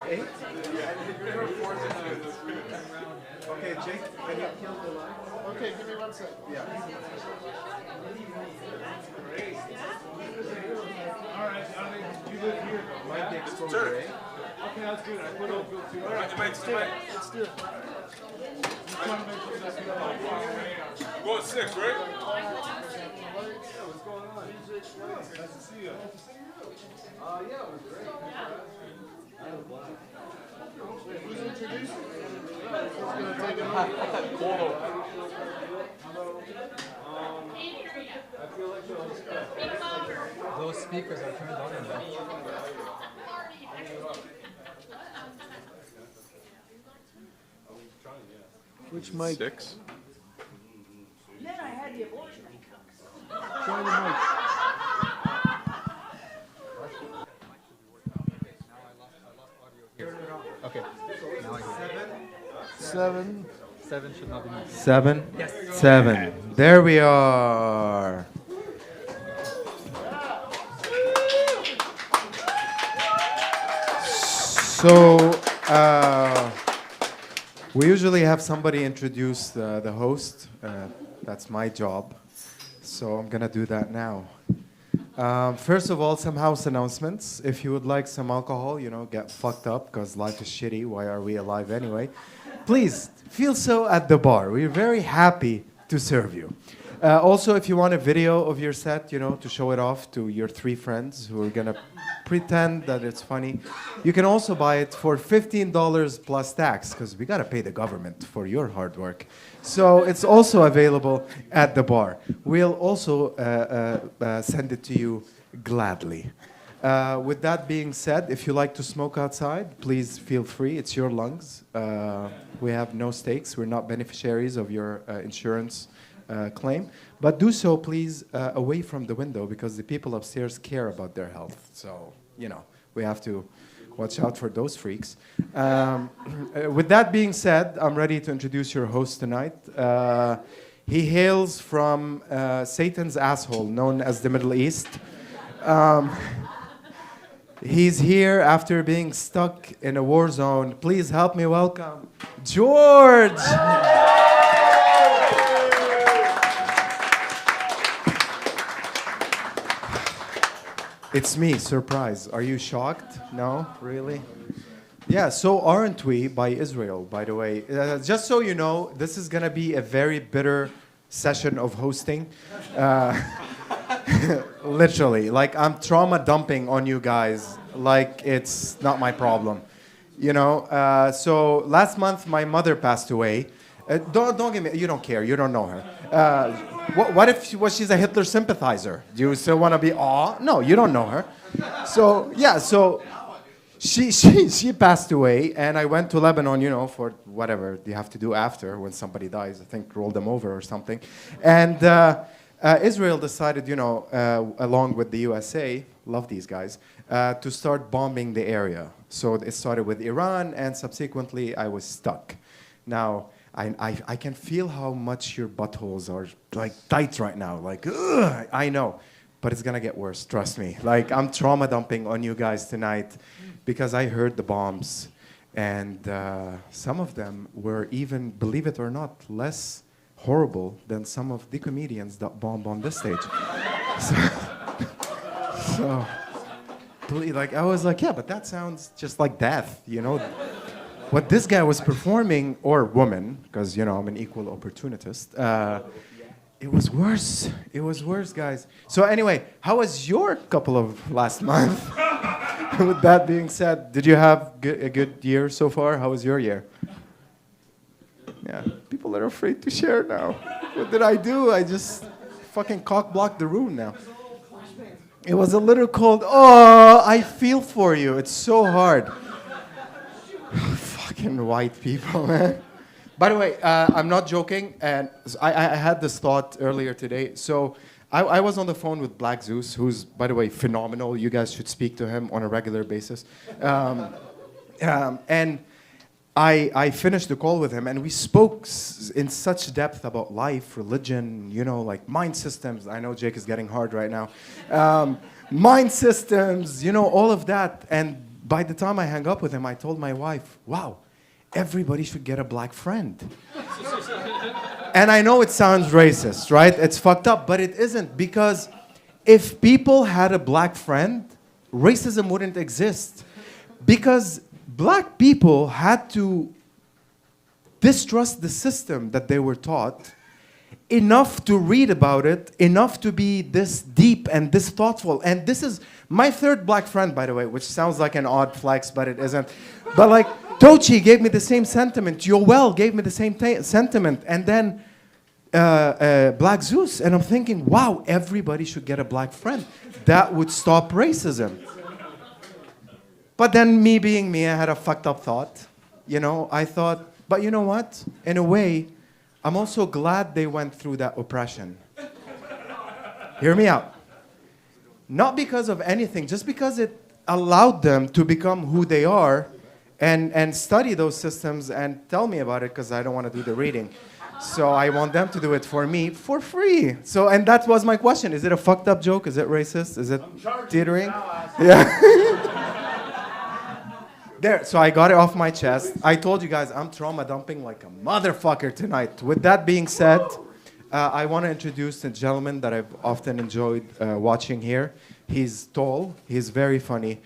Eight? Okay, Jake, can you kill the line? Okay, give me 1 second. Yeah. All right, you live here. Might be exposure, eh? Okay, that's good. I put Oakville too. All right, let's do it. Let's do it. I'm trying to make sure that's good. Going 6, right? What's going on? Nice to see you. Yeah, it was great. Who's introducing? Who's going to take it over? I feel like Those speakers are turned on enough. Which mic? 6. Then I had the abortion. Try the mic. Okay. Now I hear. 7. 7 should not be moved. 7? Yes. 7. There we are. So, we usually have somebody introduce the host. That's my job. So I'm going to do that now. First of all, some house announcements. If you would like some alcohol, get fucked up because life is shitty. Why are we alive anyway? Please feel so at the bar. We're very happy to serve you. Also, if you want a video of your set, to show it off to your 3 friends who are going to pretend that it's funny, you can also buy it for $15 plus tax because we got to pay the government for your hard work. So it's also available at the bar. We'll also send it to you gladly. With that being said, if you like to smoke outside, please feel free. It's your lungs. We have no stakes. We're not beneficiaries of your insurance claim. But do so, please, away from the window because the people upstairs care about their health. So, we have to watch out for those freaks. With that being said, I'm ready to introduce your host tonight. He hails from Satan's asshole, known as the Middle East. He's here after being stuck in a war zone. Please help me welcome George! It's me, surprise. Are you shocked? No? Really? Yeah, so aren't we by Israel, by the way? Just so you know, this is going to be a very bitter session of hosting. Literally. Like, I'm trauma dumping on you guys. Like, it's not my problem. So last month, my mother passed away. Don't give me, you don't care, you don't know her. What if she's a Hitler sympathizer? Do you still want to be No, you don't know her. So she passed away, and I went to Lebanon, for whatever you have to do after when somebody dies. I think roll them over or something. And Israel decided, along with the USA, love these guys, to start bombing the area. So it started with Iran, and subsequently I was stuck. Now, I can feel how much your buttholes are like tight right now. Like, ugh, I know, but it's gonna get worse. Trust me. Like, I'm trauma dumping on you guys tonight because I heard the bombs, and some of them were even, believe it or not, less horrible than some of the comedians that bomb on this stage. So like I was like, yeah, but that sounds just like death, What this guy was performing, or woman, because, I'm an equal opportunist, it was worse. It was worse, guys. So anyway, how was your couple of last month? With that being said, did you have a good year so far? How was your year? Yeah, people are afraid to share now. What did I do? I just fucking cock-blocked the room now. It was a little cold. Oh, I feel for you. It's so hard. Fucking white people, man. By the way, I'm not joking, and I had this thought earlier today. So I was on the phone with Black Zeus, who's, by the way, phenomenal. You guys should speak to him on a regular basis. And I finished the call with him, and we spoke in such depth about life, religion, like mind systems. I know Jake is getting hard right now. Mind systems, all of that. And by the time I hung up with him, I told my wife, wow, everybody should get a black friend. And I know it sounds racist, right? It's fucked up, but it isn't, because if people had a black friend, racism wouldn't exist. Because black people had to distrust the system that they were taught enough to read about it, enough to be this deep and this thoughtful. And this is my third black friend, by the way, which sounds like an odd flex, but it isn't. But like, Tochi gave me the same sentiment. Yoel gave me the same sentiment. And then Black Zeus. And I'm thinking, wow, everybody should get a black friend. That would stop racism. But then me being me, I had a fucked up thought. You know, I thought, but you know what? In a way, I'm also glad they went through that oppression. Hear me out. Not because of anything, just because it allowed them to become who they are and study those systems and tell me about it, because I don't want to do the reading. So I want them to do it for me for free. So, and that was my question. Is it a fucked up joke? Is it racist? Is it teetering? Yeah. There, so I got it off my chest. I told you guys I'm trauma dumping like a motherfucker tonight. With that being said, I want to introduce a gentleman that I've often enjoyed watching here. He's tall, he's very funny.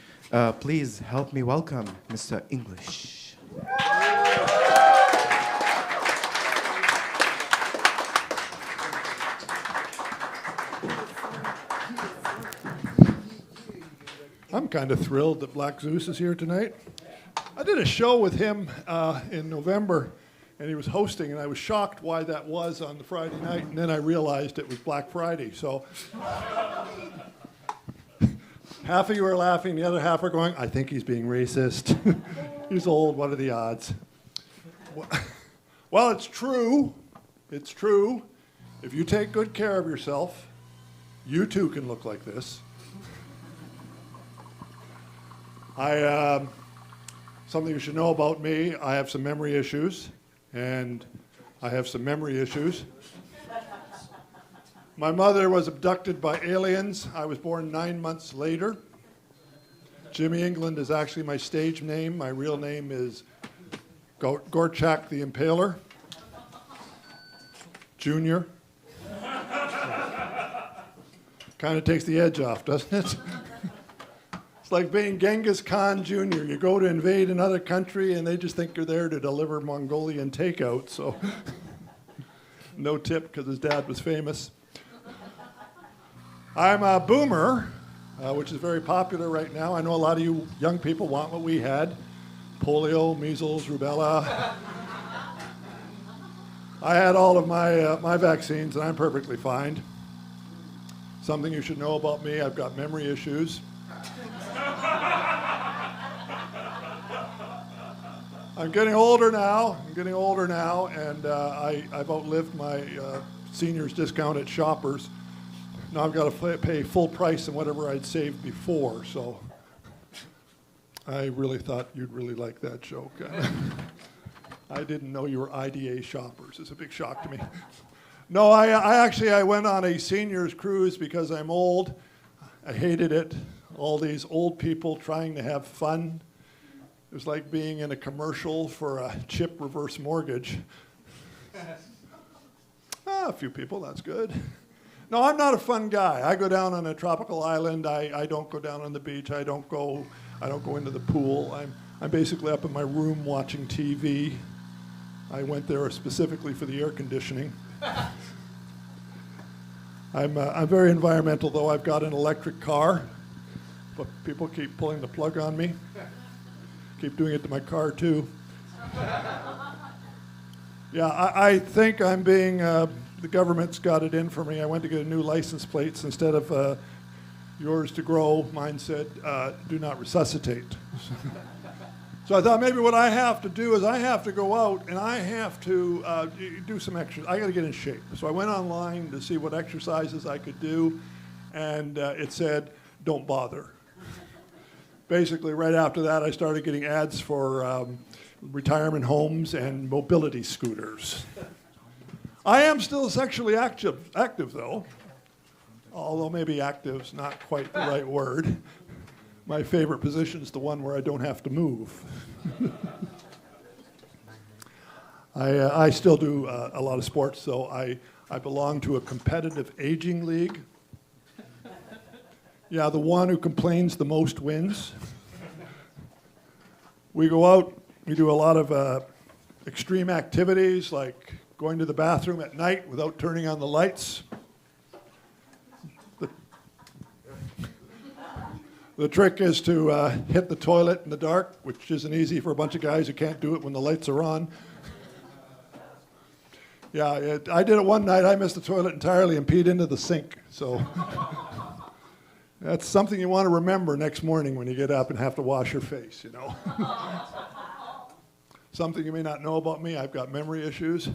Please help me welcome Mr. English. I'm kind of thrilled that Black Zeus is here tonight. I did a show with him in November, and he was hosting, and I was shocked why that was on the Friday night, and then I realized it was Black Friday. So half of you are laughing, the other half are going, I think he's being racist. He's old, what are the odds? Well, it's true. It's true. If you take good care of yourself, you too can look like this. Something you should know about me, I have some memory issues, and I have some memory issues. My mother was abducted by aliens. I was born 9 months later. Jimmy England is actually my stage name. My real name is Gorchak the Impaler, Junior. Kind of takes the edge off, doesn't it? Like being Genghis Khan Jr. You go to invade another country and they just think you're there to deliver Mongolian takeout, so no tip because his dad was famous. I'm a boomer, which is very popular right now. I know a lot of you young people want what we had. Polio, measles, rubella. I had all of my vaccines and I'm perfectly fine. Something you should know about me, I've got memory issues. I'm getting older now, and I've outlived my seniors discount at Shoppers. Now I've got to pay full price on whatever I'd saved before, so I really thought you'd really like that joke. I didn't know you were IDA Shoppers. It's a big shock to me. No, I went on a seniors cruise because I'm old. I hated it. All these old people trying to have fun. It was like being in a commercial for a chip reverse mortgage. A few people, that's good. No, I'm not a fun guy. I go down on a tropical island. I don't go down on the beach. I don't go into the pool. I'm basically up in my room watching TV. I went there specifically for the air conditioning. I'm very environmental, though. I've got an electric car, but people keep pulling the plug on me. Keep doing it to my car, too. Yeah, I think I'm being, the government's got it in for me. I went to get a new license plates. Instead of yours to grow, mine said, do not resuscitate. So I thought maybe what I have to do is I have to go out and I have to do some exercise. I got to get in shape. So I went online to see what exercises I could do, and it said, don't bother. Basically, right after that, I started getting ads for retirement homes and mobility scooters. I am still sexually active though, although maybe active's not quite the right word. My favorite position is the one where I don't have to move. I still do a lot of sports, so I belong to a competitive aging league. Yeah, the one who complains the most wins. We go out, we do a lot of extreme activities like going to the bathroom at night without turning on the lights. The trick is to hit the toilet in the dark, which isn't easy for a bunch of guys who can't do it when the lights are on. Yeah, I did it one night. I missed the toilet entirely and peed into the sink. So that's something you want to remember next morning when you get up and have to wash your face, you know. Something you may not know about me, I've got memory issues.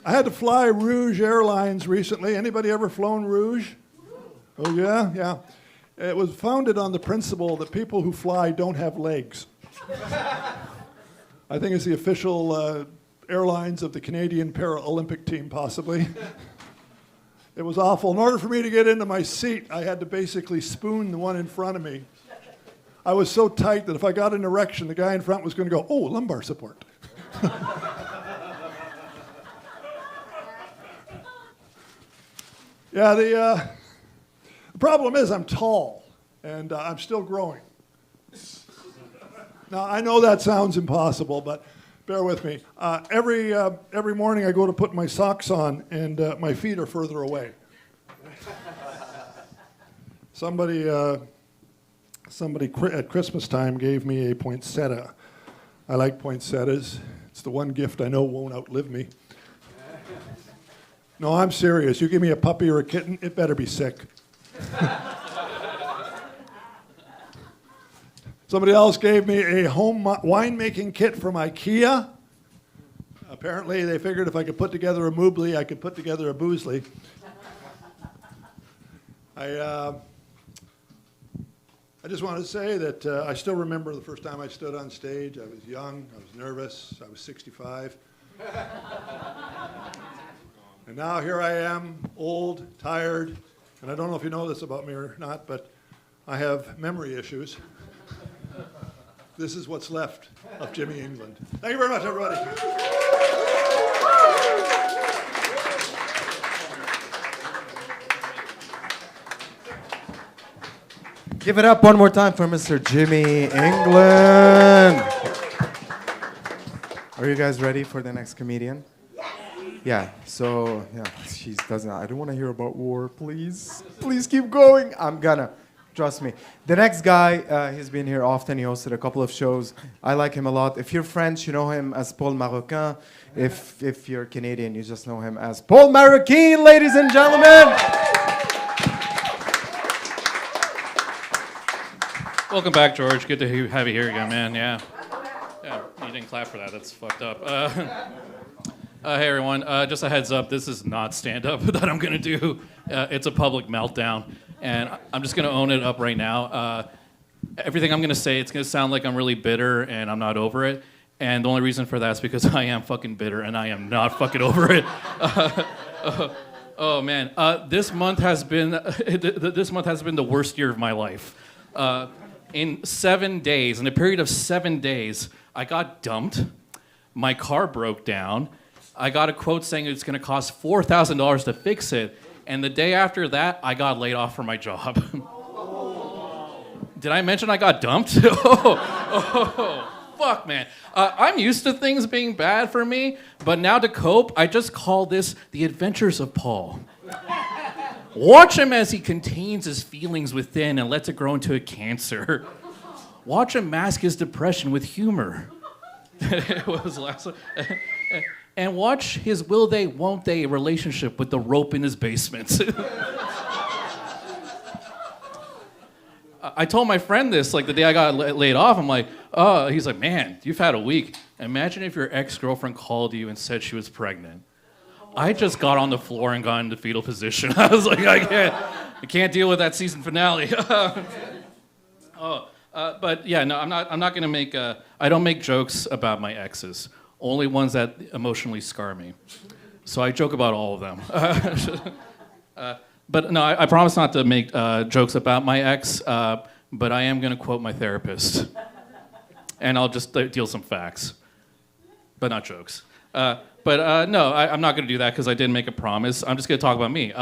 I had to fly Rouge Airlines recently. Anybody ever flown Rouge? Oh, yeah? Yeah. It was founded on the principle that people who fly don't have legs. I think it's the official airlines of the Canadian Paralympic team, possibly. It was awful. In order for me to get into my seat, I had to basically spoon the one in front of me. I was so tight that if I got an erection, the guy in front was going to go, oh, lumbar support. Yeah, the problem is I'm tall, and I'm still growing. Now, I know that sounds impossible, but bear with me. Every morning I go to put my socks on, and my feet are further away. Somebody at Christmas time gave me a poinsettia. I like poinsettias. It's the one gift I know won't outlive me. No, I'm serious. You give me a puppy or a kitten, it better be sick. Somebody else gave me a home winemaking kit from IKEA. Apparently, they figured if I could put together a moobly, I could put together a boozly. I just wanted to say that I still remember the first time I stood on stage. I was young, I was nervous, I was 65. And now here I am, old, tired, and I don't know if you know this about me or not, but I have memory issues. This is what's left of Jimmy England. Thank you very much, everybody. Give it up one more time for Mr. Jimmy England. Are you guys ready for the next comedian? Yeah, so, yeah, she doesn't, I don't want to hear about war, please. Please keep going. I'm gonna. Trust me. The next guy, he's been here often. He hosted a couple of shows. I like him a lot. If you're French, you know him as Paul Marocain. If you're Canadian, you just know him as Paul Marocain, ladies and gentlemen. Welcome back, George. Good to have you here again, man. Yeah, you didn't clap for that. That's fucked up. Hey, everyone. Just a heads up. This is not stand-up that I'm going to do. It's a public meltdown. And I'm just going to own it up right now. Everything I'm going to say, it's going to sound like I'm really bitter and I'm not over it. And the only reason for that is because I am fucking bitter and I am not fucking over it. Oh, man. This month has been the worst year of my life. In 7 days, in a period of 7 days, I got dumped. My car broke down. I got a quote saying it's going to cost $4,000 to fix it. And the day after that, I got laid off from my job. Did I mention I got dumped? Fuck, man. I'm used to things being bad for me, but now to cope, I just call this the adventures of Paul. Watch him as he contains his feelings within and lets it grow into a cancer. Watch him mask his depression with humor. It was last. And watch his will they, won't they relationship with the rope in his basement. I told my friend this, like the day I got laid off. I'm like, oh, he's like, man, you've had a week. Imagine if your ex-girlfriend called you and said she was pregnant. I just got on the floor and got into fetal position. I was like, I can't deal with that season finale. But yeah, no, I'm not gonna make. I don't make jokes about my exes. Only ones that emotionally scar me. So I joke about all of them. But no, I promise not to make jokes about my ex, but I am going to quote my therapist. And I'll just deal some facts, but not jokes. No, I'm not going to do that because I did make a promise. I'm just going to talk about me.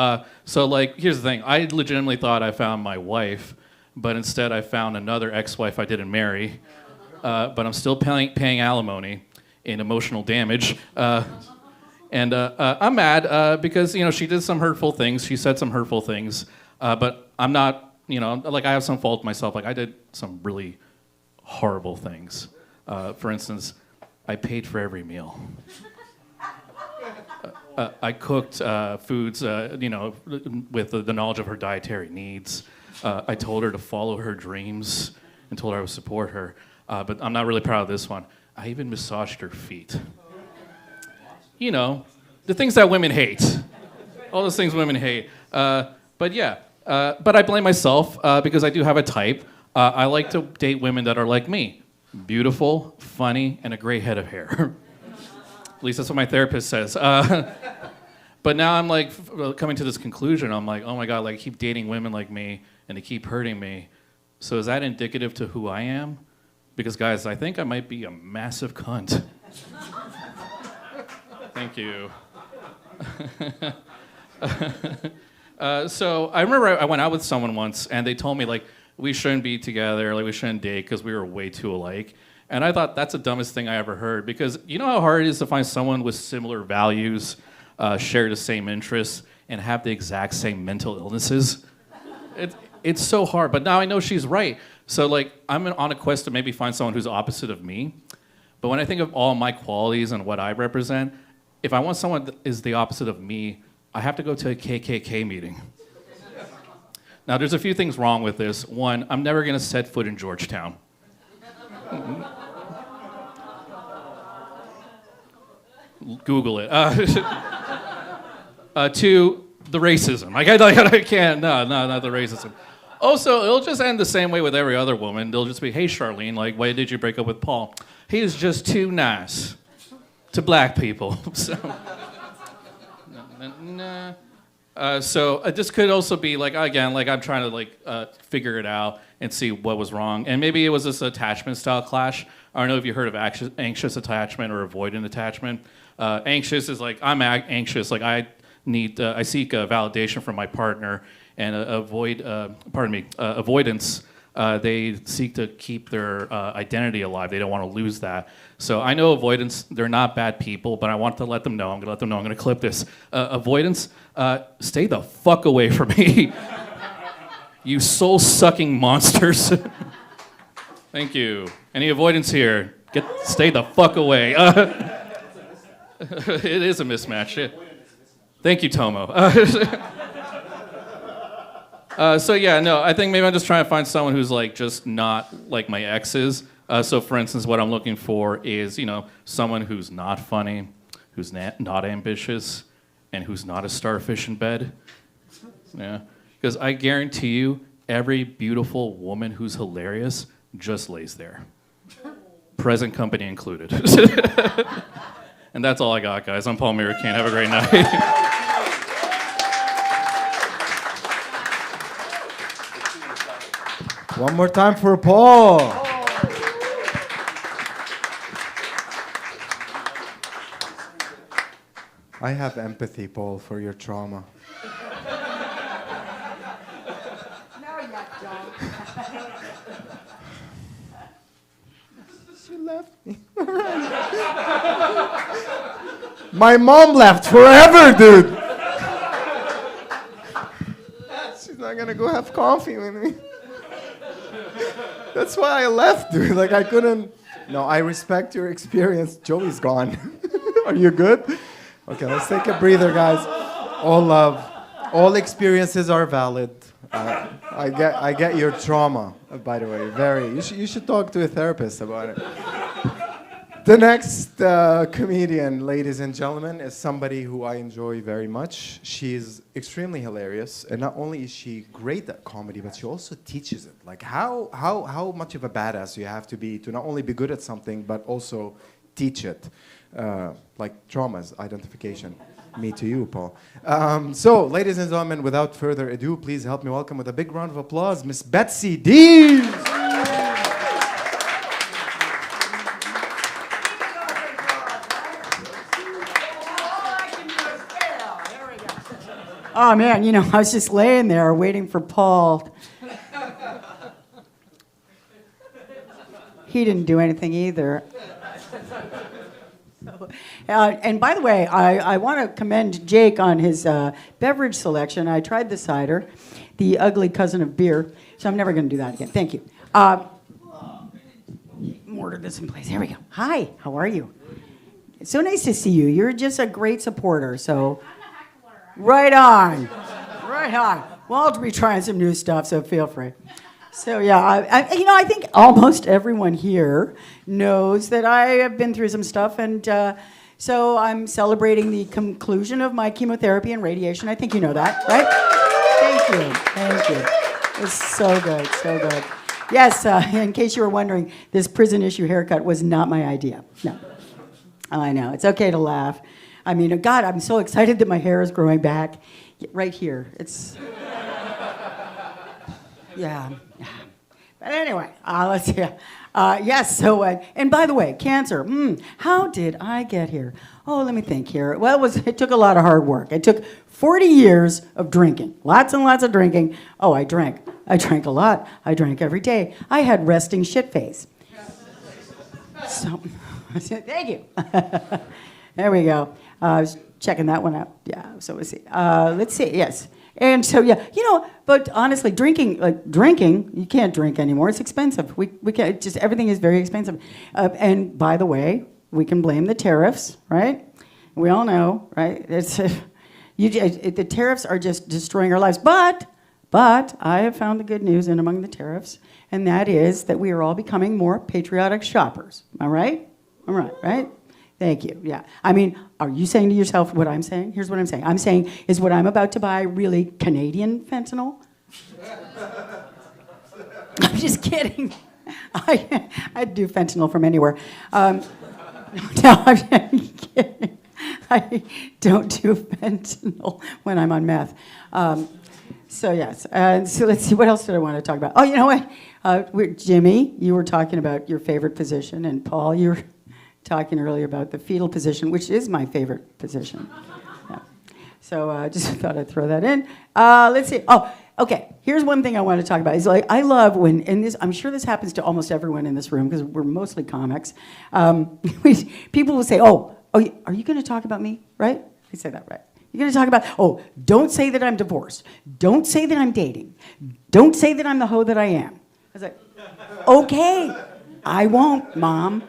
So, like, here's the thing. I legitimately thought I found my wife, but instead I found another ex-wife I didn't marry. But I'm still paying alimony in emotional damage. And I'm mad because, you know, she did some hurtful things. She said some hurtful things. But I'm not, you know, like, I have some fault myself. Like, I did some really horrible things. For instance, I paid for every meal. I cooked foods, you know, with the knowledge of her dietary needs. I told her to follow her dreams and told her I would support her. But I'm not really proud of this one. I even massaged her feet. You know, the things that women hate. All those things women hate. But yeah, but I blame myself because I do have a type. I like to date women that are like me. Beautiful, funny, and a great head of hair. At least that's what my therapist says. But now I'm like coming to this conclusion. I'm like, oh my God, like I keep dating women like me and they keep hurting me. So is that indicative to who I am? Because guys, I think I might be a massive cunt. Thank you. So I remember I went out with someone once and they told me like, we shouldn't be together, like we shouldn't date because we were way too alike. And I thought that's the dumbest thing I ever heard because you know how hard it is to find someone with similar values, share the same interests, and have the exact same mental illnesses? It's so hard, but now I know she's right. So like I'm on a quest to maybe find someone who's opposite of me. But when I think of all my qualities and what I represent, if I want someone that is the opposite of me, I have to go to a KKK meeting. Now, there's a few things wrong with this. One, I'm never going to set foot in Georgetown. Google it. Two, the racism. I can't. No, not the racism. Also, it'll just end the same way with every other woman. They'll just be, hey, Charlene, like, why did you break up with Paul? He was just too nice to black people. So this could also be like, again, like I'm trying to like figure it out and see what was wrong. And maybe it was this attachment style clash. I don't know if you heard of anxious attachment or avoidant attachment. Anxious is like, I'm anxious, like I seek validation from my partner, and avoidance, they seek to keep their identity alive. They don't want to lose that. So I know avoidance, they're not bad people, but I want to let them know. I'm going to let them know. I'm going to clip this. Avoidance, stay the fuck away from me. You soul-sucking monsters. Thank you. Any avoidance here? Stay the fuck away. It is a mismatch. Thank you, Tomo. So yeah, no, I think maybe I'm just trying to find someone who's like just not like my exes. So for instance, what I'm looking for is, you know, someone who's not funny, who's not ambitious, and who's not a starfish in bed. Yeah, because I guarantee you, every beautiful woman who's hilarious just lays there. Present company included. And that's all I got, guys. I'm Paul Miracan. Have a great night. One more time for Paul. I have empathy, Paul, for your trauma. No, you don't. She left me. My mom left forever, dude. She's not gonna go have coffee with me. That's why I left, dude. Like, I couldn't. No, I respect your experience. Joey's gone. Are you good? Okay, let's take a breather, guys. All love. All experiences are valid. I get your trauma, by the way. Very. You should talk to a therapist about it. The next comedian, ladies and gentlemen, is somebody who I enjoy very much. She's extremely hilarious, and not only is she great at comedy, but she also teaches it. Like how much of a badass you have to be to not only be good at something, but also teach it. Like traumas, identification. Me to you, Paul. So, ladies and gentlemen, without further ado, please help me welcome with a big round of applause, Miss Betsy Dees. Oh man, you know, I was just laying there waiting for Paul. He didn't do anything either. And by the way, I want to commend Jake on his beverage selection. I tried the cider, the ugly cousin of beer, so I'm never going to do that again. Thank you. Mortar this in place. Here we go. Hi, how are you? It's so nice to see you. You're just a great supporter, so... Right on. Right on. Well, I'll be trying some new stuff, so feel free. So, yeah, I think almost everyone here knows that I have been through some stuff, and so I'm celebrating the conclusion of my chemotherapy and radiation. I think you know that, right? Thank you. It's so good, so good. Yes, in case you were wondering, this prison issue haircut was not my idea. No. I know. It's okay to laugh. I mean, God, I'm so excited that my hair is growing back right here. It's, yeah. But anyway, let's see. Yes, so, and by the way, cancer. How did I get here? Oh, let me think here. Well, it took a lot of hard work. It took 40 years of drinking, lots and lots of drinking. Oh, I drank a lot. I drank every day. I had resting shit face. So, thank you. There we go. I was checking that one out. Yeah, so let's see. Yes. And so, yeah, but honestly, drinking, you can't drink anymore. It's expensive. We can't, everything is very expensive. And by the way, we can blame the tariffs, right? We all know, right? The tariffs are just destroying our lives. But I have found the good news in among the tariffs, and that is that we are all becoming more patriotic shoppers. Am I right? I'm right? Thank you. Yeah. I mean, are you saying to yourself what I'm saying? Here's what I'm saying. I'm saying, is what I'm about to buy really Canadian fentanyl? I'm just kidding. I'd do fentanyl from anywhere. No, I'm kidding. I don't do fentanyl when I'm on meth. So yes. So let's see. What else did I want to talk about? Oh, you know what? Jimmy, you were talking about your favorite position, and Paul, you were talking earlier about the fetal position, which is my favorite position. Yeah. So I just thought I'd throw that in. Let's see. Oh, okay. Here's one thing I want to talk about. Is I love when, and this, I'm sure this happens to almost everyone in this room because we're mostly comics. People will say, oh, are you going to talk about me? Right? They say that, right? You're going to talk about, oh, don't say that I'm divorced. Don't say that I'm dating. Don't say that I'm the hoe that I am. I was like, okay, I won't, Mom.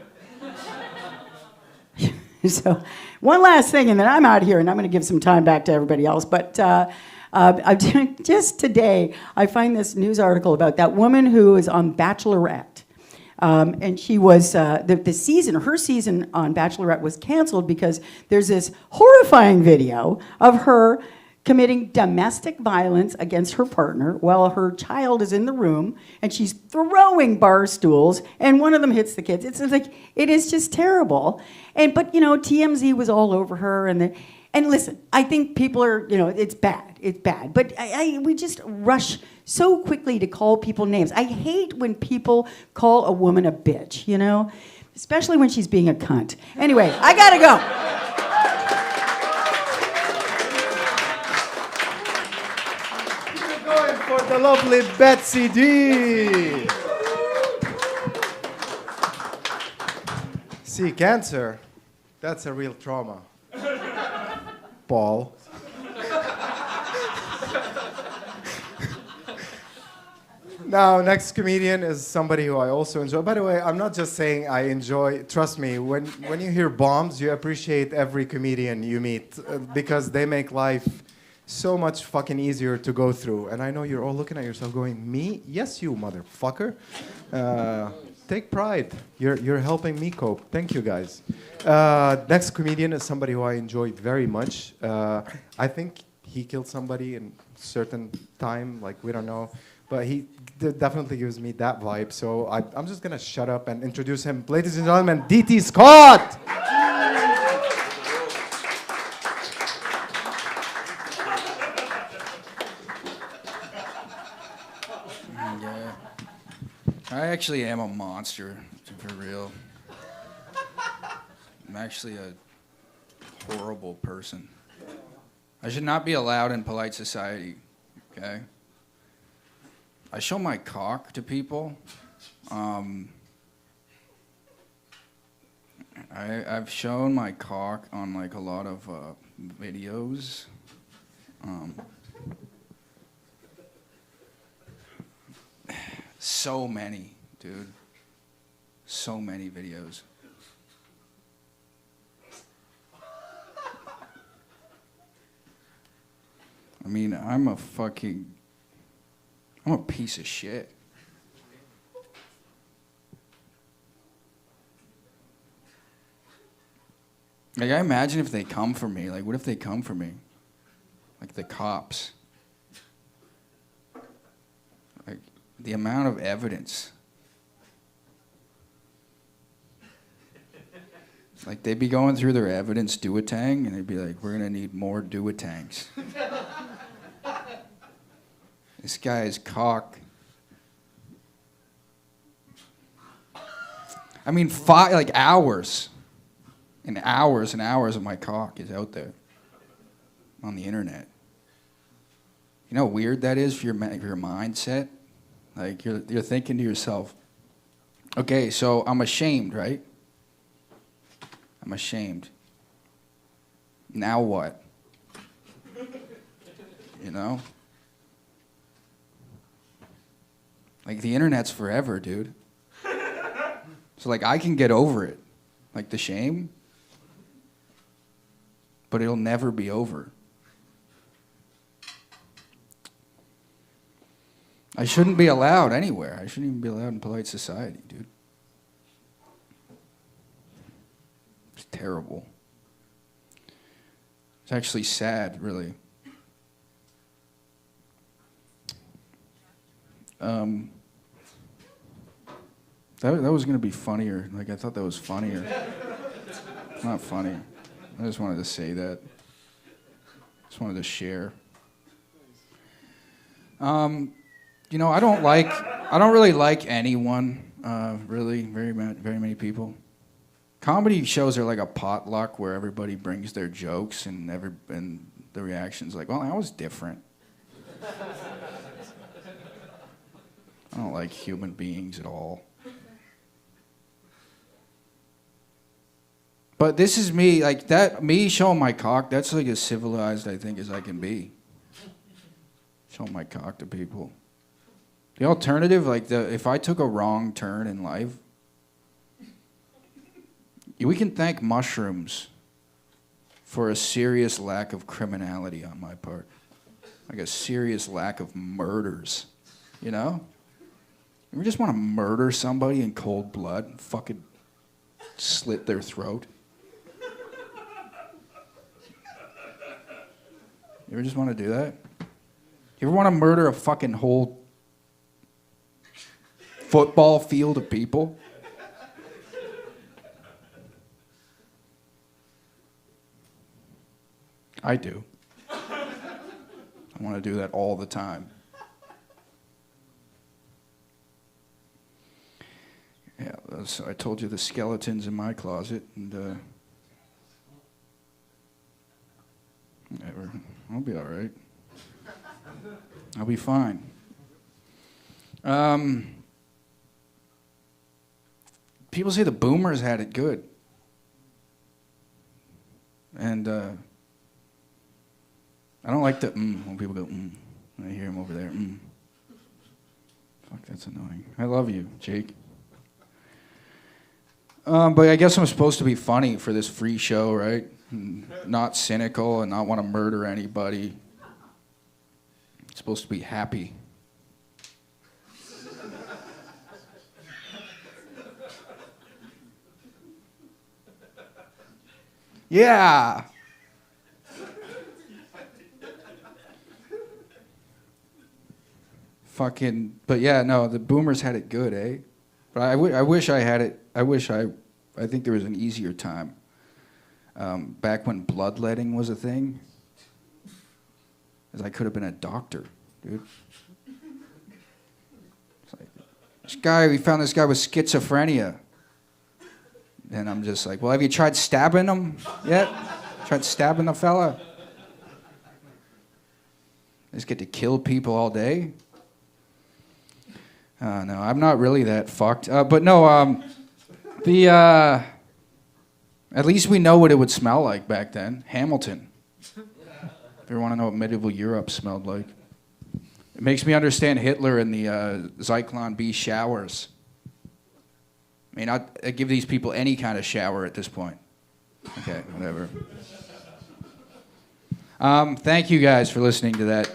So one last thing, and then I'm out here, and I'm going to give some time back to everybody else. But just today, I find this news article about that woman who is on Bachelorette. And she was, her season on Bachelorette was canceled because there's this horrifying video of her committing domestic violence against her partner while her child is in the room, and she's throwing bar stools, and one of them hits the kids. It's like, it is just terrible. But TMZ was all over her, and listen, I think people are, it's bad. But we just rush so quickly to call people names. I hate when people call a woman a bitch, especially when she's being a cunt. Anyway, I gotta go. For the lovely Betsy D. See, cancer, that's a real trauma. Paul. Now, next comedian is somebody who I also enjoy. By the way, I'm not just saying I enjoy. Trust me, when you hear bombs, you appreciate every comedian you meet because they make life so much fucking easier to go through. And I know you're all looking at yourself going, me? Yes, you motherfucker. Take pride. You're helping me cope. Thank you, guys. Next comedian is somebody who I enjoy very much. I think he killed somebody in a certain time, like we don't know. but he definitely gives me that vibe. So I'm just gonna shut up and introduce him, ladies and gentlemen, DT Scott. Yeah. I actually am a monster, for real. I'm actually a horrible person. I should not be allowed in polite society, okay? I show my cock to people. I've shown my cock on like a lot of videos. So many, dude. So many videos. I mean, I'm a piece of shit. Like, I imagine if they come for me. Like, what if they come for me? Like, the cops. Like, the amount of evidence. Like, they'd be going through their evidence duotang, and they'd be like, we're gonna need more duotangs. This guy's cock. I mean, hours. And hours and hours of my cock is out there on the internet. You know how weird that is for your mindset? Like, you're thinking to yourself, okay, so I'm ashamed, right? I'm ashamed. Now what? You know? Like, the internet's forever, dude. So, like, I can get over it. Like, the shame. But it'll never be over. I shouldn't be allowed anywhere. I shouldn't even be allowed in polite society, dude. It's terrible. It's actually sad, really. That was gonna be funnier. Like, I thought that was funnier. It's not funny. I just wanted to say that. Just wanted to share. You know, I don't really like anyone, really, very many people. Comedy shows are like a potluck where everybody brings their jokes and the reaction's like, well, that was different. I don't like human beings at all. But this is me, like that, me showing my cock, that's like as civilized, I think, as I can be. Showing my cock to people. The alternative, like if I took a wrong turn in life, we can thank mushrooms for a serious lack of criminality on my part. Like a serious lack of murders, you know? You just want to murder somebody in cold blood and fucking slit their throat? You ever just want to do that? You ever want to murder a fucking whole football field of people? I do. I want to do that all the time. Yeah, so I told you the skeleton's in my closet, and whatever. I'll be all right. I'll be fine. People say the boomers had it good. And I don't like the when people go I hear him over there. Fuck, that's annoying. I love you, Jake. But I guess I'm supposed to be funny for this free show, right? And not cynical and not want to murder anybody. It's supposed to be happy. Yeah. fucking. But yeah, no, the boomers had it good, eh? But I wish I had it. I think there was an easier time. Back when bloodletting was a thing. 'Cause I could have been a doctor, dude. It's like, we found this guy with schizophrenia. And I'm just like, well, have you tried stabbing him yet? Tried stabbing the fella? Just get to kill people all day? No, I'm not really that fucked. But no, at least we know what it would smell like back then. Hamilton. If you want to know what medieval Europe smelled like. It makes me understand Hitler and the Zyklon B showers. I mean, I'd give these people any kind of shower at this point. Okay, whatever. Thank you guys for listening to that.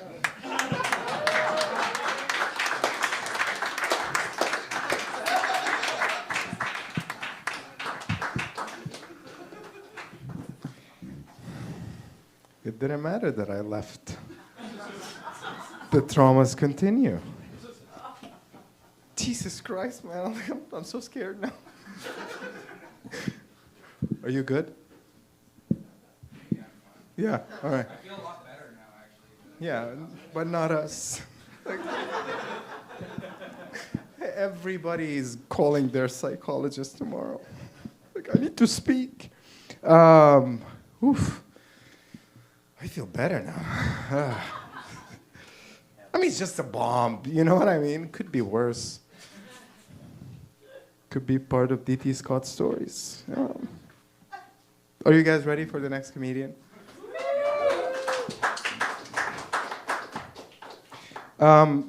It didn't matter that I left. The traumas continue. Jesus Christ, man. I'm so scared now. Are you good? Yeah, all right. I feel a lot better now, actually. Yeah, but not us. Like, everybody's calling their psychologist tomorrow. Like, I need to speak. Oof. I feel better now. I mean, it's just a bomb. You know what I mean? Could be worse. Could be part of D.T. Scott's stories. Are you guys ready for the next comedian?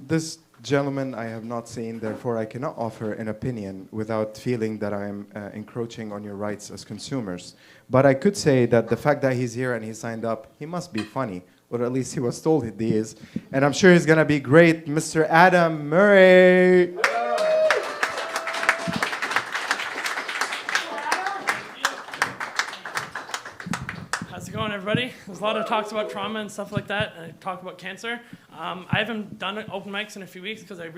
This gentleman I have not seen, therefore I cannot offer an opinion without feeling that I'm encroaching on your rights as consumers. But I could say that the fact that he's here and he signed up, he must be funny, or at least he was told he is. And I'm sure he's gonna be great, Mr. Adam Murray. How's it going, everybody? There's a lot of talks about trauma and stuff like that, and I talk about cancer. I haven't done open mics in a few weeks because I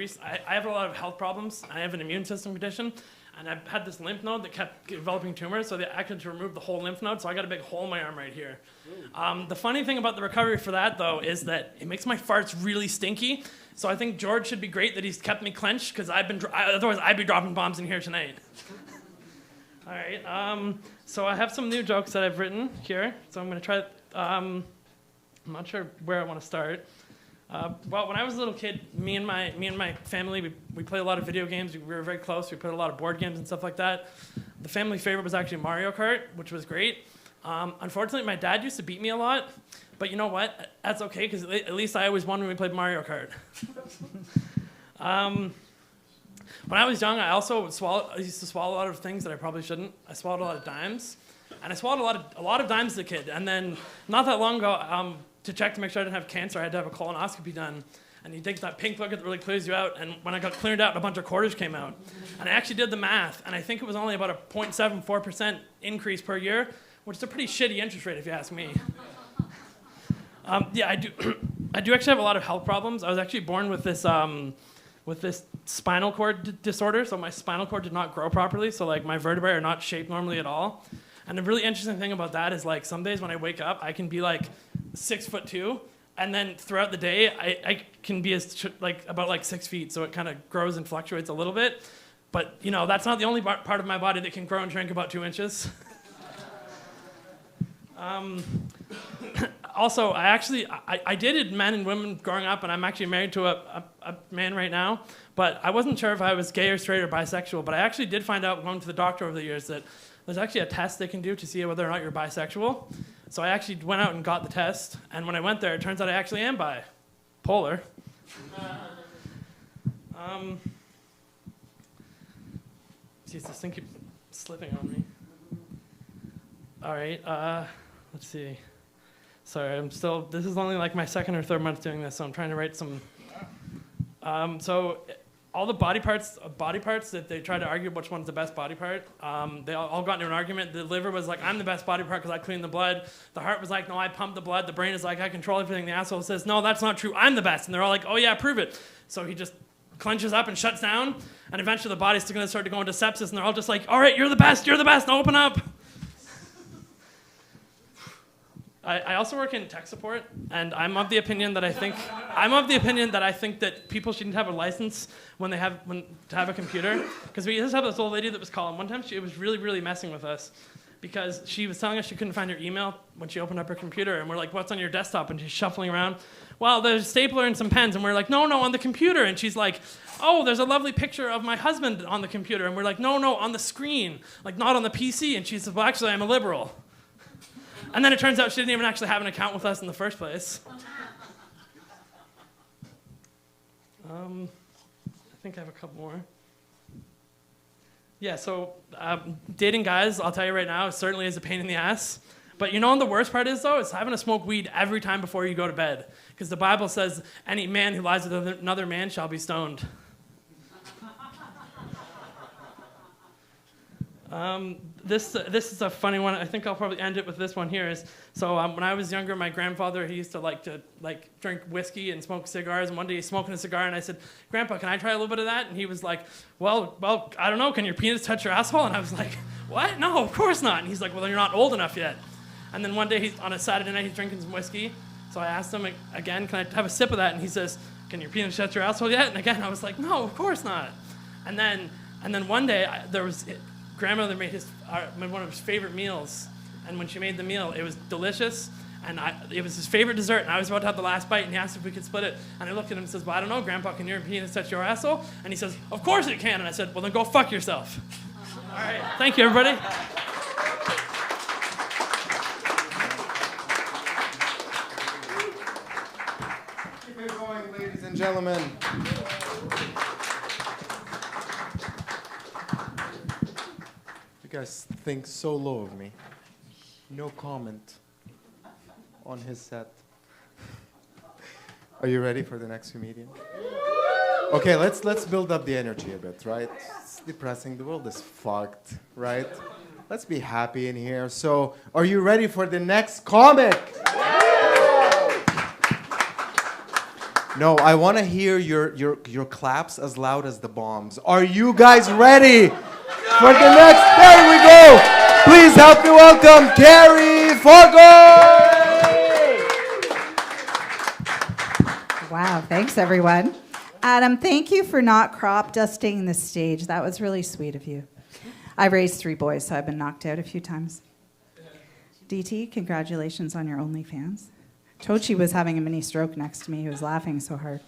have a lot of health problems. I have an immune system condition, and I've had this lymph node that kept developing tumors, so they acted to remove the whole lymph node, so I got a big hole in my arm right here. The funny thing about the recovery for that, though, is that it makes my farts really stinky, so I think George should be great that he's kept me clenched, because otherwise I'd be dropping bombs in here tonight. All right, so I have some new jokes that I've written here, so I'm going to try. I'm not sure where I want to start. Well, when I was a little kid, me and my family, we played a lot of video games. We were very close. We played a lot of board games and stuff like that. The family favorite was actually Mario Kart, which was great. Unfortunately, my dad used to beat me a lot, but you know what? That's okay, because at least I always won when we played Mario Kart. When I was young, I used to swallow a lot of things that I probably shouldn't. I swallowed a lot of dimes, and I swallowed a lot of dimes as a kid. And then not that long ago, to check to make sure I didn't have cancer, I had to have a colonoscopy done. And you take that pink bucket that really clears you out, and when I got cleared out, a bunch of quarters came out. And I actually did the math, and I think it was only about a 0.74% increase per year, which is a pretty shitty interest rate if you ask me. Yeah, I do actually have a lot of health problems. I was actually born with this spinal cord disorder, so my spinal cord did not grow properly, so like my vertebrae are not shaped normally at all. And the really interesting thing about that is like some days when I wake up, I can be like 6'2", and then throughout the day, I can be about 6 feet, so it kind of grows and fluctuates a little bit. But you know, that's not the only part of my body that can grow and shrink about 2 inches. Also, I dated men and women growing up, and I'm actually married to a man right now, but I wasn't sure if I was gay or straight or bisexual, but I actually did find out going to the doctor over the years that there's actually a test they can do to see whether or not you're bisexual. So I actually went out and got the test, and when I went there, it turns out I actually am bipolar. Jeez, this thing keeps slipping on me. All right, let's see. Sorry, this is only like my second or third month doing this, so I'm trying to write some. So all the body parts that they tried to argue which one's the best body part, they all got into an argument. The liver was like, I'm the best body part because I clean the blood. The heart was like, no, I pump the blood. The brain is like, I control everything. The asshole says, no, that's not true. I'm the best. And they're all like, oh yeah, prove it. So he just clenches up and shuts down. And eventually the body's going to start to go into sepsis. And they're all just like, all right, you're the best. Now open up. I also work in tech support, and I'm of the opinion that I think that people shouldn't have a license to have a computer, because we just have this old lady that was calling. One time she was really, really messing with us because she was telling us she couldn't find her email when she opened up her computer, and we're like, what's on your desktop? And she's shuffling around. Well, there's a stapler and some pens, and we're like, no, on the computer. And she's like, oh, there's a lovely picture of my husband on the computer, and we're like, no, on the screen, like not on the PC. And she says, well, actually, I'm a liberal. And then it turns out she didn't even actually have an account with us in the first place. I think I have a couple more. Yeah, so dating guys, I'll tell you right now, it certainly is a pain in the ass. But you know what the worst part is, though? It's having to smoke weed every time before you go to bed. Because the Bible says, any man who lies with another man shall be stoned. This is a funny one. I think I'll probably end it with this one here. When I was younger, my grandfather, he used to drink whiskey and smoke cigars. And one day he's smoking a cigar, and I said, Grandpa, can I try a little bit of that? And he was like, well, I don't know. Can your penis touch your asshole? And I was like, what? No, of course not. And he's like, well, then you're not old enough yet. And then one day on a Saturday night, he's drinking some whiskey. So I asked him again, can I have a sip of that? And he says, can your penis touch your asshole yet? And again, I was like, no, of course not. And then one day grandmother made one of his favorite meals, and when she made the meal, it was delicious, and it was his favorite dessert, and I was about to have the last bite, and he asked if we could split it, and I looked at him and says, well, I don't know, Grandpa, can your penis touch your asshole? And he says, of course it can, and I said, well, then go fuck yourself. All right, thank you, everybody. Keep it going, ladies and gentlemen. You guys think so low of me. No comment on his set. Are you ready for the next comedian? Okay, let's build up the energy a bit, right? It's depressing. The world is fucked, right? Let's be happy in here. So, are you ready for the next comic? No, I want to hear your claps as loud as the bombs. Are you guys ready? For the next, there we go. Please help me welcome Carrie Fogel. Wow, thanks everyone. Adam, thank you for not crop dusting the stage. That was really sweet of you. I've raised 3 boys, so I've been knocked out a few times. DT, congratulations on your OnlyFans. Tochi was having a mini stroke next to me. He was laughing so hard.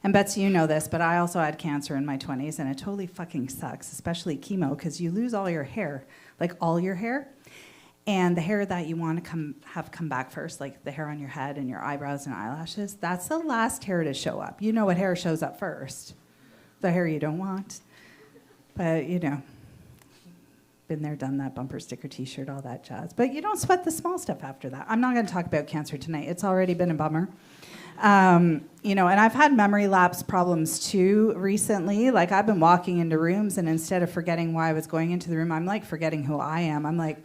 And Betsy, you know this, but I also had cancer in my 20s, and it totally fucking sucks, especially chemo, because you lose all your hair, like all your hair. And the hair that you want to have come back first, like the hair on your head and your eyebrows and eyelashes, that's the last hair to show up. You know what hair shows up first? The hair you don't want. But, been there, done that, bumper sticker t-shirt, all that jazz. But you don't sweat the small stuff after that. I'm not going to talk about cancer tonight. It's already been a bummer. And I've had memory lapse problems too recently. Like I've been walking into rooms, and instead of forgetting why I was going into the room, I'm like forgetting who I am. I'm like,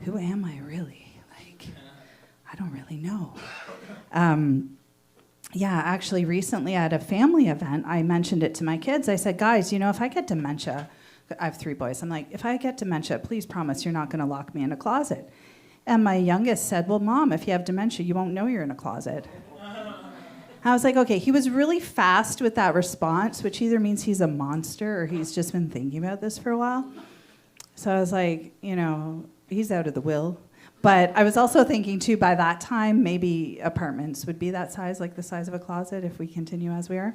who am I really? Like, I don't really know. Actually recently at a family event, I mentioned it to my kids. I said, guys, if I get dementia, I have 3 boys. I'm like, if I get dementia, please promise you're not going to lock me in a closet. And my youngest said, well, Mom, if you have dementia, you won't know you're in a closet. I was like, okay, he was really fast with that response, which either means he's a monster or he's just been thinking about this for a while. So I was like, he's out of the will. But I was also thinking, too, by that time, maybe apartments would be that size, like the size of a closet, if we continue as we are.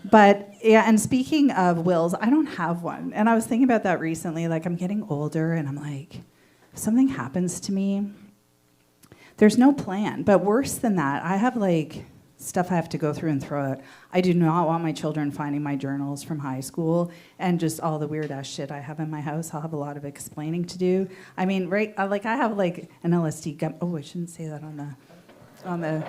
But, yeah, and speaking of wills, I don't have one. And I was thinking about that recently. Like, I'm getting older, and I'm like, if something happens to me, there's no plan. But worse than that, I have, stuff I have to go through and throw out. I do not want my children finding my journals from high school and just all the weird-ass shit I have in my house. I'll have a lot of explaining to do. I mean, I have, an LSD gum. Oh, I shouldn't say that on the...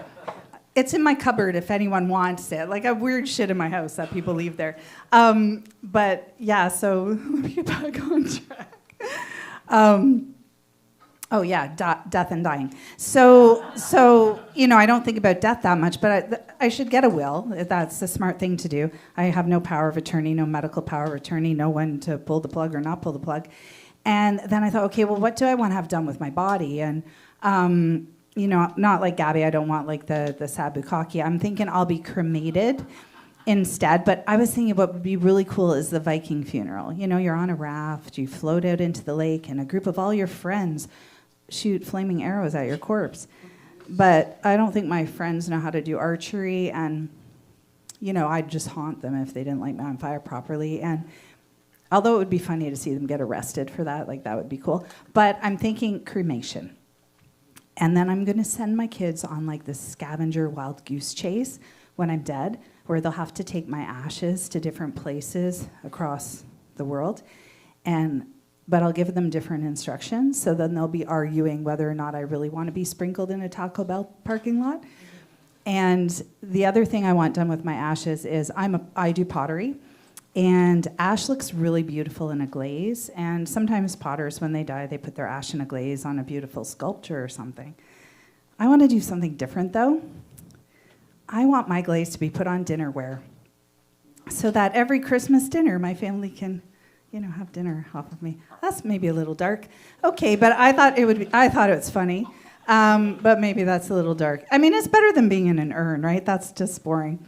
It's in my cupboard if anyone wants it. Like, I have weird shit in my house that people leave there. But yeah, so let me get back on track. Oh yeah, death and dying. So I don't think about death that much, but I should get a will. That's a smart thing to do. I have no power of attorney, no medical power of attorney, no one to pull the plug or not pull the plug. And then I thought, okay, well, what do I want to have done with my body? And not like Gabby, I don't want like the sad bukkake. I'm thinking I'll be cremated instead. But I was thinking what would be really cool is the Viking funeral. You're on a raft, you float out into the lake, and a group of all your friends shoot flaming arrows at your corpse. But I don't think my friends know how to do archery, and I'd just haunt them if they didn't light me on fire properly. And although it would be funny to see them get arrested for that, like that would be cool. But I'm thinking cremation. And then I'm going to send my kids on like this scavenger wild goose chase when I'm dead, where they'll have to take my ashes to different places across the world. But I'll give them different instructions, so then they'll be arguing whether or not I really want to be sprinkled in a Taco Bell parking lot. And the other thing I want done with my ashes is I do pottery, and ash looks really beautiful in a glaze. And sometimes potters, when they die, they put their ash in a glaze on a beautiful sculpture or something. I want to do something different, though. I want my glaze to be put on dinnerware, so that every Christmas dinner, my family can, have dinner off of me. That's maybe a little dark. Okay, but I thought it was funny. But maybe that's a little dark. I mean, it's better than being in an urn, right? That's just boring.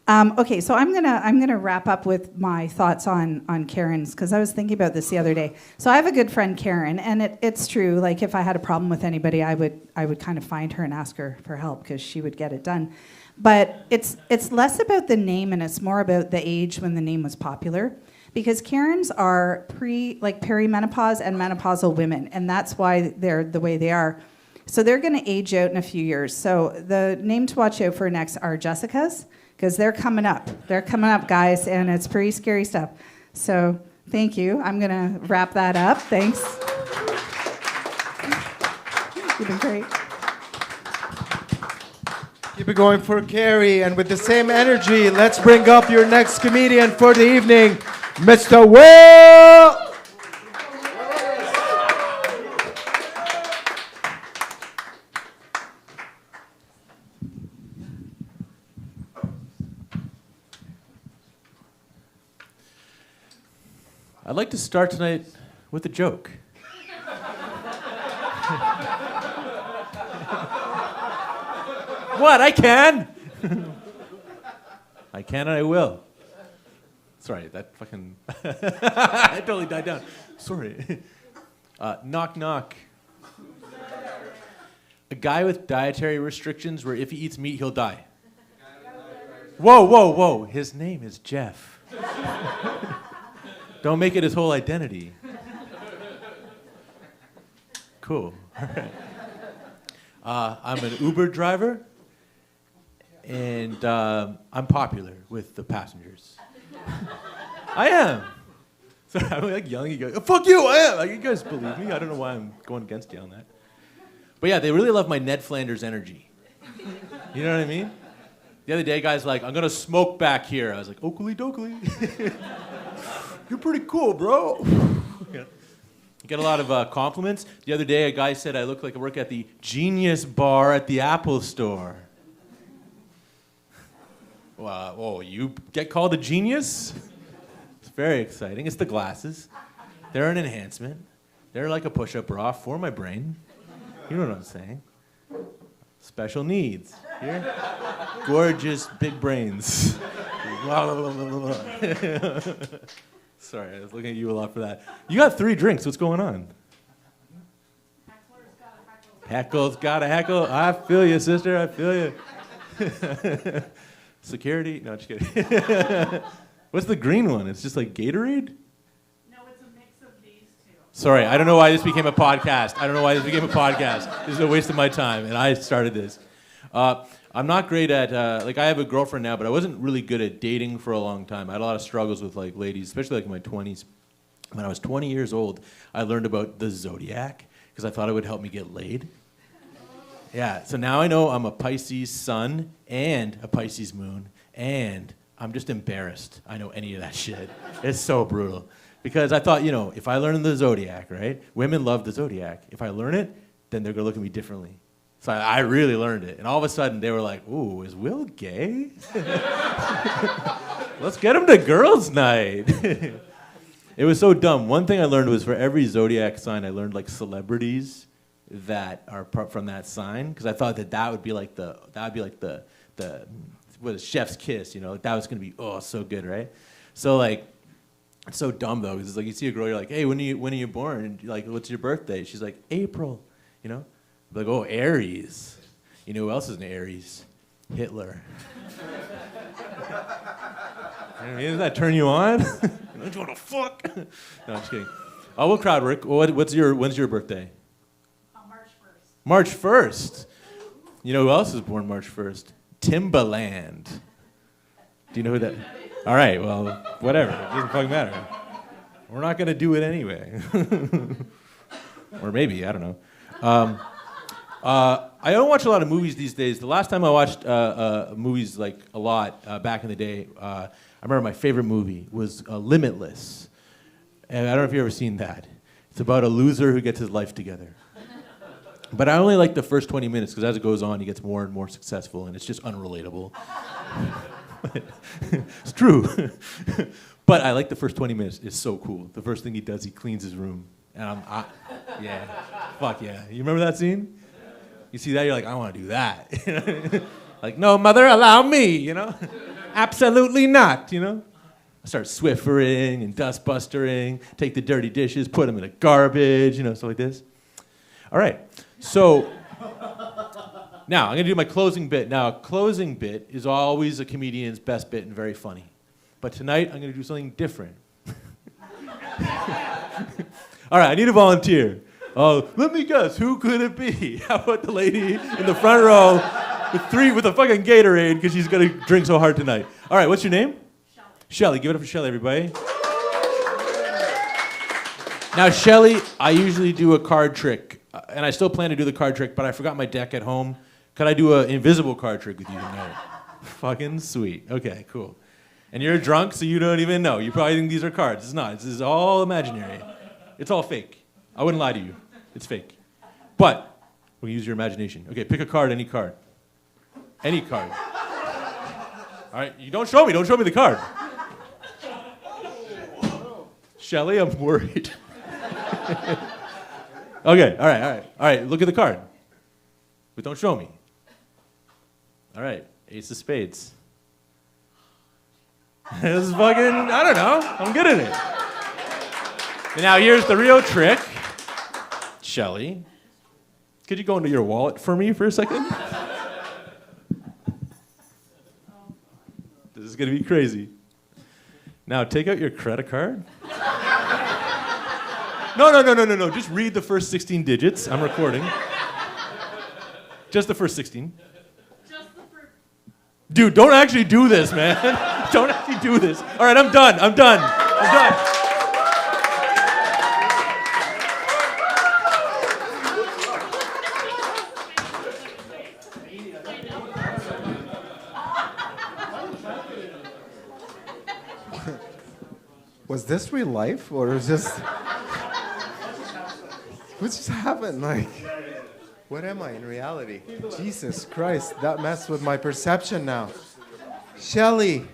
Okay, so I'm gonna wrap up with my thoughts on Karens, because I was thinking about this the other day. So I have a good friend, Karen, and it's true. Like, if I had a problem with anybody, I would kind of find her and ask her for help, because she would get it done. But it's less about the name, and it's more about the age when the name was popular. Because Karens are perimenopause and menopausal women, and that's why they're the way they are. So they're going to age out in a few years. So the name to watch out for next are Jessicas, because they're coming up. They're coming up, guys, and it's pretty scary stuff. So thank you. I'm going to wrap that up. Thanks. You've been great. Keep it going for Carrie, and with the same energy, let's bring up your next comedian for the evening, Mr. Will! I'd like to start tonight with a joke. What? I can! I can and I will. Sorry, that fucking... I totally died down. Sorry. Knock, knock. A guy with dietary restrictions where if he eats meat, he'll die. Whoa, whoa, whoa. His name is Jeff. Don't make it his whole identity. Cool. All right. I'm an Uber driver, and I'm popular with the passengers. I am. Sorry, I'm like yelling at you guys. Fuck you, I am. Like, you guys believe me? I don't know why I'm going against you on that. But yeah, they really love my Ned Flanders energy. You know what I mean? The other day, guys like, I'm gonna smoke back here. I was like, Oakley dokley. You're pretty cool, bro. Yeah. I get a lot of compliments. The other day, a guy said I look like I work at the Genius Bar at the Apple Store. Oh, you get called a genius? It's very exciting. It's the glasses. They're an enhancement. They're like a push-up bra for my brain. You know what I'm saying. Special needs. Here. Gorgeous big brains. Sorry, I was looking at you a lot for that. You got 3 drinks. What's going on? Heckle's got a heckle. I feel you, sister. I feel you. Security? No, just kidding. What's the green one? It's just like Gatorade? No, it's a mix of these two. Sorry, I don't know why this became a podcast. This is a waste of my time, and I started this. I'm not great at, I have a girlfriend now, but I wasn't really good at dating for a long time. I had a lot of struggles with, like, ladies, especially, like, in my 20s. When I was 20 years old, I learned about the zodiac, because I thought it would help me get laid. Yeah, so now I know I'm a Pisces sun and a Pisces moon, and I'm just embarrassed I know any of that shit. It's so brutal. Because I thought, if I learn the zodiac, right? Women love the zodiac. If I learn it, then they're going to look at me differently. So I really learned it. And all of a sudden, they were like, ooh, is Will gay? Let's get him to girls' night. It was so dumb. One thing I learned was for every zodiac sign, I learned like celebrities that are from that sign, because I thought that would be like the chef's kiss, that was gonna be so good, right? So like, it's so dumb though, because it's like you see a girl, you're like, hey, when are you born? And you're like, what's your birthday? She's like, April, like, oh, Aries. You know who else is an Aries? Hitler. Doesn't that turn you on? Don't you want to fuck? No, I'm just kidding. Oh, we'll crowd work. When's your birthday? March 1st. You know who else is born March 1st? Timbaland. Do you know who that? All right, well, whatever. It doesn't fucking matter. We're not going to do it anyway. Or maybe, I don't know. I don't watch a lot of movies these days. The last time I watched movies like a lot back in the day, I remember my favorite movie was Limitless. And I don't know if you've ever seen that. It's about a loser who gets his life together. But I only like the first 20 minutes, because as it goes on, he gets more and more successful, and it's just unrelatable. It's true. But I like the first 20 minutes. It's so cool. The first thing he does, he cleans his room. And yeah, fuck yeah. You remember that scene? You see that, you're like, I want to do that. Like, no, mother, allow me, Absolutely not, I start Swiffering and dustbustering, take the dirty dishes, put them in the garbage, stuff like this. All right, so now I'm going to do my closing bit. Now, a closing bit is always a comedian's best bit and very funny. But tonight, I'm going to do something different. All right, I need a volunteer. Oh, let me guess, who could it be? How about the lady in the front row with a fucking Gatorade because she's going to drink so hard tonight? All right, what's your name? Shelly. Give it up for Shelly, everybody. Now, Shelly, I usually do a card trick, and I still plan to do the card trick, but I forgot my deck at home. Could I do an invisible card trick with you tonight? Fucking sweet. Okay, cool. And you're drunk, so you don't even know. You probably think these are cards. It's not. This is all imaginary. It's all fake. I wouldn't lie to you. It's fake. But we'll use your imagination. Okay, pick a card, any card. Any card. All right, you don't show me the card. Shelly, I'm worried. Okay, all right, look at the card. But don't show me. All right, Ace of Spades. This is fucking, I don't know, I'm good at it. And now here's the real trick. Shelly, could you go into your wallet for me for a second? This is gonna be crazy. Now take out your credit card. No. Just read the first 16 digits. I'm recording. Just the first 16. Dude, don't actually do this, man. Don't actually do this. All right, I'm done. Was this real life, or is just... What just happened? Like, what am I in reality? Jesus Christ, that messed with my perception now. Shelly,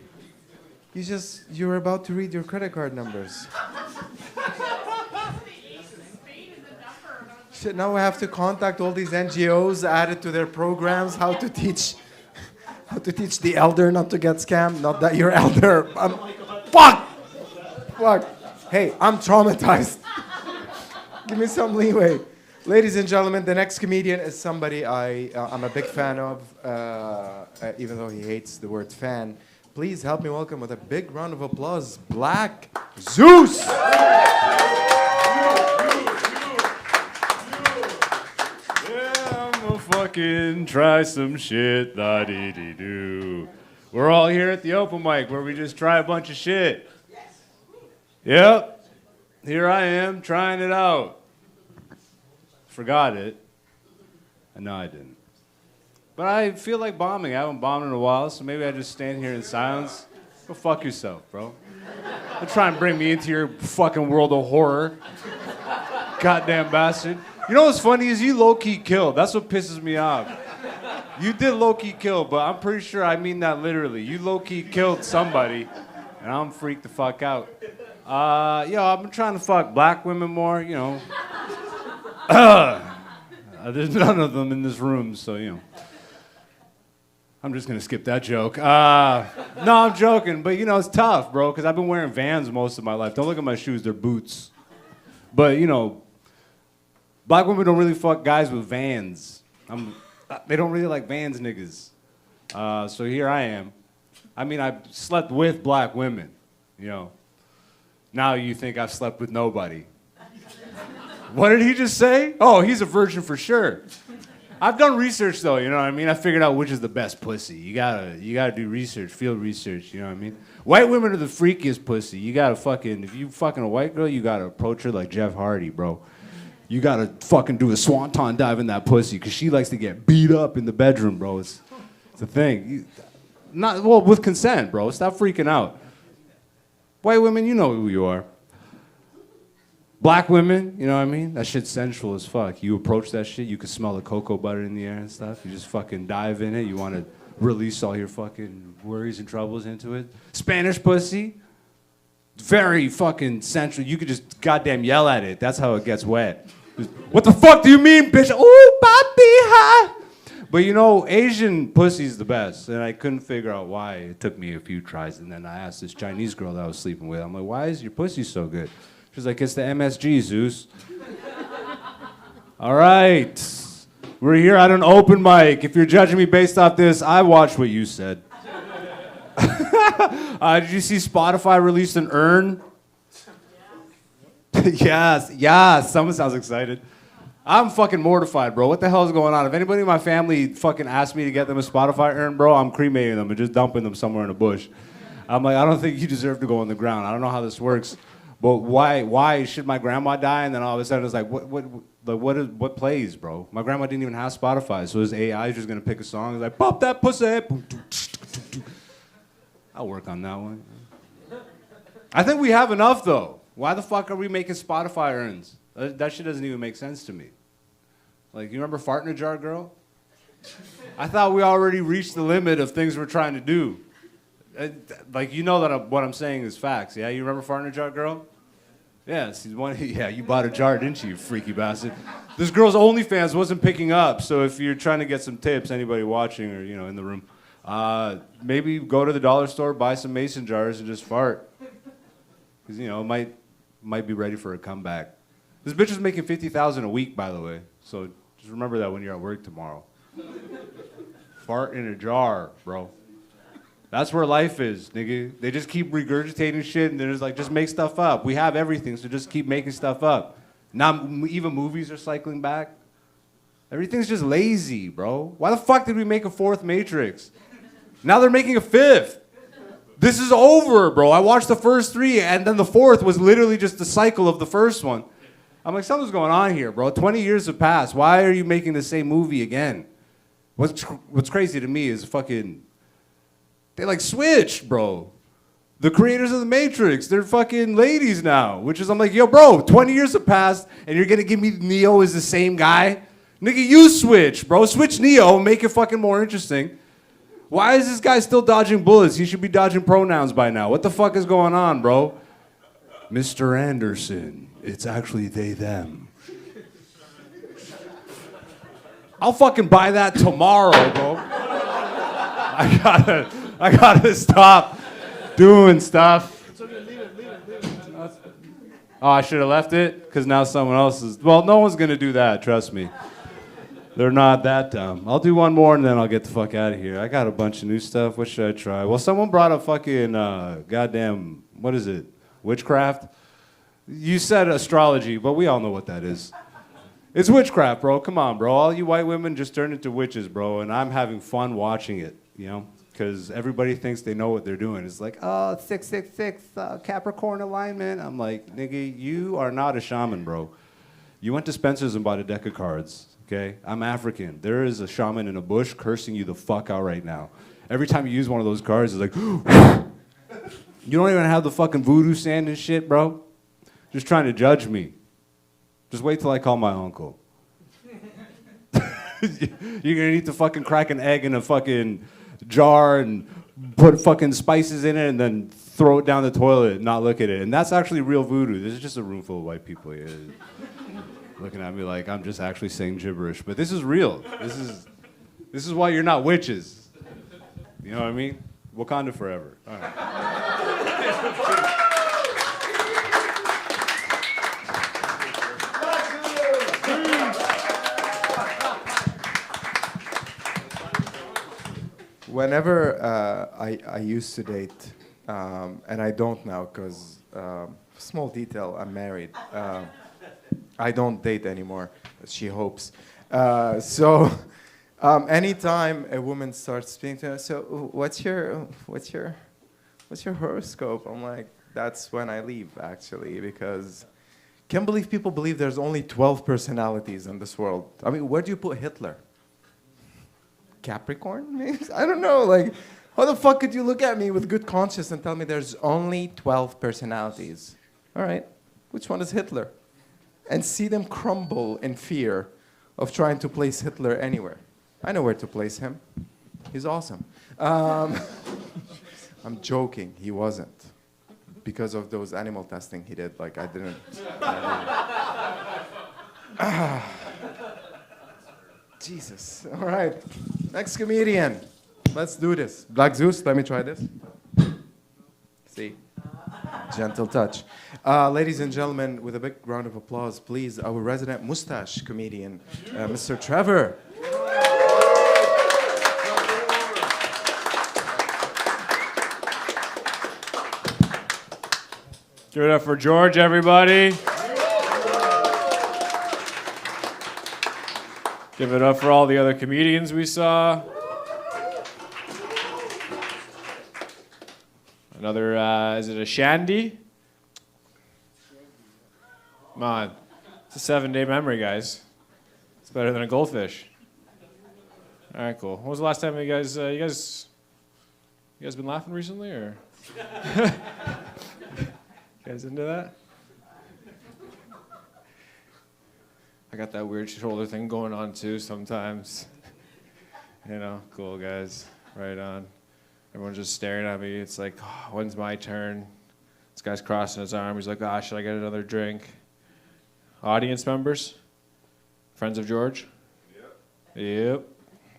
you were about to read your credit card numbers. Shit, now I have to contact all these NGOs, add it to their programs, how to teach the elder not to get scammed. Not that you're elder. Fuck! Hey, I'm traumatized. Give me some leeway. Ladies and gentlemen, the next comedian is somebody I'm a big fan of, even though he hates the word fan. Please help me welcome with a big round of applause, Black Zeus! Yeah, I'm gonna fucking try some shit, la-dee-dee-doo. We're all here at the open mic where we just try a bunch of shit. Yep, here I am trying it out. Forgot it. No, I didn't. But I feel like bombing. I haven't bombed in a while, so maybe I just stand here in silence. Go fuck yourself, bro. Don't try and bring me into your fucking world of horror. Goddamn bastard. You know what's funny is you low-key killed. That's what pisses me off. You did low-key kill, but I'm pretty sure I mean that literally. You low-key killed somebody, and I'm freaked the fuck out. I've been trying to fuck black women more, you know. There's none of them in this room, so, you know. I'm just gonna skip that joke. No, I'm joking, but you know, it's tough, bro, because I've been wearing Vans most of my life. Don't look at my shoes, they're boots. But, you know, black women don't really fuck guys with Vans. They don't really like Vans niggas. So here I am. I mean, I've slept with black women, you know. Now you think I've slept with nobody. What did he just say? Oh, he's a virgin for sure. I've done research though, you know what I mean? I figured out which is the best pussy. You gotta do research, field research, you know what I mean? White women are the freakiest pussy. You gotta if you fucking a white girl, you gotta approach her like Jeff Hardy, bro. You gotta fucking do a swanton dive in that pussy, because she likes to get beat up in the bedroom, bro. It's a thing. With consent, bro. Stop freaking out. White women, you know who you are. Black women, you know what I mean? That shit's sensual as fuck. You approach that shit, you can smell the cocoa butter in the air and stuff. You just fucking dive in it. You want to release all your fucking worries and troubles into it. Spanish pussy, very fucking sensual. You could just goddamn yell at it. That's how it gets wet. Just, what the fuck do you mean, bitch? Ooh, papi, ha! But you know, Asian pussy's the best. And I couldn't figure out why. It took me a few tries. And then I asked this Chinese girl that I was sleeping with, I'm like, why is your pussy so good? She's like, it's the MSG, Zeus. All right. We're here at an open mic. If you're judging me based off this, I watched what you said. Did you see Spotify released an urn? Yes. Someone sounds excited. I'm fucking mortified, bro. What the hell is going on? If anybody in my family fucking asked me to get them a Spotify urn, bro, I'm cremating them and just dumping them somewhere in a bush. I'm like, I don't think you deserve to go on the ground. I don't know how this works. But why should my grandma die? And then all of a sudden it's like, what plays, bro? My grandma didn't even have Spotify, so his AI is just gonna pick a song. It's like, pop that pussy. I'll work on that one. I think we have enough though. Why the fuck are we making Spotify urns? That shit doesn't even make sense to me. Like, you remember Fart in a Jar Girl? I thought we already reached the limit of things we're trying to do. Like, you know that what I'm saying is facts, yeah? You remember Fart in a Jar Girl? Yeah, you bought a jar, didn't you freaky bastard? This girl's OnlyFans wasn't picking up, so if you're trying to get some tips, anybody watching or, you know, in the room, maybe go to the dollar store, buy some mason jars, and just fart. Because, you know, it might be ready for a comeback. This bitch is making $50,000 a week, by the way, so just remember that when you're at work tomorrow. Fart in a jar, bro. That's where life is, nigga. They just keep regurgitating shit and they're just like, just make stuff up. We have everything, so just keep making stuff up. Now, even movies are cycling back. Everything's just lazy, bro. Why the fuck did we make a fourth Matrix? Now they're making a fifth. This is over, bro. I watched the first three, and then the fourth was literally just the cycle of the first one. I'm like, something's going on here, bro. 20 years have passed. Why are you making the same movie again? What's crazy to me is fucking... They like switched, bro. The creators of the Matrix, they're fucking ladies now. Which is, I'm like, yo, bro, 20 years have passed and you're gonna give me Neo as the same guy? Nigga, you switch, bro. Switch Neo, make it fucking more interesting. Why is this guy still dodging bullets? He should be dodging pronouns by now. What the fuck is going on, bro? Mr. Anderson, it's actually they, them. I'll fucking buy that tomorrow, bro. I gotta stop doing stuff. Oh, I should have left it? Because now someone else is... Well, no one's going to do that, trust me. They're not that dumb. I'll do one more and then I'll get the fuck out of here. I got a bunch of new stuff. What should I try? Well, someone brought up fucking goddamn... What is it? Witchcraft? You said astrology, but we all know what that is. It's witchcraft, bro. Come on, bro. All you white women just turned into witches, bro. And I'm having fun watching it, you know? Because everybody thinks they know what they're doing. It's like, oh, 666, Capricorn alignment. I'm like, nigga, you are not a shaman, bro. You went to Spencer's and bought a deck of cards. okay? I'm African. There is a shaman in a bush cursing you the fuck out right now. Every time you use one of those cards, it's like, you don't even have the fucking voodoo sand and shit, bro. Just trying to judge me. Just wait till I call my uncle. You're gonna need to fucking crack an egg in a fucking jar and put fucking spices in it and then throw it down the toilet and not look at it. And that's actually real voodoo. This is just a room full of white people here looking at me like I'm just actually saying gibberish. But this is real. This is why you're not witches. You know what I mean? Wakanda forever. All right. Whenever I used to date, and I don't now because, small detail, I'm married. I don't date anymore, she hopes. Anytime a woman starts speaking to her, so what's your horoscope? I'm like, that's when I leave, actually, because can't believe people believe there's only 12 personalities in this world. I mean, where do you put Hitler? Capricorn? I don't know. Like, how the fuck could you look at me with good conscience and tell me there's only 12 personalities? All right, which one is Hitler? And see them crumble in fear of trying to place Hitler anywhere. I know where to place him. He's awesome. I'm joking. He wasn't. Because of those animal testing he did. Like, I didn't. Jesus. All right. Next comedian. Let's do this. Black Zeus, let me try this. See? Gentle touch. Ladies and gentlemen, with a big round of applause, please, our resident mustache comedian, Mr. Trevor. Give it up for George, everybody. Give it up for all the other comedians we saw. Another, is it a shandy? Come on. It's a 7-day memory, guys. It's better than a goldfish. All right, cool. When was the last time you guys been laughing recently, or? You guys into that? I got that weird shoulder thing going on too sometimes. You know, cool guys, right on. Everyone's just staring at me. It's like, oh, when's my turn? This guy's crossing his arm. He's like, ah, should I get another drink? Audience members? Friends of George? Yep.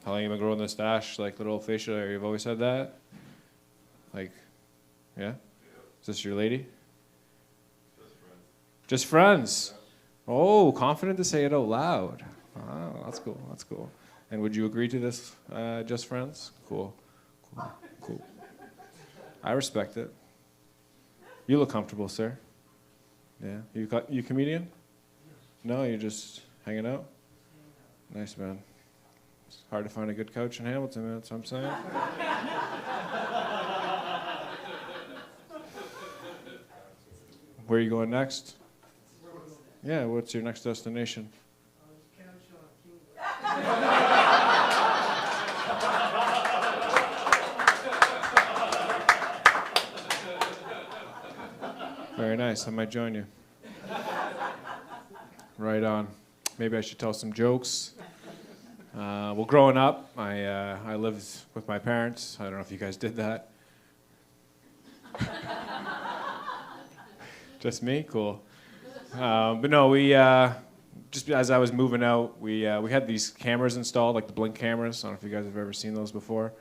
How long you been growing the stash? Like little facial hair? You've always said that? Like, yeah? Is this your lady? Just friends. Oh, confident to say it out loud. Oh, that's cool. That's cool. And would you agree to this, just friends? Cool. Cool. Cool. I respect it. You look comfortable, sir. Yeah. You comedian? No, you're just hanging out? Nice, man. It's hard to find a good coach in Hamilton, man. That's what I'm saying. Where are you going next? Yeah, what's your next destination? Very nice. I might join you. Right on. Maybe I should tell some jokes. Well, growing up, I lived with my parents. I don't know if you guys did that. Just me? Cool. But no, we just as I was moving out, we had these cameras installed, like the Blink cameras. I don't know if you guys have ever seen those before.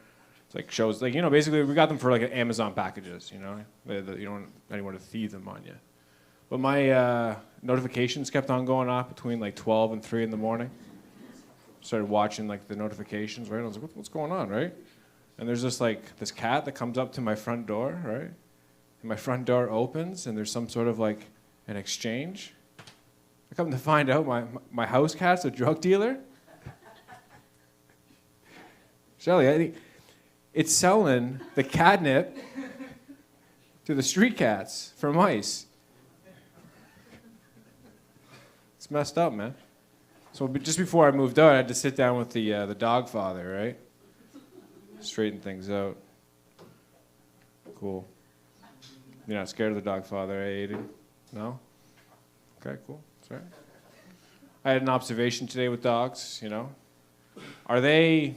It's like shows, like, you know, basically we got them for like Amazon packages, you know. You don't want anyone to thieve them on you. But my notifications kept on going off between like 12 and 3 in the morning. Started watching like the notifications, right? I was like, what's going on, right? And there's just like this cat that comes up to my front door, right? And my front door opens, and there's some sort of like an exchange. I come to find out my house cat's a drug dealer. Shelly, I think it's selling the catnip to the street cats for mice. It's messed up, man. just before I moved out, I had to sit down with the dog father, right? Straighten things out. Cool. You're not scared of the dog father, eh, Aiden? No? Okay, cool. That's right. I had an observation today with dogs, you know. Are they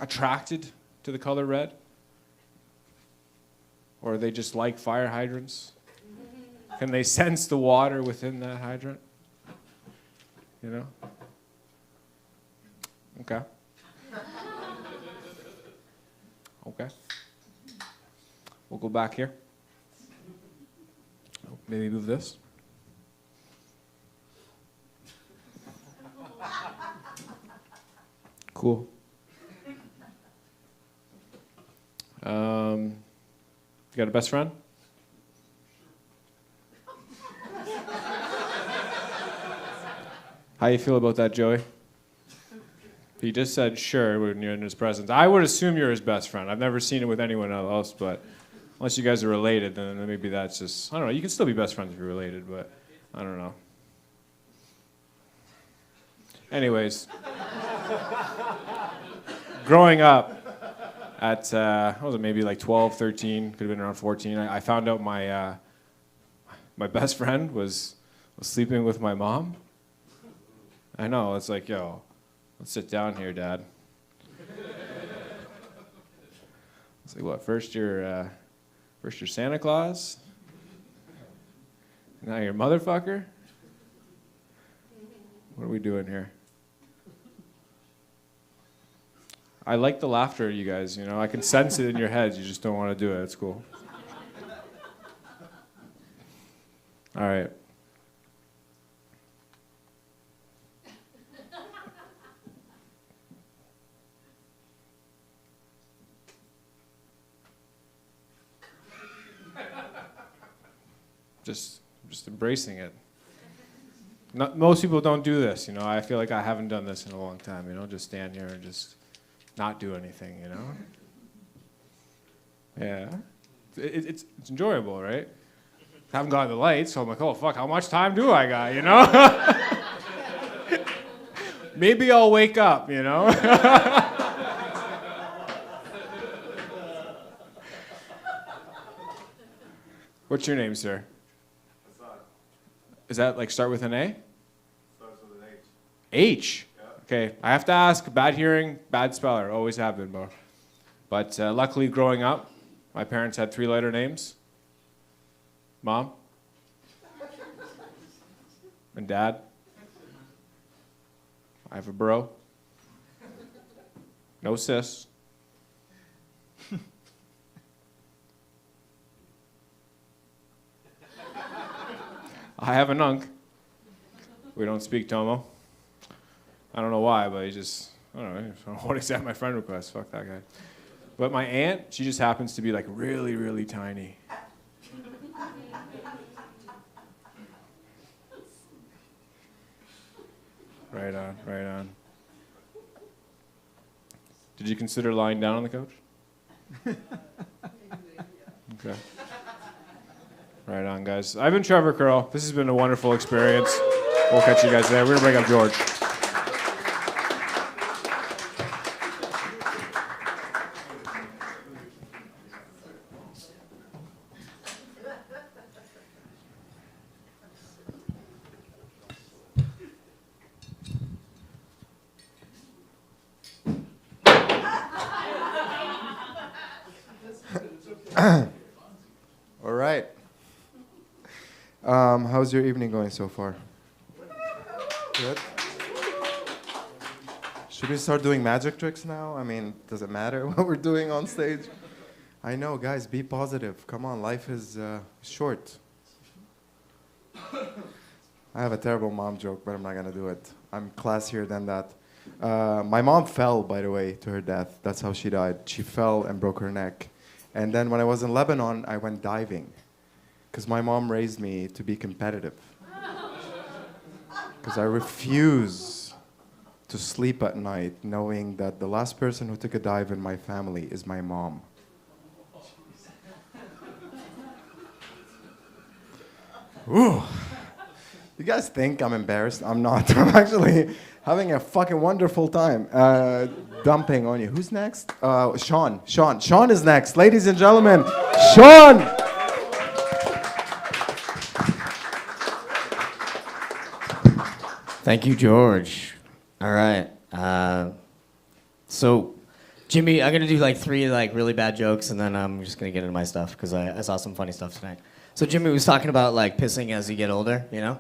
attracted to the color red? Or are they just like fire hydrants? Can they sense the water within that hydrant? You know? Okay. Okay. We'll go back here. Maybe move this. Cool. You got a best friend? How you feel about that, Joey? He just said sure when you're in his presence. I would assume you're his best friend. I've never seen it with anyone else, but unless you guys are related, then maybe that's just, I don't know. You can still be best friends if you're related, but I don't know. Anyways. Growing up at, what was it, maybe like 12, 13, could have been around 14, I found out my best friend was sleeping with my mom. I know, it's like, yo, let's sit down here, Dad. It's like, what, first you're Santa Claus? Now you're motherfucker? What are we doing here? I like the laughter, you guys, you know. I can sense it in your heads. You just don't want to do it. It's cool. All right. Just embracing it. Most people don't do this, you know. I feel like I haven't done this in a long time, you know. Just stand here and just not do anything, you know. Yeah, it's enjoyable, right? I haven't gotten the lights, so I'm like, oh fuck, how much time do I got, you know? Maybe I'll wake up, you know. What's your name, sir? Is that like start with an A? Starts with an H. H? Yeah. Okay, I have to ask, bad hearing, bad speller, always have been, bro. But luckily growing up, my parents had 3-letter names. Mom. And Dad. I have a bro. No sis. I have an unc. We don't speak Tomo. I don't know why, but he just, I don't know what accept my friend request. Fuck that guy. But my aunt, she just happens to be like really, really tiny. Right on, right on. Did you consider lying down on the couch? Okay. Right on, guys. I've been Trevor Curl. This has been a wonderful experience. We'll catch you guys there. We're going to bring up George. All right. How's your evening going so far? Good. Should we start doing magic tricks now? I mean, does it matter what we're doing on stage? I know, guys, be positive. Come on, life is short. I have a terrible mom joke, but I'm not going to do it. I'm classier than that. My mom fell, by the way, to her death. That's how she died. She fell and broke her neck. And then when I was in Lebanon, I went diving. Because my mom raised me to be competitive. Because I refuse to sleep at night knowing that the last person who took a dive in my family is my mom. Ooh. You You guys think I'm embarrassed? I'm not. I'm actually having a fucking wonderful time dumping on you. Who's next? Sean. Sean is next. Ladies and gentlemen, Sean! Thank you, George. All right. So, Jimmy, I'm gonna do like 3 like really bad jokes, and then I'm just gonna get into my stuff because I saw some funny stuff tonight. So Jimmy was talking about like pissing as you get older, you know,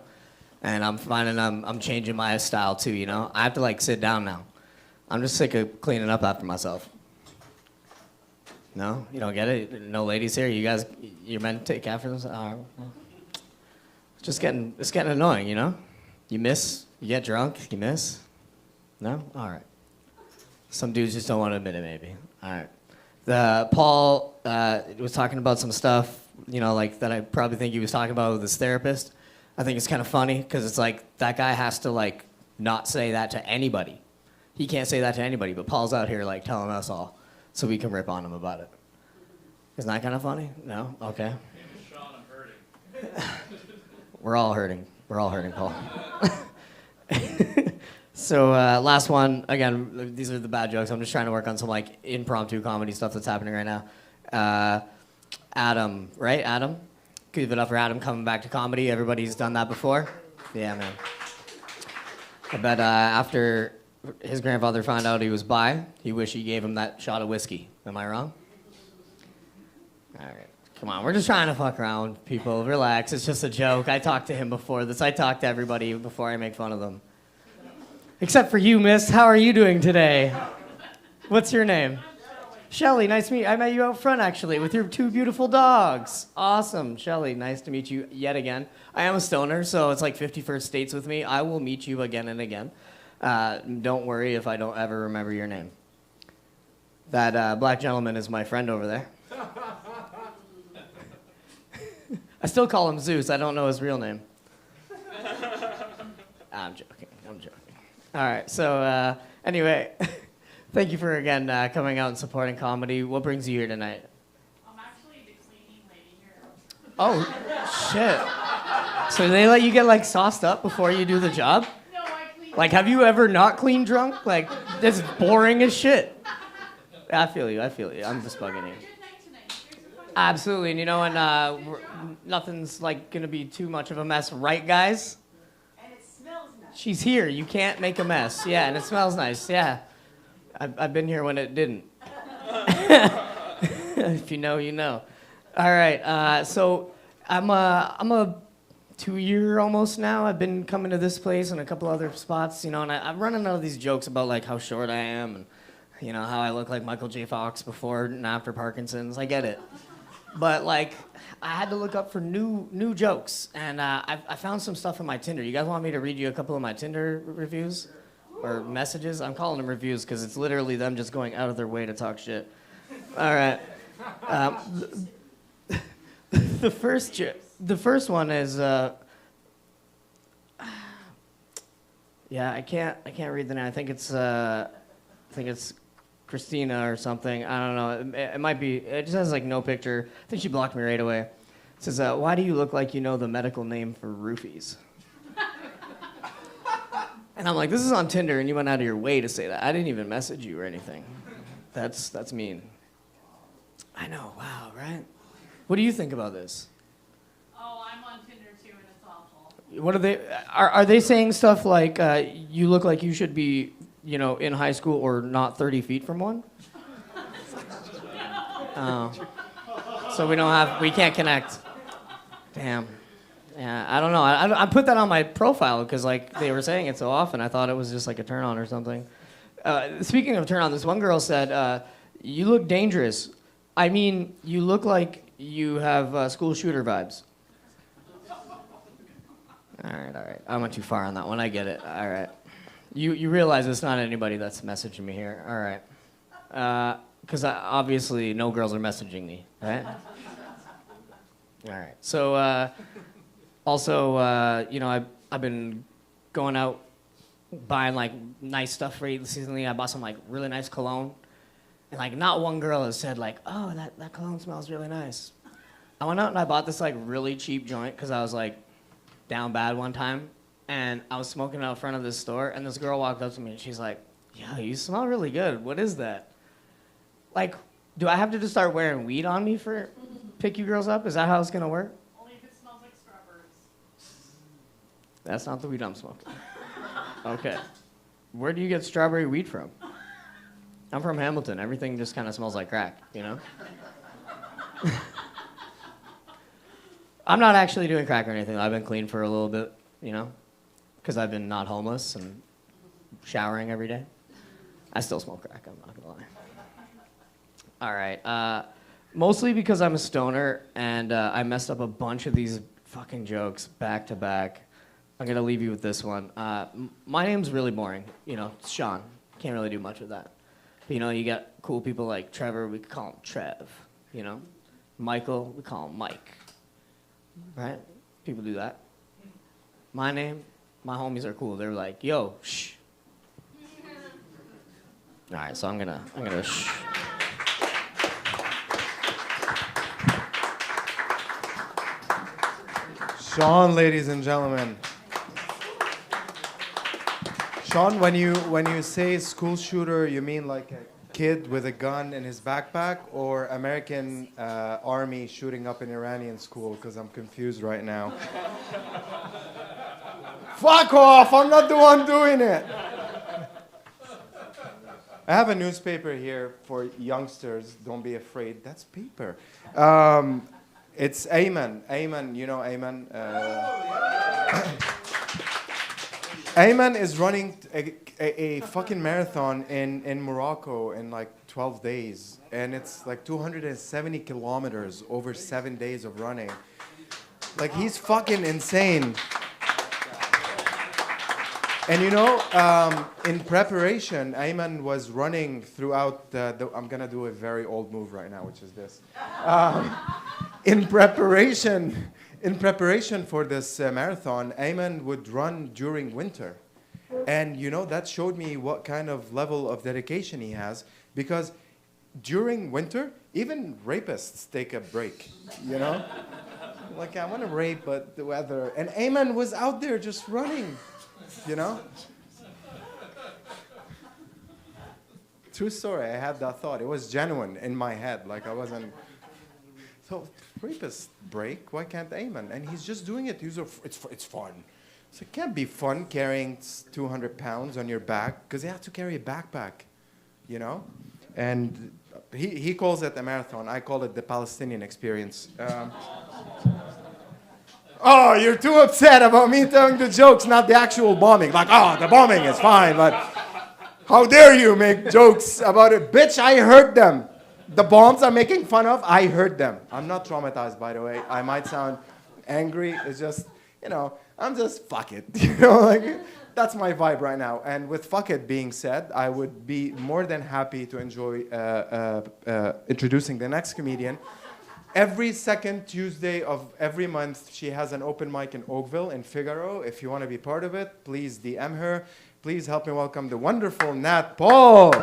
and I'm finding I'm changing my style too, you know. I have to like sit down now. I'm just sick of cleaning up after myself. No, you don't get it. No ladies here. You guys, you're meant to take after them. It's getting annoying, you know. You miss, you get drunk, you miss. No, all right. Some dudes just don't want to admit it, maybe. All right. Paul was talking about some stuff, you know, like that I probably think he was talking about with his therapist. I think it's kind of funny because it's like that guy has to like not say that to anybody. He can't say that to anybody, but Paul's out here like telling us all so we can rip on him about it. Isn't that kind of funny? No? Okay. Sean, I'm hurting. We're all hurting. We're all hurting, Paul. So last one, again, these are the bad jokes. I'm just trying to work on some like impromptu comedy stuff that's happening right now. Adam, right? Adam? Give it up for Adam coming back to comedy. Everybody's done that before? Yeah, man. I bet after his grandfather found out he was bi, he wished he gave him that shot of whiskey. Am I wrong? All right. Come on, we're just trying to fuck around, people. Relax, it's just a joke. I talked to him before this. I talk to everybody before I make fun of them. Except for you, miss. How are you doing today? What's your name? Shelly, nice to meet you. I met you out front, actually, with your 2 beautiful dogs. Awesome. Shelly, nice to meet you yet again. I am a stoner, so it's like 51st dates with me. I will meet you again and again. Don't worry if I don't ever remember your name. That black gentleman is my friend over there. I still call him Zeus. I don't know his real name. I'm joking. All right. So anyway, thank you for again coming out and supporting comedy. What brings you here tonight? I'm actually the cleaning lady here. Oh, shit. So they let you get like sauced up before you do the job? No, I clean. Like, have you ever not cleaned drunk? Like, that's boring as shit. I feel you. I'm just bugging you. Good night tonight. Here's a fun Absolutely. And you know, and nothing's like gonna be too much of a mess, right, guys? And it smells nice. She's here. You can't make a mess. Yeah, and it smells nice. Yeah. I've been here when it didn't. If you know, you know. All right. So I'm a 2-year almost now. I've been coming to this place and a couple other spots, you know, and I'm running out of these jokes about like how short I am and, you know, how I look like Michael J. Fox before and after Parkinson's. I get it. But like, I had to look up for new jokes, and I found some stuff on my Tinder. You guys want me to read you a couple of my Tinder reviews or messages? I'm calling them reviews because it's literally them just going out of their way to talk shit. All right. The first one is yeah, I can't read the name. I think it's Christina or something. I don't know. It might be. It just has like no picture. I think she blocked me right away. It says, "Why do you look like you know the medical name for roofies?" And I'm like, "This is on Tinder, and you went out of your way to say that. I didn't even message you or anything. That's mean." I know. Wow. Right. What do you think about this? Oh, I'm on Tinder too, and it's awful. What are they? Are they saying stuff like you look like you should be, you know, in high school or not 30 feet from one? Oh. So we can't connect. Damn. Yeah, I don't know. I put that on my profile because like they were saying it so often. I thought it was just like a turn on or something. Speaking of turn on, this one girl said, "You look dangerous. I mean, you look like you have school shooter vibes." All right. I went too far on that one. I get it. All right. You realize it's not anybody that's messaging me here. All right. Because obviously no girls are messaging me, right? All right. So also, you know, I've been going out buying like nice stuff recently. I bought some like really nice cologne. And like not one girl has said like, "Oh, that cologne smells really nice." I went out and I bought this like really cheap joint because I was like, down bad one time, and I was smoking out front of this store, and this girl walked up to me, and she's like, "Yo, you smell really good. What is that?" Like, do I have to just start wearing weed on me for pick you girls up? Is that how it's gonna work? Only if it smells like strawberries. That's not the weed I'm smoking. Okay. Where do you get strawberry weed from? I'm from Hamilton. Everything just kind of smells like crack, you know? I'm not actually doing crack or anything. I've been clean for a little bit, you know? Because I've been not homeless and showering every day. I still smoke crack, I'm not gonna lie. All right. Mostly because I'm a stoner and I messed up a bunch of these fucking jokes back to back. I'm gonna leave you with this one. My name's really boring. You know, it's Sean. Can't really do much with that. But, you know, you got cool people like Trevor. We could call him Trev. You know, Michael. We call him Mike. Right? People do that. My name. My homies are cool. They're like, yo, shh. All right, so I'm gonna shh. Sean, ladies and gentlemen. Sean, when you say school shooter, you mean like a kid with a gun in his backpack, or American army shooting up an Iranian school? Because I'm confused right now. Fuck off! I'm not the one doing it. I have a newspaper here for youngsters. Don't be afraid. That's paper. It's Ayman. Ayman, you know Ayman? Ayman is running a fucking marathon in Morocco in like 12 days. And it's like 270 kilometers over 7 days of running. Like, he's fucking insane. And you know, in preparation, Ayman was running throughout I'm gonna do a very old move right now, which is this. In preparation for this marathon, Ayman would run during winter. And you know, that showed me what kind of level of dedication he has, because during winter, even rapists take a break, you know? Like, I want to rape, but the weather. And Ayman was out there just running, you know? True story, I had that thought. It was genuine in my head, like I wasn't. So, rapist break, why can't Ayman? And he's just doing it. It's fun. So it can't be fun carrying 200 pounds on your back, because you have to carry a backpack, you know? And he calls it a marathon. I call it the Palestinian experience. Oh, you're too upset about me telling the jokes, not the actual bombing. Like, oh, the bombing is fine, but how dare you make jokes about it? Bitch, I heard them. The bombs I'm making fun of, I heard them. I'm not traumatized, by the way. I might sound angry. It's just, you know, I'm just, fuck it. You know, like, that's my vibe right now. And with fuck it being said, I would be more than happy to enjoy introducing the next comedian. Every second Tuesday of every month, she has an open mic in Oakville, in Figaro. If you want to be part of it, please DM her. Please help me welcome the wonderful Nat Paul.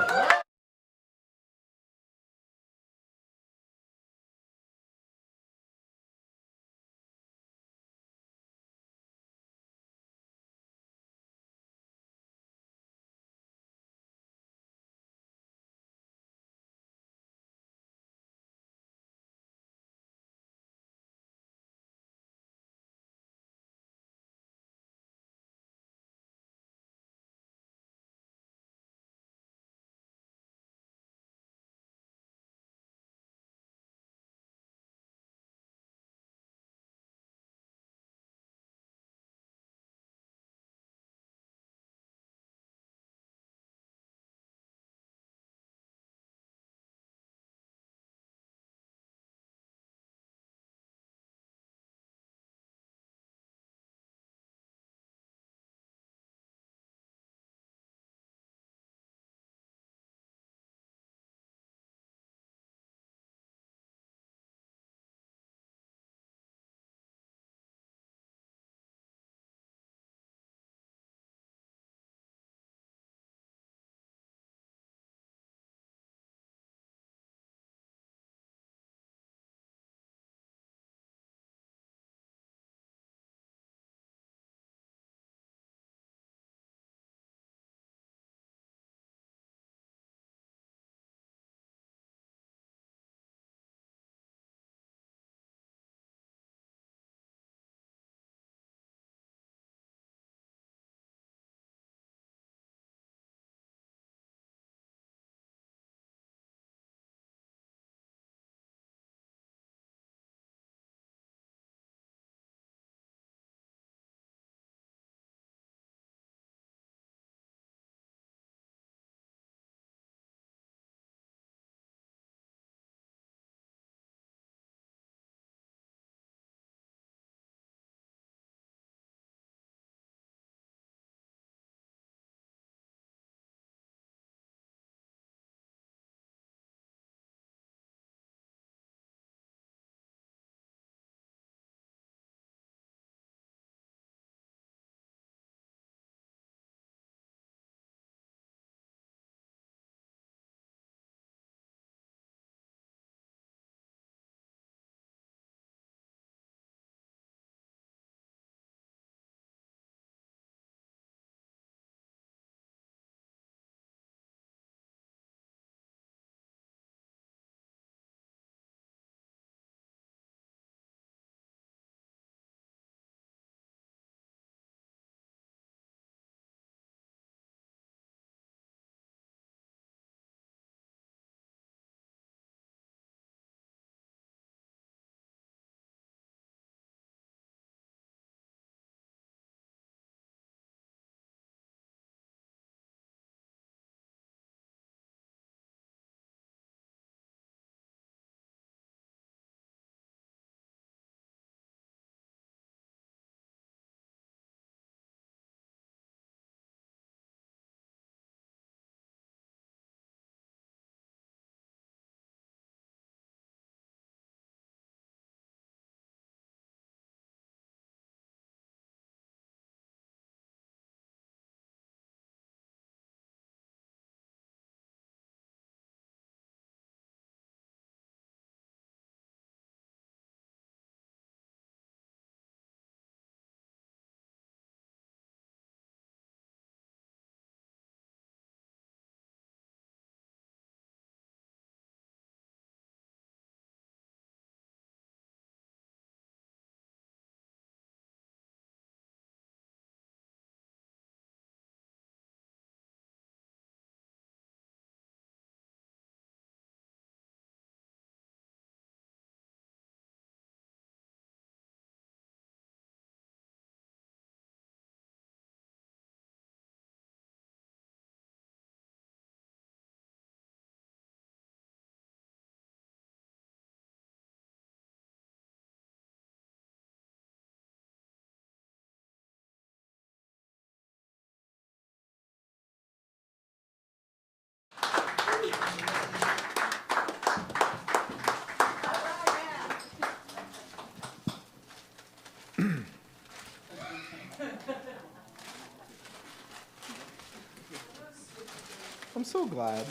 I'm so glad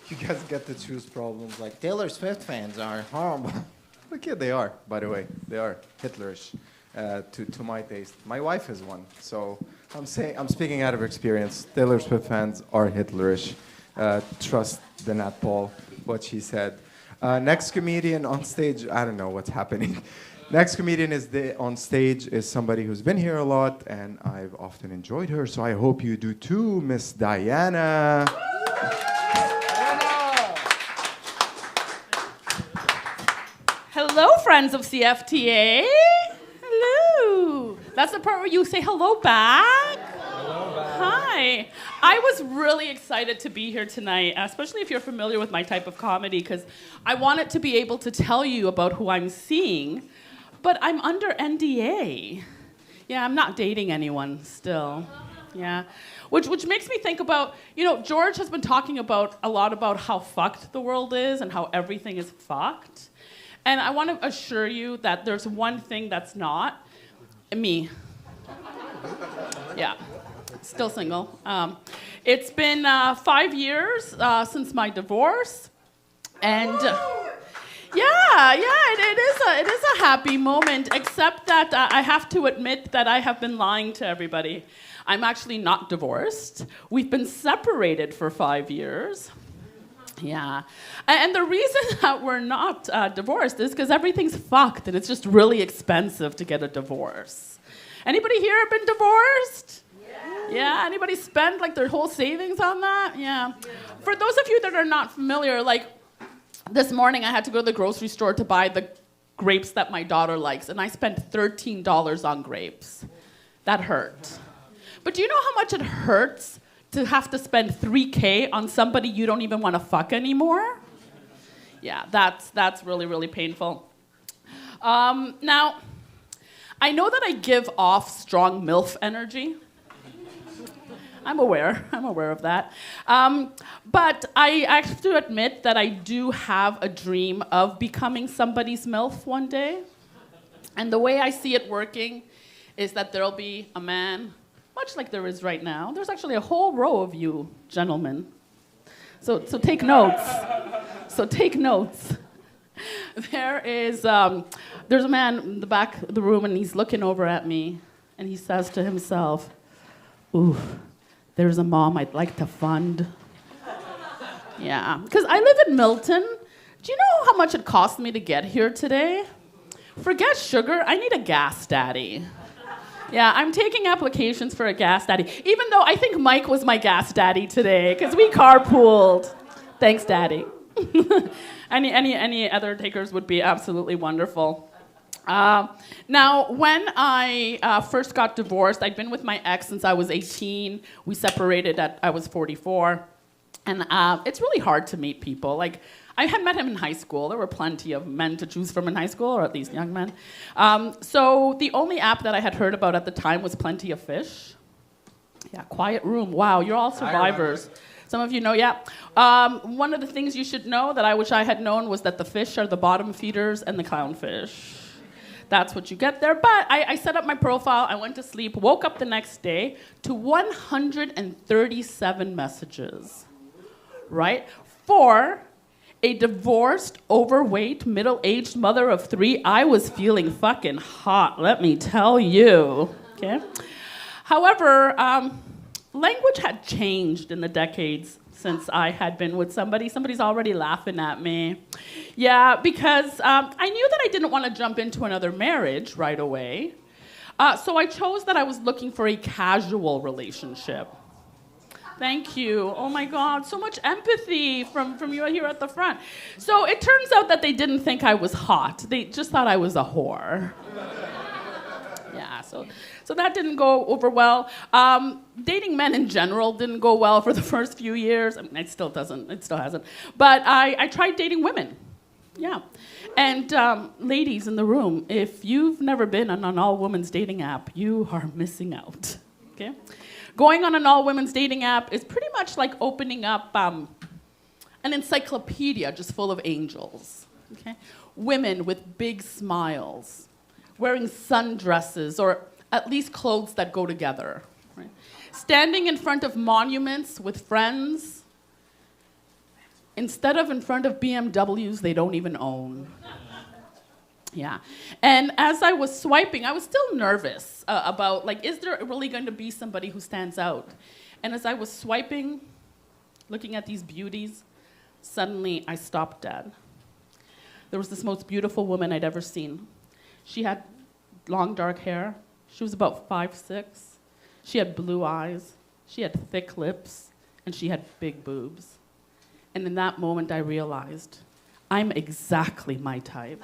you guys get to choose problems like Taylor Swift fans are horrible. Look, yeah, they are, by the way. They are Hitlerish to my taste. My wife is one, so I'm speaking out of experience. Taylor Swift fans are Hitlerish. Trust the Nat Paul, what she said. Next comedian on stage, I don't know what's happening. Next comedian on stage is somebody who's been here a lot, and I've often enjoyed her, so I hope you do too, Miss Diana. Hello, friends of CFTA. Hello. That's the part where you say hello back. Hello, back. Hi. I was really excited to be here tonight, especially if you're familiar with my type of comedy, because I wanted to be able to tell you about who I'm seeing, but I'm under NDA. Yeah, I'm not dating anyone still. Yeah. Which makes me think about, George has been talking a lot about how fucked the world is and how everything is fucked. And I want to assure you that there's one thing that's not me. Yeah, still single. It's been 5 years since my divorce, and it is a happy moment. Except that I have to admit that I have been lying to everybody. I'm actually not divorced. We've been separated for 5 years. Yeah. And the reason that we're not divorced is because everything's fucked and it's just really expensive to get a divorce. Anybody here been divorced? Yeah. Anybody spend like their whole savings on that? Yeah. For those of you that are not familiar, like this morning I had to go to the grocery store to buy the grapes that my daughter likes, and I spent $13 on grapes. That hurt. But do you know how much it hurts to have to spend $3,000 on somebody you don't even want to fuck anymore? Yeah, that's really, really painful. Now, I know that I give off strong MILF energy. I'm aware of that. But I have to admit that I do have a dream of becoming somebody's MILF one day. And the way I see it working is that there'll be a man, much like there is right now. There's actually a whole row of you, gentlemen. So take notes. So take notes. There's a man in the back of the room, and he's looking over at me, and he says to himself, "Ooh, there's a mom I'd like to fund." Yeah, because I live in Milton. Do you know how much it cost me to get here today? Forget sugar, I need a gas daddy. Yeah, I'm taking applications for a gas daddy, even though I think Mike was my gas daddy today, because we carpooled. Thanks, Daddy. Any other takers would be absolutely wonderful. Now, when I first got divorced, I'd been with my ex since I was 18. We separated I was 44. And it's really hard to meet people. Like, I had met him in high school. There were plenty of men to choose from in high school, or at least young men. So the only app that I had heard about at the time was Plenty of Fish. Yeah, Quiet Room. Wow, you're all survivors. Some of you know, yeah. One of the things you should know that I wish I had known was that the fish are the bottom feeders and the clownfish. That's what you get there. But I set up my profile, I went to sleep, woke up the next day to 137 messages, right? For a divorced, overweight, middle-aged mother of 3, I was feeling fucking hot, let me tell you, okay? However, language had changed in the decades since I had been with somebody. Somebody's already laughing at me. Yeah, because I knew that I didn't want to jump into another marriage right away. So I chose that I was looking for a casual relationship. Thank you. Oh my God, so much empathy from you here at the front. So it turns out that they didn't think I was hot. They just thought I was a whore. Yeah, so that didn't go over well. Dating men in general didn't go well for the first few years. I mean, it still hasn't. But I tried dating women. Yeah. And ladies in the room, if you've never been on an all-women's dating app, you are missing out. Okay? Going on an all-women's dating app is pretty much like opening up an encyclopedia just full of angels. Okay? Women with big smiles, wearing sundresses, or at least clothes that go together. Right? Standing in front of monuments with friends, instead of in front of BMWs they don't even own. Yeah. And as I was swiping, I was still nervous about, like, is there really going to be somebody who stands out? And as I was swiping, looking at these beauties, suddenly I stopped dead. There was this most beautiful woman I'd ever seen. She had long dark hair. She was about 5'6". She had blue eyes. She had thick lips. And she had big boobs. And in that moment, I realized I'm exactly my type.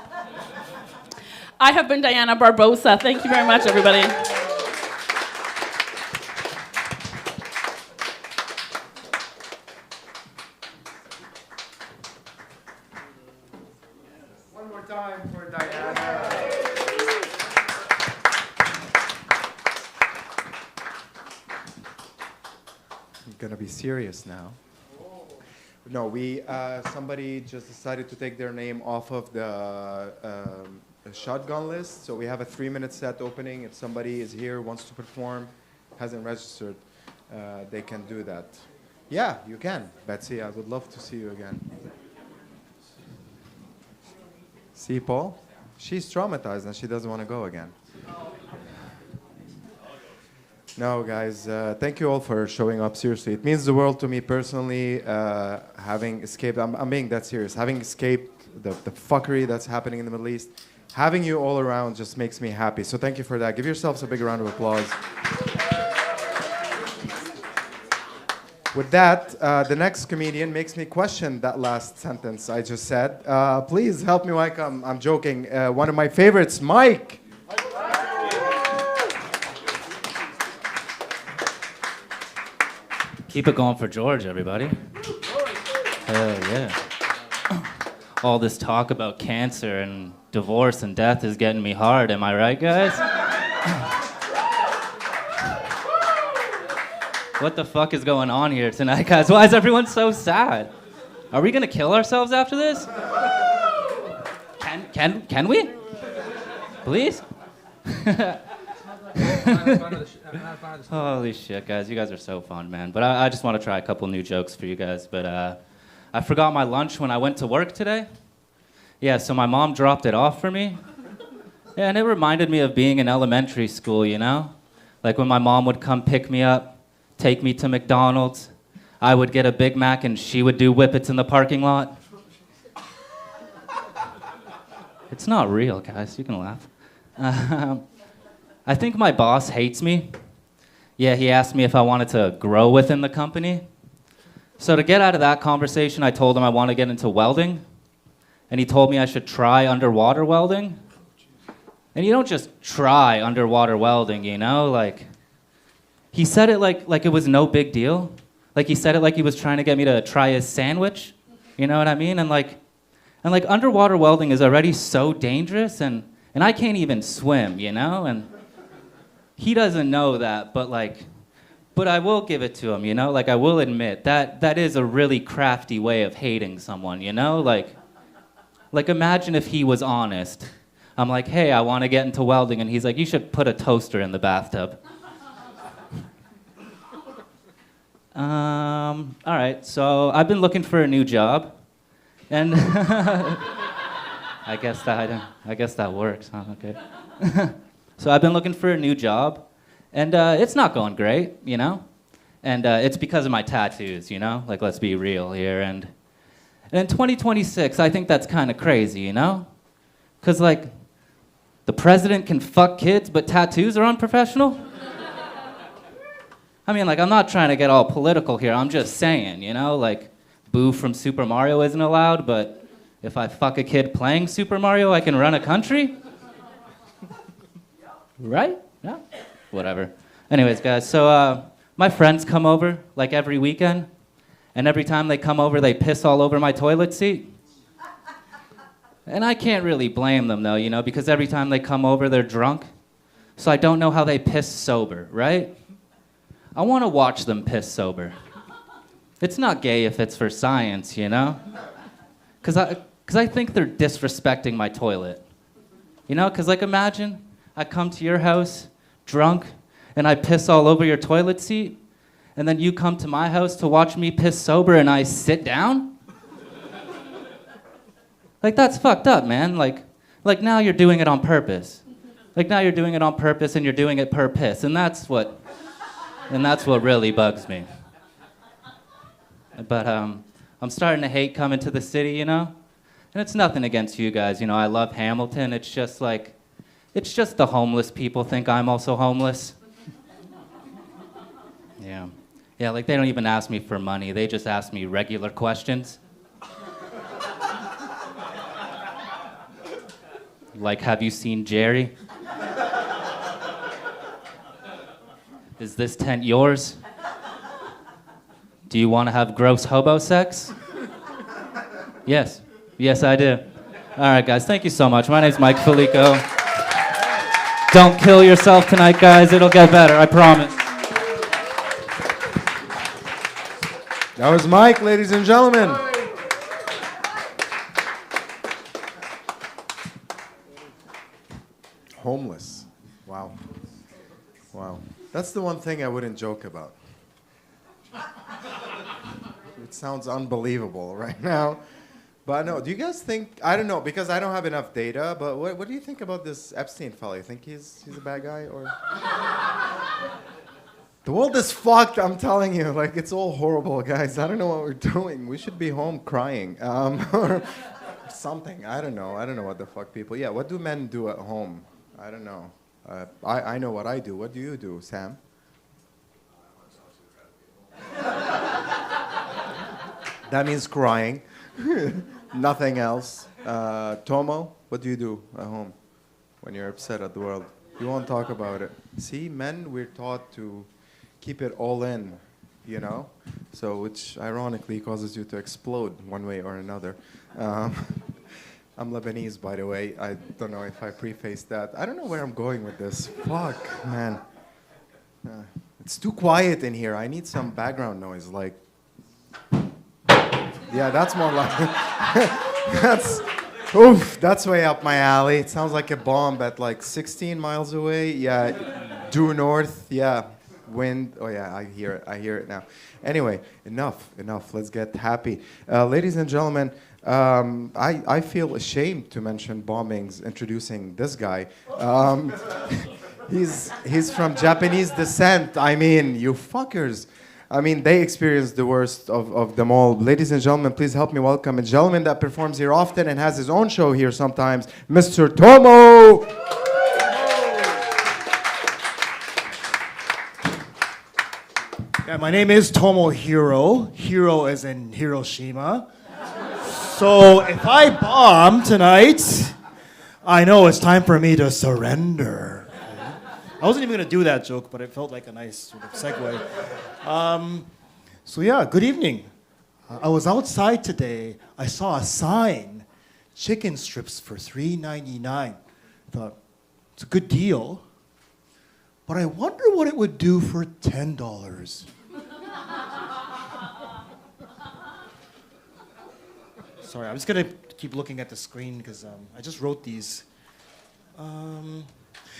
I have been Diana Barbosa. Thank you very much, everybody. One more time for Diana. I'm gonna be serious now. No, somebody just decided to take their name off of the shotgun list. So we have a 3-minute set opening. If somebody is here, wants to perform, hasn't registered, they can do that. Yeah, you can. Betsy, I would love to see you again. See, Paul? She's traumatized and she doesn't want to go again. No, guys, thank you all for showing up. Seriously, it means the world to me personally, having escaped, I'm being that serious, having escaped the fuckery that's happening in the Middle East, having you all around just makes me happy. So thank you for that. Give yourselves a big round of applause. With that, the next comedian makes me question that last sentence I just said. Please help me welcome, I'm joking, one of my favorites, Mike. Keep it going for George, everybody. Hell yeah. All this talk about cancer and divorce and death is getting me hard. Am I right, guys? What the fuck is going on here tonight, guys? Why is everyone so sad? Are we gonna kill ourselves after this? Can we? Please? Holy shit, guys. You guys are so fun, man. But I just want to try a couple new jokes for you guys. But I forgot my lunch when I went to work today. Yeah, so my mom dropped it off for me. Yeah, and it reminded me of being in elementary school, you know? Like when my mom would come pick me up, take me to McDonald's. I would get a Big Mac and she would do whippets in the parking lot. It's not real, guys. You can laugh. I think my boss hates me. Yeah, he asked me if I wanted to grow within the company. So to get out of that conversation, I told him I want to get into welding. And he told me I should try underwater welding. And you don't just try underwater welding, you know? Like, he said it like it was no big deal. Like he said it like he was trying to get me to try his sandwich. You know what I mean? And like underwater welding is already so dangerous and I can't even swim, you know? And he doesn't know that, but I will give it to him, you know? Like, I will admit that is a really crafty way of hating someone, you know? Like imagine if he was honest. I'm like, hey, I want to get into welding, and he's like, you should put a toaster in the bathtub. All right, so I've been looking for a new job, and I guess that works, huh? Okay. So I've been looking for a new job, and it's not going great, you know? And it's because of my tattoos, you know? Like, let's be real here. And in 2026, I think that's kind of crazy, you know? Because, like, the president can fuck kids, but tattoos are unprofessional? I mean, like, I'm not trying to get all political here. I'm just saying, you know? Like, Boo from Super Mario isn't allowed, but if I fuck a kid playing Super Mario, I can run a country? Right? Yeah. Whatever. Anyways, guys, so my friends come over like every weekend, and every time they come over, they piss all over my toilet seat. And I can't really blame them, though, you know, because every time they come over, they're drunk. So I don't know how they piss sober, right? I want to watch them piss sober. It's not gay if it's for science, you know? Because I think they're disrespecting my toilet. You know, because, like, imagine I come to your house, drunk, and I piss all over your toilet seat, and then you come to my house to watch me piss sober and I sit down? Like, that's fucked up, man. Like now you're doing it on purpose. Like, now you're doing it on purpose and you're doing it per piss, and that's what really bugs me. But I'm starting to hate coming to the city, you know? And it's nothing against you guys, you know, I love Hamilton. It's just the homeless people think I'm also homeless. Yeah. Yeah, like they don't even ask me for money. They just ask me regular questions. Like, have you seen Jerry? Is this tent yours? Do you want to have gross hobo sex? Yes. Yes, I do. All right, guys, thank you so much. My name's Mike Felico. Don't kill yourself tonight, guys. It'll get better, I promise. That was Mike, ladies and gentlemen. Homeless. Wow. Wow. That's the one thing I wouldn't joke about. It sounds unbelievable right now. But no, do you guys think, I don't know, because I don't have enough data, but what do you think about this Epstein fellow? You think he's a bad guy, or? The world is fucked, I'm telling you. Like, it's all horrible, guys. I don't know what we're doing. We should be home crying. Or something. I don't know. I don't know what the fuck people... Yeah, what do men do at home? I don't know. I know what I do. What do you do, Sam? That means crying. Nothing else. Tomo, what do you do at home when you're upset at the world? You won't talk about it. See, men, we're taught to keep it all in, you know? So, which ironically causes you to explode one way or another. I'm Lebanese, by the way. I don't know if I prefaced that. I don't know where I'm going with this. Fuck, man. It's too quiet in here. I need some background noise, like... Yeah, that's more like... that's way up my alley. It sounds like a bomb at like 16 miles away. Yeah, due north. Yeah, wind. Oh yeah, I hear it now. Anyway, enough. Let's get happy. Ladies and gentlemen, I feel ashamed to mention bombings introducing this guy. He's from Japanese descent. I mean, you fuckers. I mean, they experienced the worst of them all. Ladies and gentlemen, please help me welcome a gentleman that performs here often and has his own show here sometimes, Mr. Tomo! Yeah, my name is Tomohiro. Hiro as in Hiroshima. So if I bomb tonight, I know it's time for me to surrender. I wasn't even going to do that joke, but it felt like a nice sort of segue. So yeah, good evening. I was outside today. I saw a sign, chicken strips for $3.99. I thought, it's a good deal, but I wonder what it would do for $10. Sorry, I'm just going to keep looking at the screen because I just wrote these.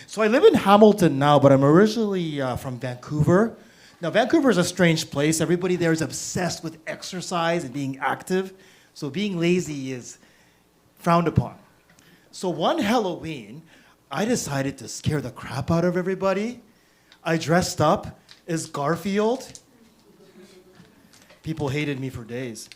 So I live in Hamilton now, but I'm originally from Vancouver. Now, Vancouver is a strange place. Everybody there is obsessed with exercise and being active. So being lazy is frowned upon. So one Halloween, I decided to scare the crap out of everybody. I dressed up as Garfield. People hated me for days.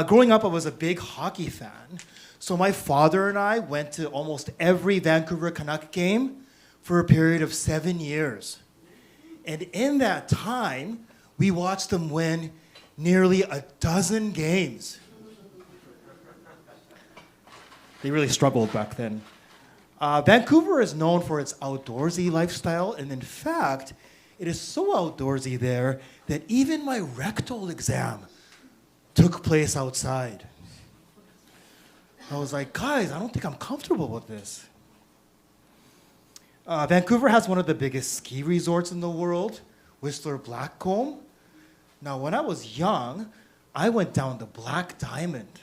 Growing up, I was a big hockey fan. So my father and I went to almost every Vancouver Canuck game for a period of 7 years. And in that time, we watched them win nearly 12 games. They really struggled back then. Vancouver is known for its outdoorsy lifestyle, and in fact, it is so outdoorsy there that even my rectal exam took place outside. I was like, guys, I don't think I'm comfortable with this. Vancouver has one of the biggest ski resorts in the world, Whistler Blackcomb. Now, when I was young, I went down the Black Diamond.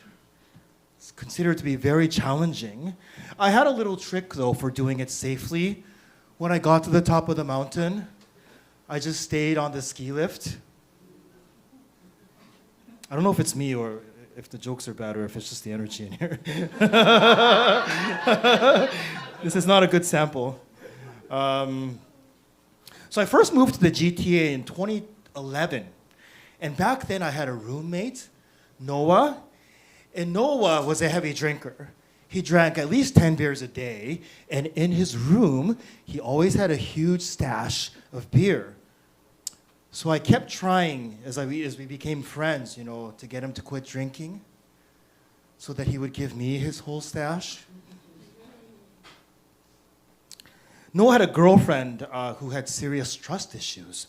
It's considered to be very challenging. I had a little trick, though, for doing it safely. when I got to the top of the mountain, I just stayed on the ski lift. I don't know if it's me or if the jokes are bad or if it's just the energy in here. This is not a good sample. So I first moved to the GTA in 2011. And back then I had a roommate, Noah. And Noah was a heavy drinker. He drank at least 10 beers a day. And in his room, he always had a huge stash of beer. So I kept trying as we became friends, you know, to get him to quit drinking so that he would give me his whole stash. Noah had a girlfriend who had serious trust issues.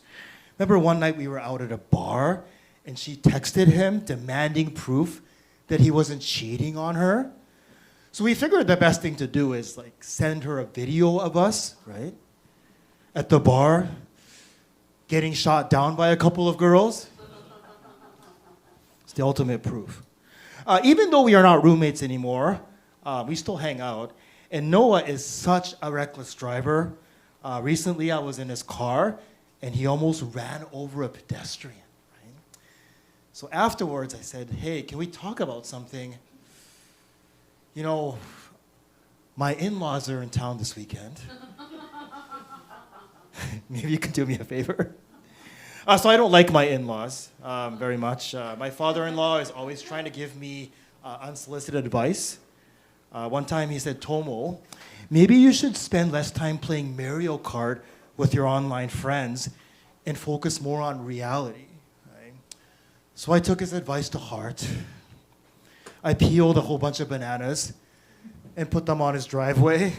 Remember one night we were out at a bar and she texted him demanding proof that he wasn't cheating on her. So we figured the best thing to do is like send her a video of us, right? At the bar, getting shot down by a couple of girls. It's the ultimate proof. Even though we are not roommates anymore, we still hang out. And Noah is such a reckless driver. Recently, I was in his car, and he almost ran over a pedestrian. Right? So afterwards, I said, hey, can we talk about something? You know, my in-laws are in town this weekend. Maybe you can do me a favor. So I don't like my in-laws very much. My father-in-law is always trying to give me unsolicited advice. One time he said, Tomo, maybe you should spend less time playing Mario Kart with your online friends and focus more on reality. Right? So I took his advice to heart. I peeled a whole bunch of bananas and put them on his driveway.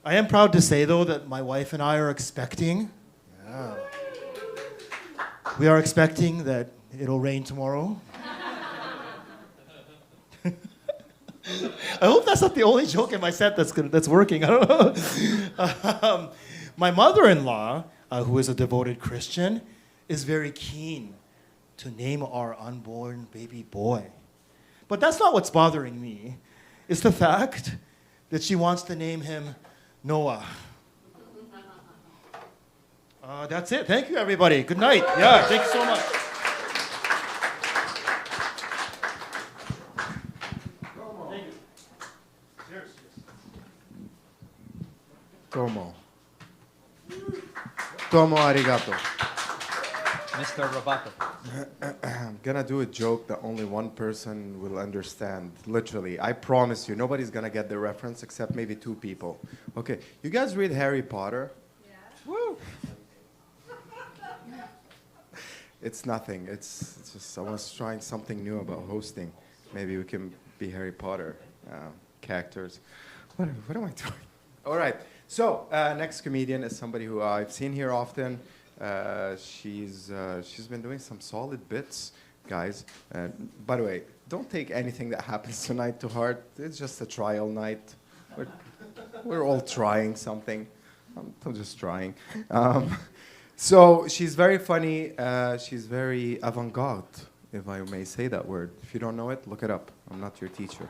I am proud to say, though, that my wife and I are expecting. Yeah. We are expecting that it'll rain tomorrow. I hope that's not the only joke in my set that's working. I don't know. My mother-in-law, who is a devoted Christian, is very keen to name our unborn baby boy. But that's not what's bothering me. It's the fact that she wants to name him Noah. That's it. Thank you, everybody. Good night. Yeah, thank you so much. Thank you. Cheers. Tomo. Tomo arigato. Mr. Robato. I'm gonna do a joke that only one person will understand. Literally, I promise you, nobody's gonna get the reference except maybe two people. Okay, you guys read Harry Potter? Yeah. Woo! It's nothing. It's just I was trying something new about hosting. Maybe we can be Harry Potter characters. What am I doing? All right. So next comedian is somebody who I've seen here often. She's been doing some solid bits, guys. By the way, don't take anything that happens tonight to heart. It's just a trial night. We're all trying something. I'm just trying. So she's very funny. She's very avant-garde, if I may say that word. If you don't know it, look it up. I'm not your teacher.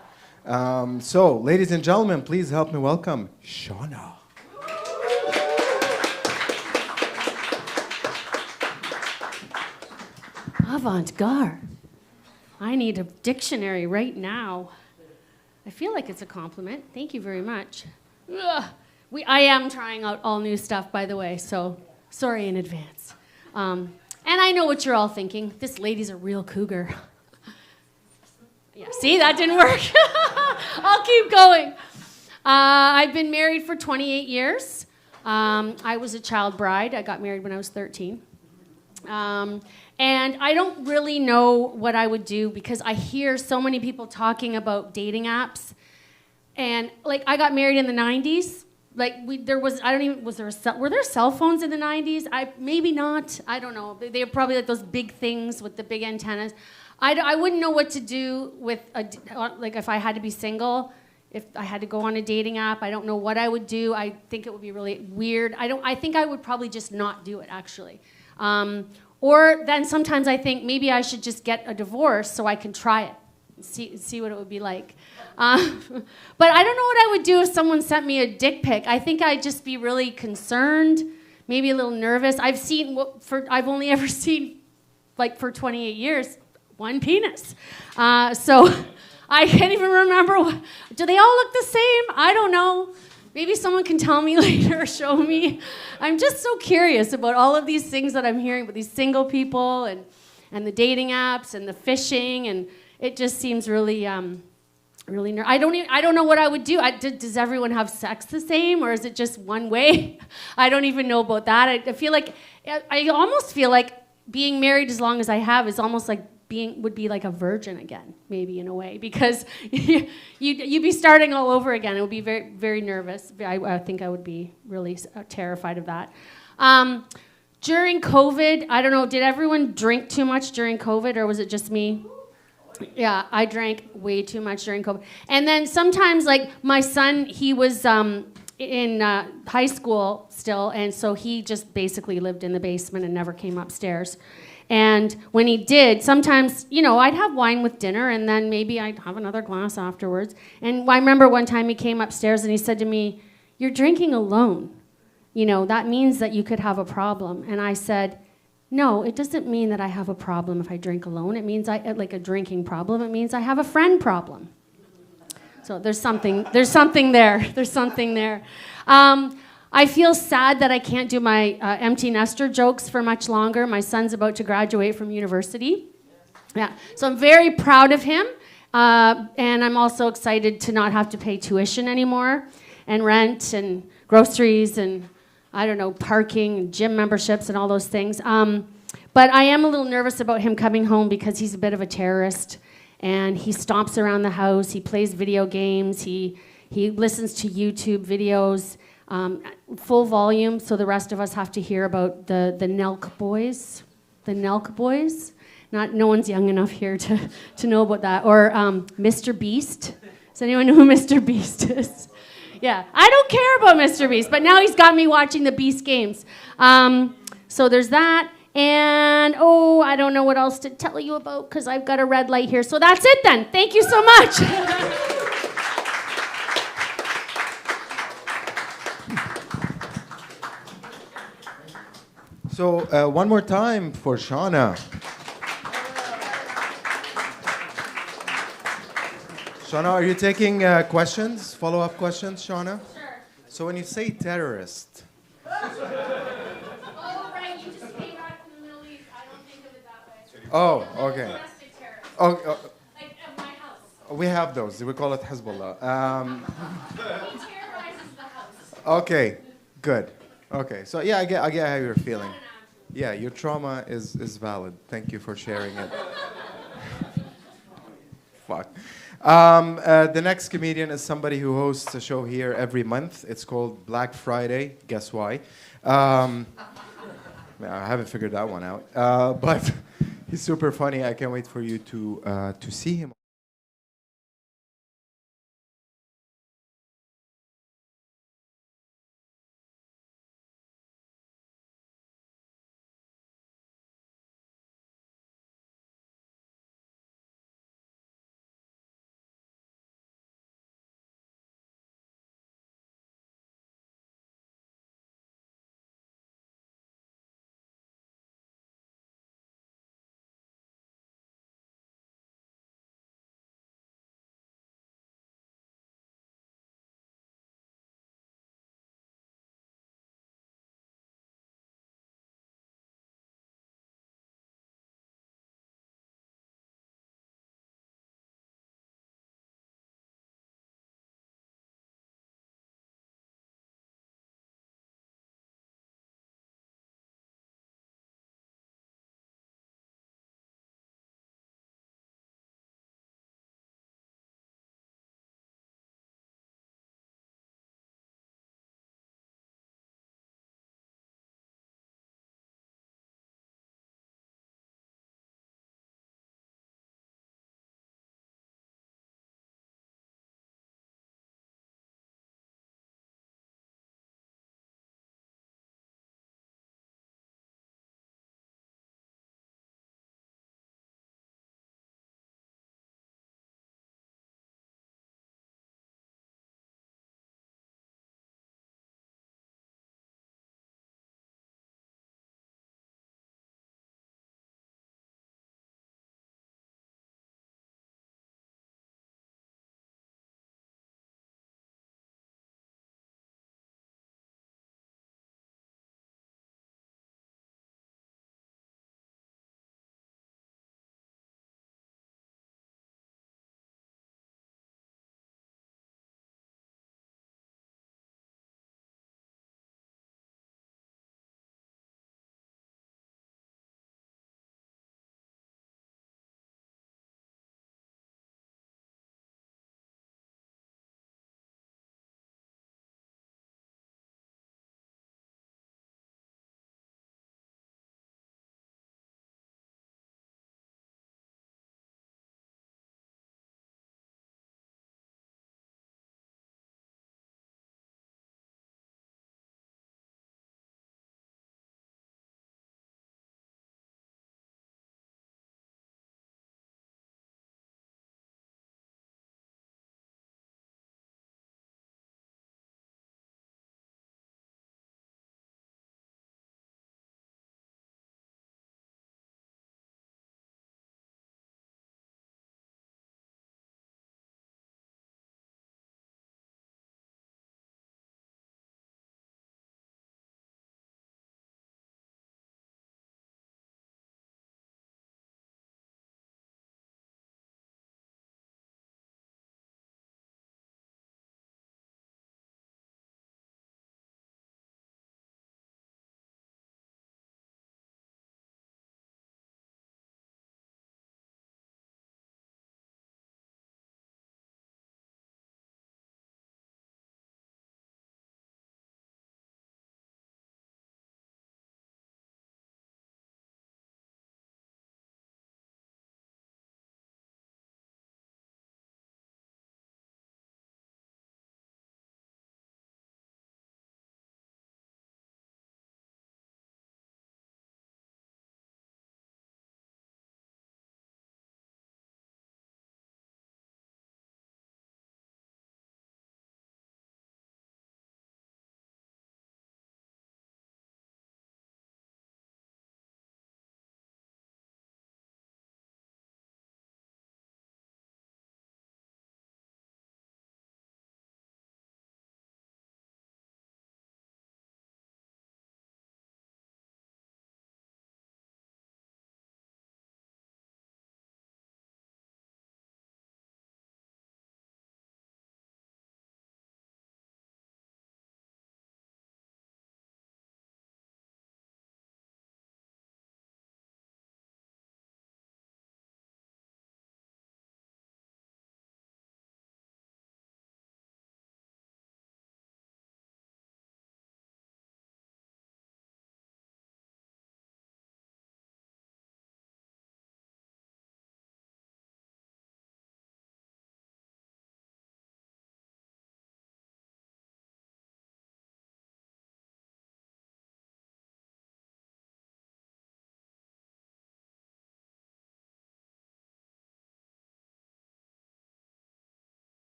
So, ladies and gentlemen, please help me welcome Shauna. Avant-garde. I need a dictionary right now. I feel like it's a compliment. Thank you very much. Ugh. I am trying out all new stuff, by the way, so sorry in advance. And I know what you're all thinking. This lady's a real cougar. Yeah, see, that didn't work. I'll keep going. I've been married for 28 years. I was a child bride. I got married when I was 13. And I don't really know what I would do because I hear so many people talking about dating apps. And like, I got married in the 90s. Like, were there cell phones in the 90s? Maybe not. I don't know. They were probably like those big things with the big antennas. I wouldn't know what to do with, like, if I had to be single, if I had to go on a dating app. I don't know what I would do. I think it would be really weird. I think I would probably just not do it, actually. Or then sometimes I think maybe I should just get a divorce so I can try it. see what it would be like. But I don't know what I would do if someone sent me a dick pic. I think I'd just be really concerned, maybe a little nervous. I've only ever seen, like for 28 years, one penis. So I can't even remember. Do they all look the same? I don't know. Maybe someone can tell me later or show me. I'm just so curious about all of these things that I'm hearing about these single people and the dating apps and the fishing, and it just seems really, really. I don't know what I would do. Does everyone have sex the same, or is it just one way? I don't even know about that. I almost feel like being married as long as I have is almost like would be like a virgin again, maybe in a way, because you'd be starting all over again. It would be very, very nervous. I think I would be really terrified of that. During COVID, I don't know, did everyone drink too much during COVID, or was it just me? Yeah, I drank way too much during COVID. And then sometimes, like, my son, he was in high school still, and so he just basically lived in the basement and never came upstairs. And when he did, sometimes, I'd have wine with dinner, and then maybe I'd have another glass afterwards. And I remember one time he came upstairs and he said to me, "You're drinking alone. That means that you could have a problem." And I said, "No, it doesn't mean that I have a problem if I drink alone. It means like a drinking problem. It means I have a friend problem." So there's something there. There's something there. I feel sad that I can't do my empty nester jokes for much longer. My son's about to graduate from university. Yeah, so I'm very proud of him. And I'm also excited to not have to pay tuition anymore, and rent and groceries and, I don't know, parking and gym memberships and all those things. But I am a little nervous about him coming home because he's a bit of a terrorist, and he stomps around the house, he plays video games, he listens to YouTube videos, full volume, so the rest of us have to hear about the Nelk boys. The Nelk boys. No one's young enough here to know about that. Or Mr. Beast. Does anyone know who Mr. Beast is? Yeah, I don't care about Mr. Beast, but now he's got me watching the Beast games. So there's that. And, I don't know what else to tell you about because I've got a red light here. So that's it then. Thank you so much. So one more time for Shauna. Shauna, are you taking questions, follow-up questions, Shauna? Sure. So when you say terrorist... Right, you just came back from the Middle East. I don't think of it that way. Oh, okay. Domestic terrorist. Oh, Like at my house. we have those. We call it Hezbollah. Who terrorizes the house? Okay, good. Okay, so yeah, I get how you're feeling. Yeah, your trauma is valid. Thank you for sharing it. Fuck. The next comedian is somebody who hosts a show here every month. It's called Black Friday. Guess why? I haven't figured that one out. But he's super funny. I can't wait for you to see him.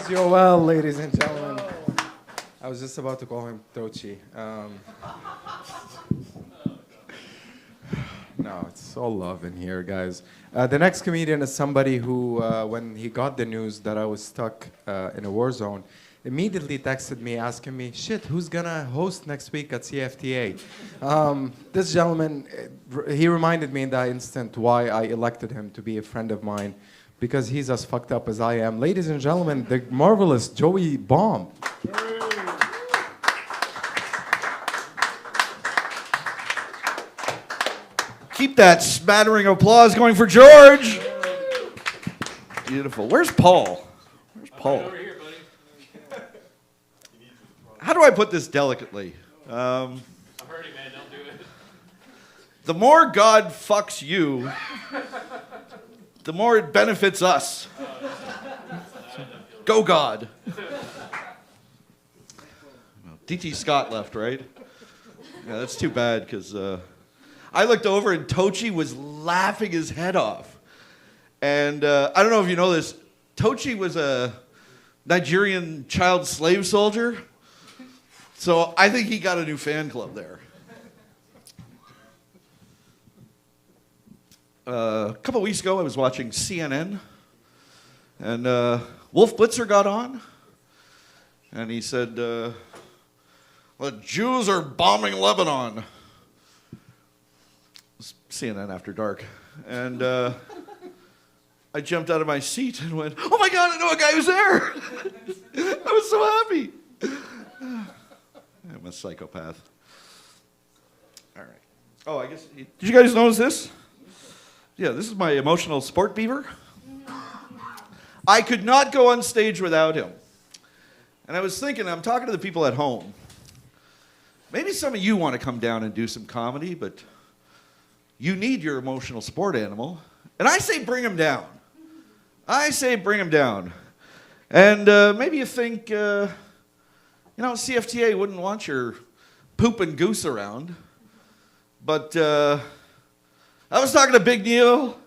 Yoel, ladies and gentlemen. I was just about to call him Tochi. No, it's all love in here, guys. The next comedian is somebody who, when he got the news that I was stuck in a war zone, immediately texted me asking me, shit, who's gonna host next week at CFTA? This gentleman, he reminded me in that instant why I elected him to be a friend of mine, because he's as fucked up as I am. Ladies and gentlemen, the marvelous Joey Baum. Keep that smattering of applause going for George. Beautiful. Where's Paul? Where's Paul? Over here, buddy. How do I put this delicately? I'm hurting, man. Don't do it. The more God fucks you, the more it benefits us. Go God. D.T. Scott left, right? Yeah, that's too bad, because I looked over and Tochi was laughing his head off. And I don't know if you know this, Tochi was a Nigerian child slave soldier. So I think he got a new fan club there. A couple weeks ago, I was watching CNN, and Wolf Blitzer got on, and he said, the Jews are bombing Lebanon. CNN After Dark. And I jumped out of my seat and went, oh my God, I know a guy who's there. I was so happy. I'm a psychopath. All right. Oh, I guess, did you guys notice this? Yeah, this is my emotional sport beaver. I could not go on stage without him. And I was thinking, I'm talking to the people at home. Maybe some of you want to come down and do some comedy, but you need your emotional support animal. And I say bring him down. I say bring him down. And maybe you think, CFTA wouldn't want your poop and goose around. But I was talking to Big Neil.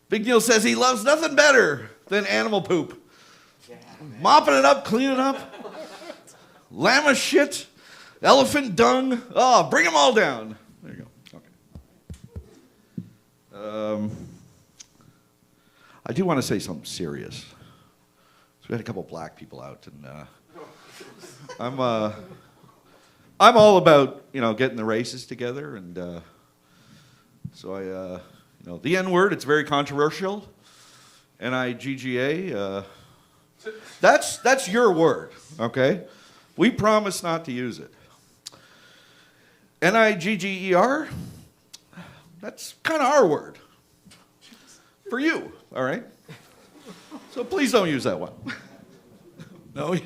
Big Neil says he loves nothing better than animal poop. Yeah, mopping it up, cleaning up. Llama shit, elephant dung. Oh, bring them all down. There you go. Okay. I do want to say something serious. So we had a couple black people out, and I'm all about getting the races together, and so I the N word. It's very controversial. NIGGA. That's your word, okay? We promise not to use it. NIGGER. That's kind of our word for you, all right? So please don't use that one. No.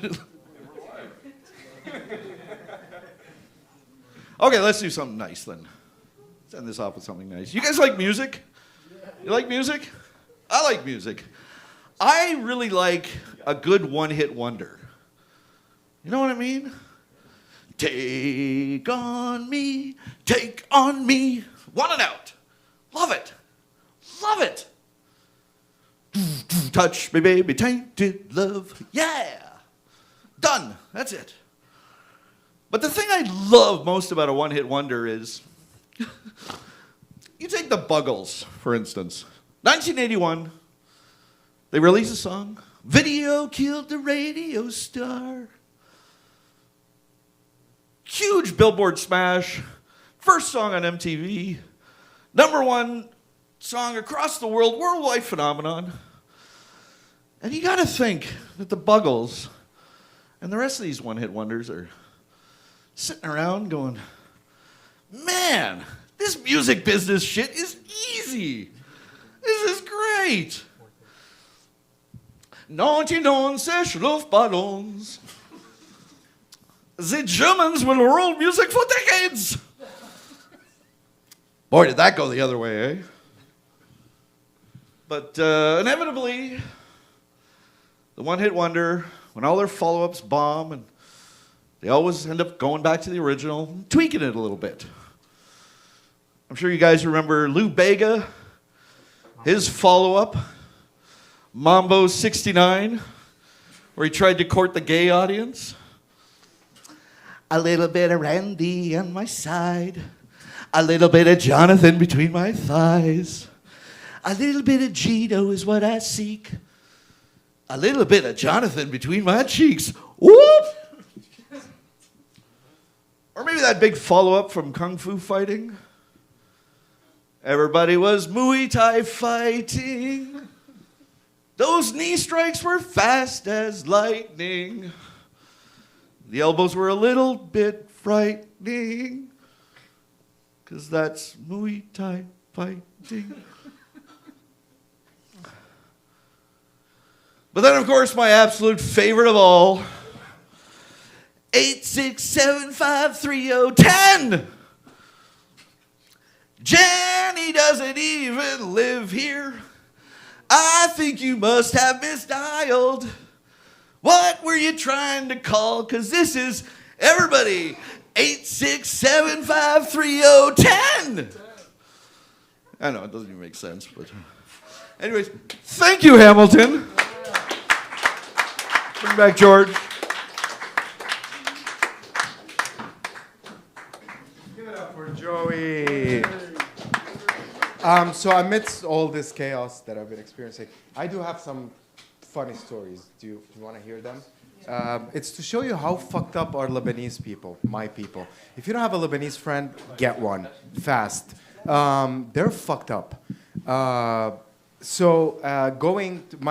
Okay, let's do something nice then. Let's end this off with something nice. You guys like music? You like music? I like music. I really like a good one-hit wonder. You know what I mean? Take on me, take on me. One and out. Love it. Love it. Touch me, baby, tainted love. Yeah. Done. That's it. But the thing I love most about a one-hit wonder is, you take the Buggles, for instance. 1981, they released a song. Video killed the radio star. Huge Billboard smash. First song on MTV. #1 song across the world, worldwide phenomenon. And you gotta think that the Buggles and the rest of these one-hit wonders are sitting around going, man, this music business shit is easy. This is great. 99 Luftballons. The Germans will rule music for decades. Boy, did that go the other way, eh? But inevitably, the one-hit wonder, when all their follow-ups bomb, and they always end up going back to the original, tweaking it a little bit. I'm sure you guys remember Lou Bega, his follow-up, Mambo 69, where he tried to court the gay audience. A little bit of Randy on my side. A little bit of Jonathan between my thighs. A little bit of Gito is what I seek. A little bit of Jonathan between my cheeks. Whoop! Or maybe that big follow-up from Kung Fu fighting. Everybody was Muay Thai fighting. Those knee strikes were fast as lightning. The elbows were a little bit frightening. 'Cause that's Muay Thai fighting. But then, of course, my absolute favorite of all, 8675310. Jenny doesn't even live here. I think you must have misdialed. What were you trying to call? 'Cause this is everybody. 8675310. I know, it doesn't even make sense, but anyways, thank you, Hamilton. Bring back George. Give it up for Joey. So amidst all this chaos that I've been experiencing, I do have some funny stories. Do you want to hear them? It's to show you how fucked up are Lebanese people, my people. If you don't have a Lebanese friend, get one, fast. They're fucked up. My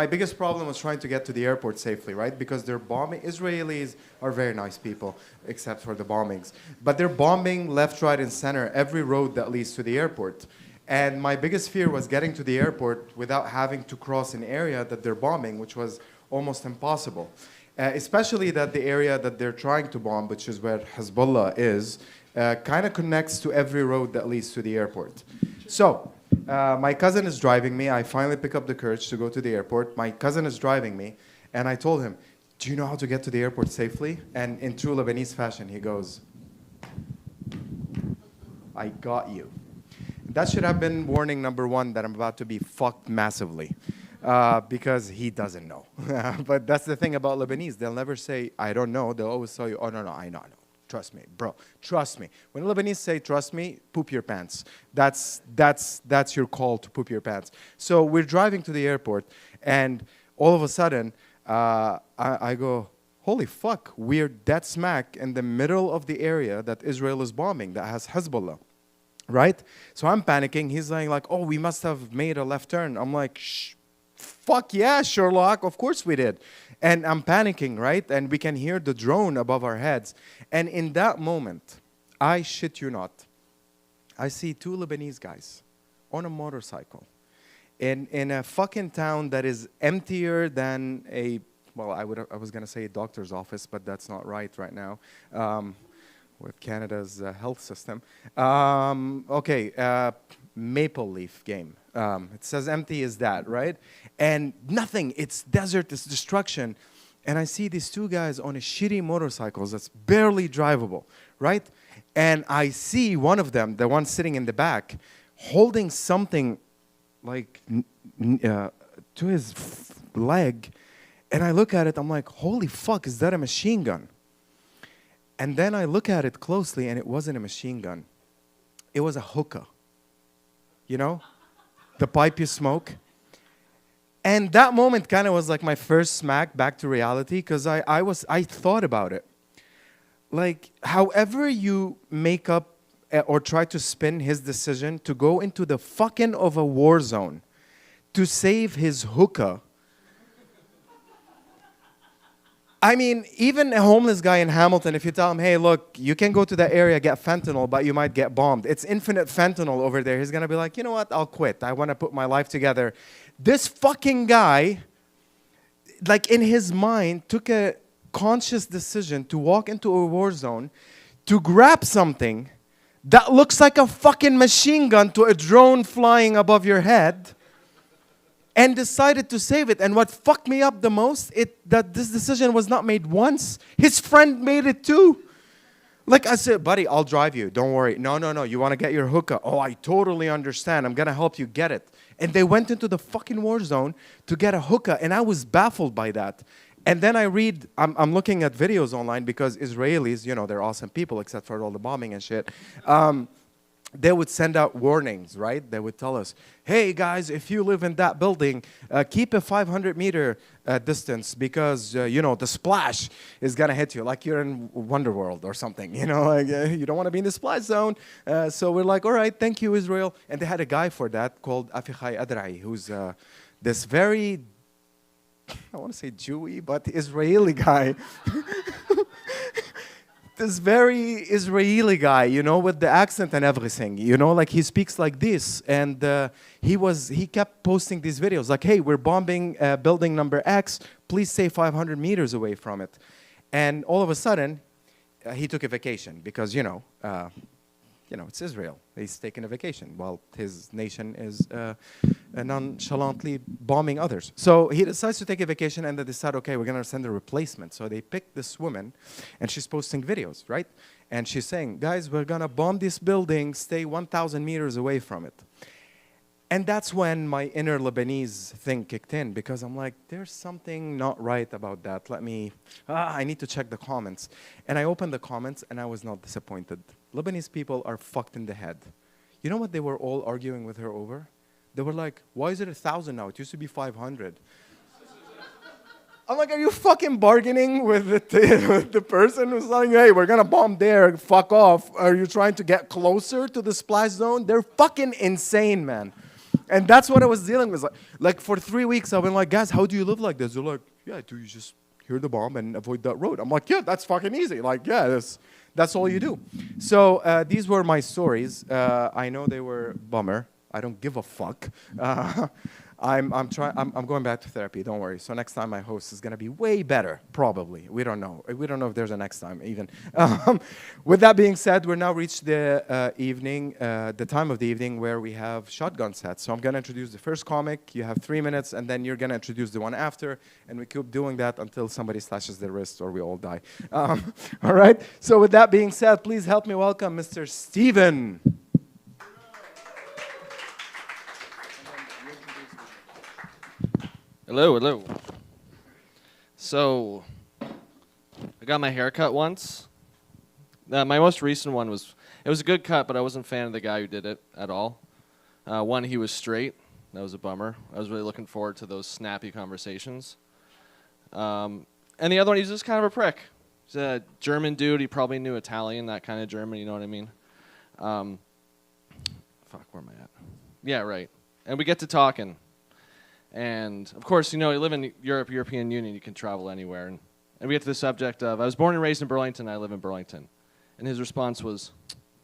biggest problem was trying to get to the airport safely, right? Because they're bombing. Israelis are very nice people, except for the bombings. But they're bombing left, right, and center every road that leads to the airport. And my biggest fear was getting to the airport without having to cross an area that they're bombing, which was almost impossible. Especially that the area that they're trying to bomb, which is where Hezbollah is, kind of connects to every road that leads to the airport. So, my cousin is driving me. I finally pick up the courage to go to the airport. My cousin is driving me, and I told him, do you know how to get to the airport safely? And in true Lebanese fashion, he goes, I got you. That should have been warning number one that I'm about to be fucked massively. Because he doesn't know. But that's the thing about Lebanese. They'll never say, I don't know. They'll always tell you, oh, no, I know. Trust me, bro. Trust me. When Lebanese say, trust me, poop your pants. That's your call to poop your pants. So we're driving to the airport, and all of a sudden, I go, holy fuck, we're dead smack in the middle of the area that Israel is bombing, that has Hezbollah. Right? So I'm panicking. He's saying like, oh, we must have made a left turn. I'm like, shh. Fuck yeah, Sherlock, of course we did. And I'm panicking, right? And we can hear the drone above our heads. And in that moment, I shit you not, I see two Lebanese guys on a motorcycle in a fucking town that is emptier than a, well, I was going to say a doctor's office, but that's not right now. With Canada's health system. Maple Leaf game. It says empty as that, right? And nothing, it's desert, it's destruction. And I see these two guys on a shitty motorcycles that's barely drivable, right? And I see one of them, the one sitting in the back, holding something like to his leg. And I look at it, I'm like, holy fuck, is that a machine gun? And then I look at it closely, and it wasn't a machine gun. It was a hookah. You know? The pipe you smoke. And that moment kind of was like my first smack back to reality, because I thought about it. Like, however you make up or try to spin his decision to go into the fucking of a war zone to save his hookah. I mean, even a homeless guy in Hamilton, if you tell him, hey, look, you can go to that area, get fentanyl, but you might get bombed. It's infinite fentanyl over there. He's going to be like, you know what? I'll quit. I want to put my life together. This fucking guy, like in his mind, took a conscious decision to walk into a war zone, to grab something that looks like a fucking machine gun to a drone flying above your head, and decided to save it. And what fucked me up the most, that this decision was not made once. His friend made it too. Like I said, buddy, I'll drive you. Don't worry. No. You want to get your hookah? Oh, I totally understand. I'm going to help you get it. And they went into the fucking war zone to get a hookah. And I was baffled by that. And then I'm looking at videos online because Israelis, they're awesome people except for all the bombing and shit. They would send out warnings, right? They would tell us, hey guys, if you live in that building, keep a 500-meter distance because, the splash is going to hit you like you're in Wonderworld or something, you don't want to be in the splash zone. So we're like, all right, thank you, Israel. And they had a guy for that called Afichai Adrai, who's this very, I want to say Jewy, but Israeli guy. This very Israeli guy, with the accent and everything, like he speaks like this. And he kept posting these videos like, hey, we're bombing building number X, please stay 500 meters away from it. And all of a sudden, he took a vacation because, it's Israel. He's taking a vacation while his nation is nonchalantly bombing others. So he decides to take a vacation, and they decide, okay, we're going to send a replacement. So they picked this woman, and she's posting videos, right? And she's saying, guys, we're going to bomb this building, stay 1,000 meters away from it. And that's when my inner Lebanese thing kicked in, because I'm like, there's something not right about that. I need to check the comments. And I opened the comments, and I was not disappointed. Lebanese people are fucked in the head. You know what they were all arguing with her over? They were like, why is it 1,000 now? It used to be 500. I'm like, are you fucking bargaining with the person who's like, hey, we're going to bomb there, fuck off. Are you trying to get closer to the splash zone? They're fucking insane, man. And that's what I was dealing with. Like for 3 weeks, I've been like, guys, how do you live like this? They're like, yeah, do you just hear the bomb and avoid that road? I'm like, yeah, that's fucking easy. Like, yeah, that's all you do. So these were my stories. I know they were bummer. I don't give a fuck. I'm going back to therapy. Don't worry. So next time my host is gonna be way better, probably. We don't know. We don't know if there's a next time even. With that being said, we're now reached the evening, the time of the evening where we have shotgun sets. So I'm gonna introduce the first comic. You have 3 minutes, and then you're gonna introduce the one after, and we keep doing that until somebody slashes their wrist or we all die. All right. So with that being said, please help me welcome Mr. Steven. Hello, hello. So, I got my hair cut once. My most recent one was a good cut, but I wasn't a fan of the guy who did it at all. One, he was straight. That was a bummer. I was really looking forward to those snappy conversations. And the other one, he's just kind of a prick. He's a German dude. He probably knew Italian, that kind of German, you know what I mean? Fuck, where am I at? Yeah, right. And we get to talking. And, of course, you live in Europe, European Union, you can travel anywhere. And we get to the subject of, I was born and raised in Burlington, I live in Burlington. And his response was,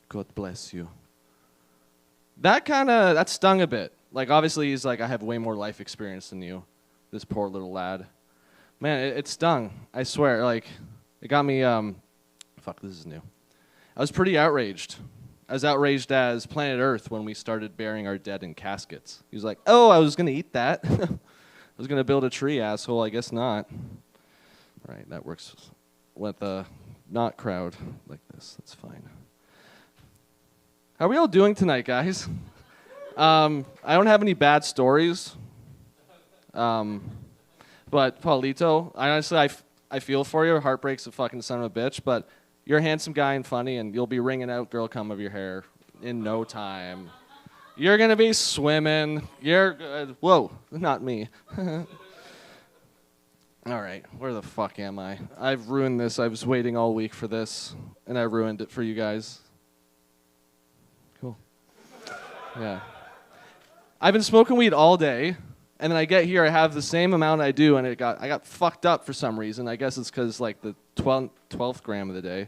God bless you. That stung a bit. Like, obviously, he's like, I have way more life experience than you, this poor little lad. Man, it stung, I swear. Like, it got me, fuck, this is new. I was pretty outraged. I was outraged as Planet Earth when we started burying our dead in caskets. He was like, oh, I was going to eat that. I was going to build a tree, asshole. I guess not. Right, that works with a not crowd like this. That's fine. How are we all doing tonight, guys? I don't have any bad stories. But Paulito, honestly, I feel for you. Heartbreak's a fucking son of a bitch, but you're a handsome guy and funny, and you'll be wringing out girl cum of your hair in no time. You're going to be swimming. You're good. Whoa, not me. All right, where the fuck am I? I've ruined this. I was waiting all week for this, and I ruined it for you guys. Cool. Yeah. I've been smoking weed all day, and then I get here, I have the same amount I do, and I got fucked up for some reason. I guess it's because, like, the 12th gram of the day.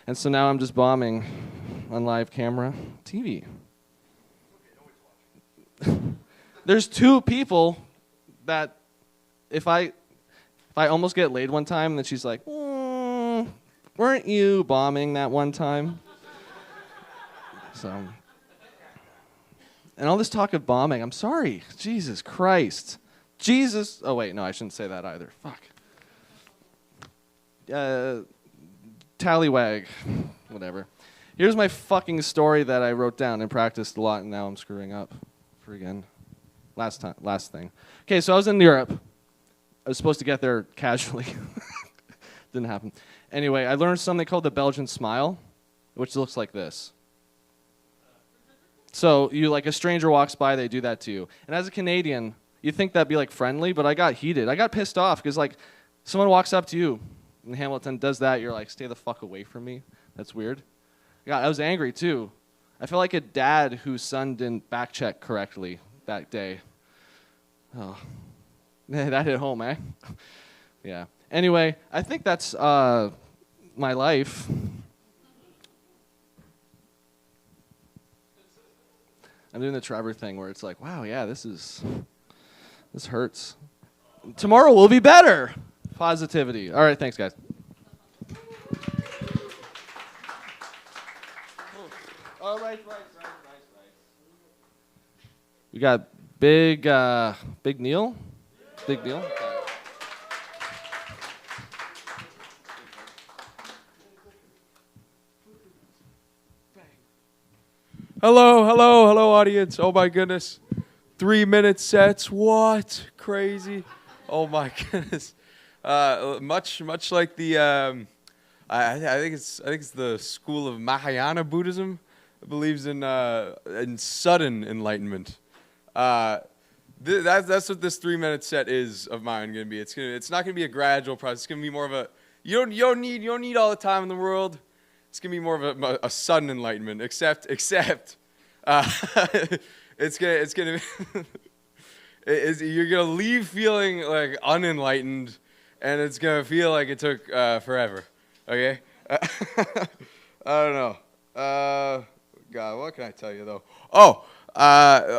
And so now I'm just bombing on live camera TV. There's 2 people that if I almost get laid one time, and then she's like, weren't you bombing that one time? So, and all this talk of bombing, I'm sorry. Jesus Christ. Jesus. Oh, wait, no, I shouldn't say that either. Fuck. Tallywag. Whatever. Here's my fucking story that I wrote down and practiced a lot, and now I'm screwing up. Friggin'. Last thing. Okay, so I was in Europe. I was supposed to get there casually. Didn't happen. Anyway, I learned something called the Belgian smile, which looks like this. So you, like, a stranger walks by, they do that to you. And as a Canadian, you'd think that'd be like friendly, but I got heated. I got pissed off because, like, someone walks up to you in Hamilton, does that, you're like, stay the fuck away from me. That's weird. God, I was angry too. I felt like a dad whose son didn't back check correctly that day. Oh, that hit home, eh? Yeah. Anyway, I think that's my life. I'm doing the Trevor thing where it's like, wow, yeah, this hurts. Tomorrow will be better. Positivity. All right, thanks, guys. All right. We got Big Neil. Big Neil. Hello, audience. Oh my goodness. 3-minute sets. What? Crazy. Oh my goodness. Much like the I think it's the school of Mahayana Buddhism. It believes in sudden enlightenment. That's what this 3-minute set is of mine going to be. It's not going to be a gradual process. It's going to be more of a you don't need all the time in the world. It's going to be more of a sudden enlightenment. Except it's gonna you're gonna leave feeling like unenlightened, and it's gonna feel like it took forever. Okay. I don't know. God, what can I tell you though? Oh,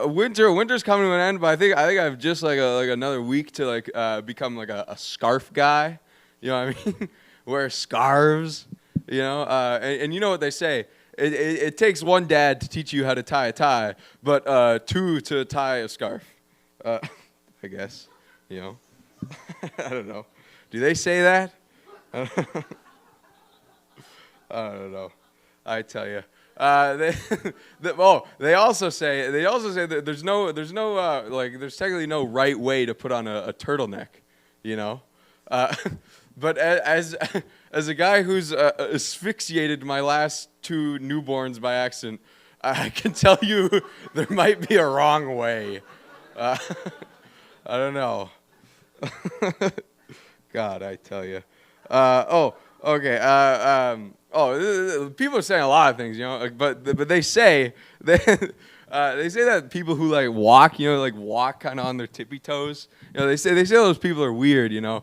winter's coming to an end, but I think I've just like another week to become like a scarf guy. You know what I mean? Wear scarves. You know, and you know what they say. It takes one dad to teach you how to tie a tie, but 2 to tie a scarf. I guess. You know. I don't know. Do they say that? I don't know. I tell you. They also say that there's technically no right way to put on a turtleneck. You know. But as a guy who's asphyxiated my last 2 newborns by accident, I can tell you there might be a wrong way. I don't know. God, I tell you. Okay. People are saying a lot of things, you know, but they say that people who walk, you know, walk kind of on their tippy toes. You know, they say those people are weird, you know.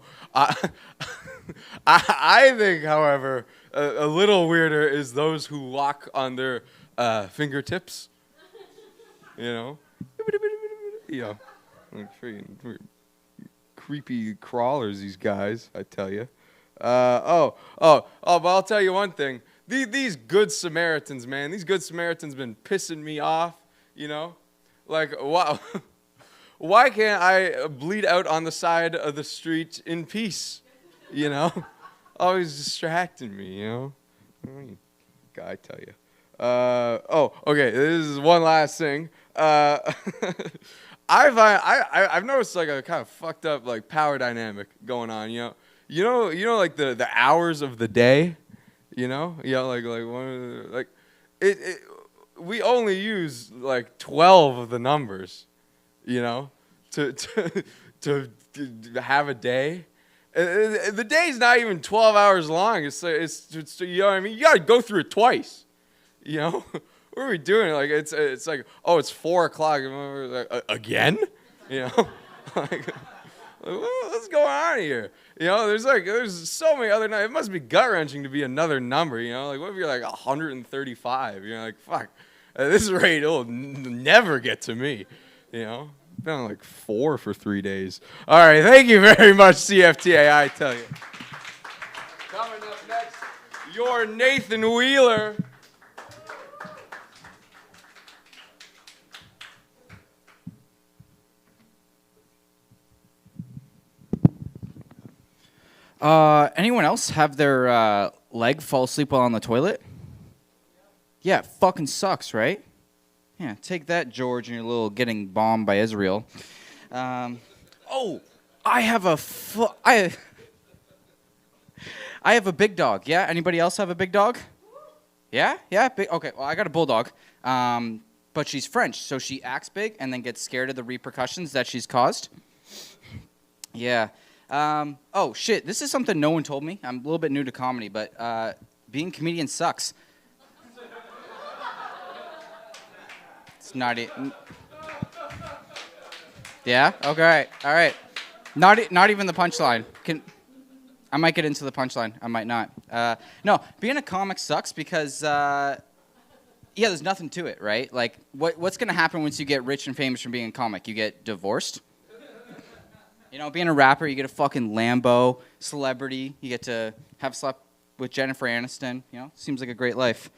I think, however, a little weirder is those who walk on their fingertips. You know, freaking creepy crawlers, these guys. I tell you. But I'll tell you one thing. These good Samaritans, man. These good Samaritans been pissing me off. You know, wow. Why can't I bleed out on the side of the street in peace? You know, always distracting me. You know, God, I tell you. Okay. This is one last thing. I've noticed a kind of fucked up power dynamic going on. You know, the hours of the day. You know, we only use 12 of the numbers. You know, to have a day. The day's not even 12 hours long. It's you know what I mean. You gotta go through it twice. You know, what are we doing? It's it's 4 o'clock. Again? You know, what's going on here? You know, there's so many other numbers. It must be gut wrenching to be another number. You know, what if you're 135? You're fuck. At this rate, it'll never get to me. You know. Been on 4 for 3 days. All right, thank you very much, CFTA, I tell you. Coming up next, your Nathan Wheeler. Anyone else have their leg fall asleep while on the toilet? Yeah, it fucking sucks, right? Yeah, take that, George, and your little getting bombed by Israel. I have a big dog. Yeah. Anybody else have a big dog? Yeah. Yeah. Big. Okay. Well, I got a bulldog. But she's French, so she acts big and then gets scared of the repercussions that she's caused. Yeah. Oh shit. This is something no one told me. I'm a little bit new to comedy, but being a comedian sucks. It's not it. Yeah. Okay. All right. Not even the punchline. I might get into the punchline. I might not. No, being a comic sucks because there's nothing to it, right? Like, what's gonna happen once you get rich and famous from being a comic? You get divorced. You know, being a rapper, you get a fucking Lambo. Celebrity, you get to have slept with Jennifer Aniston. You know, seems like a great life.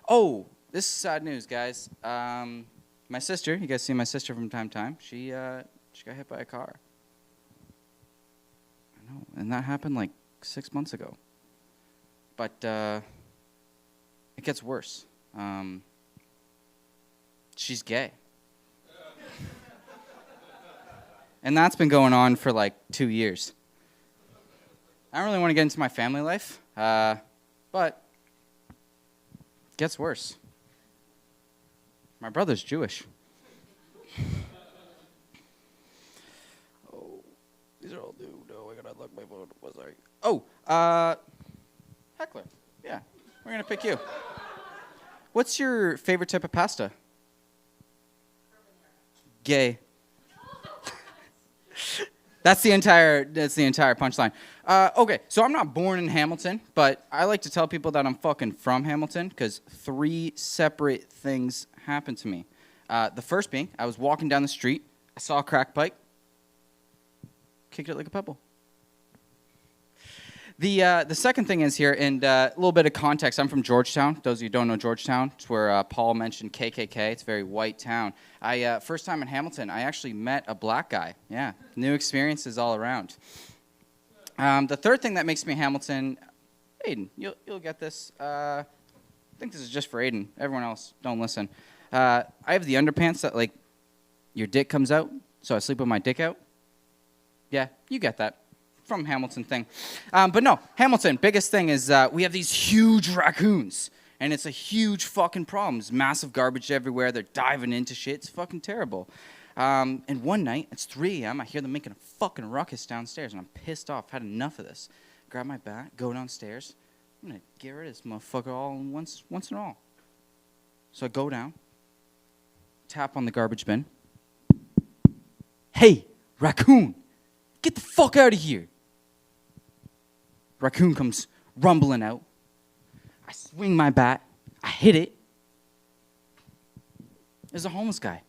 Oh, this is sad news, guys. My sister, you guys see my sister from time to time. She got hit by a car. I know, and that happened like 6 months ago. But it gets worse. She's gay. And that's been going on for like 2 years. I don't really want to get into my family life, but it gets worse. My brother's Jewish. Oh, these are all new. No, I gotta unlock my phone. Oh, sorry. Oh, Heckler. Yeah, we're gonna pick you. What's your favorite type of pasta? Gay. That's the entire punchline. Okay, so I'm not born in Hamilton, but I like to tell people that I'm fucking from Hamilton because 3 separate things happened to me. The first being, I was walking down the street, I saw a crack pipe, kicked it like a pebble. The second thing is here, and a little bit of context. I'm from Georgetown. Those of you who don't know Georgetown, it's where Paul mentioned KKK. It's a very white town. First time in Hamilton, I actually met a black guy. Yeah, new experiences all around. The third thing that makes me Hamilton, Aiden, you'll get this. I think this is just for Aiden. Everyone else, don't listen. I have the underpants that, like, your dick comes out, so I sleep with my dick out. Yeah, you get that. From Hamilton thing. But no, Hamilton, biggest thing is we have these huge raccoons. And it's a huge fucking problem. There's massive garbage everywhere. They're diving into shit. It's fucking terrible. And one night, it's 3 a.m., I hear them making a fucking ruckus downstairs. And I'm pissed off. Had enough of this. Grab my bat, go downstairs. I'm going to get rid of this motherfucker all once and all. So I go down, tap on the garbage bin. Hey, raccoon, get the fuck out of here. Raccoon comes rumbling out. I swing my bat. I hit it. There's a homeless guy.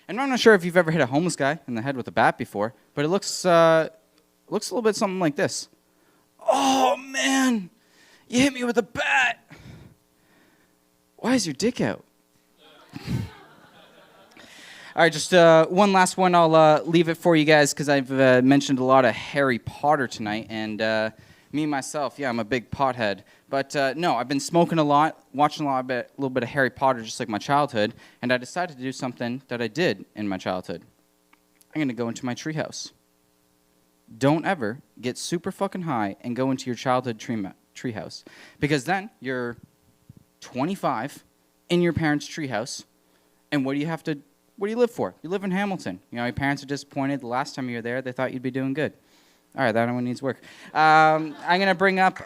And I'm not sure if you've ever hit a homeless guy in the head with a bat before, but it looks a little bit something like this. Oh, man, you hit me with a bat. Why is your dick out? All right, just one last one. I'll leave it for you guys because I've mentioned a lot of Harry Potter tonight. And me, myself, yeah, I'm a big pothead. But no, I've been smoking a lot, watching a little bit of Harry Potter just like my childhood. And I decided to do something that I did in my childhood. I'm going to go into my treehouse. Don't ever get super fucking high and go into your childhood treehouse. Because then you're 25 in your parents' treehouse. And what do you live for? You live in Hamilton. You know, your parents are disappointed. The last time you were there, they thought you'd be doing good. All right, that one needs work. I'm going to bring up,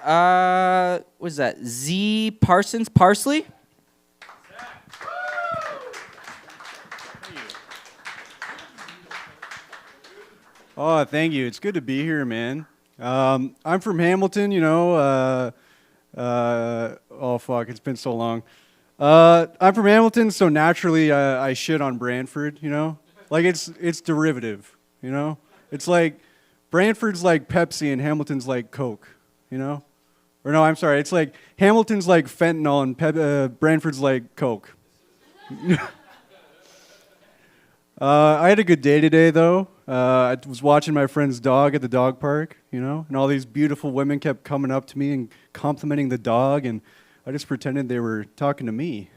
what is that? Z Parsons Parsley? Oh, thank you. It's good to be here, man. I'm from Hamilton, you know. Oh, fuck, it's been so long. I'm from Hamilton, so naturally I shit on Brantford, you know? Like, it's derivative, you know? It's like, Brantford's like Pepsi and Hamilton's like Coke, you know? Or no, I'm sorry, it's like, Hamilton's like fentanyl and Brantford's like Coke. I had a good day today, though. I was watching my friend's dog at the dog park, you know? And all these beautiful women kept coming up to me and complimenting the dog, and I just pretended they were talking to me.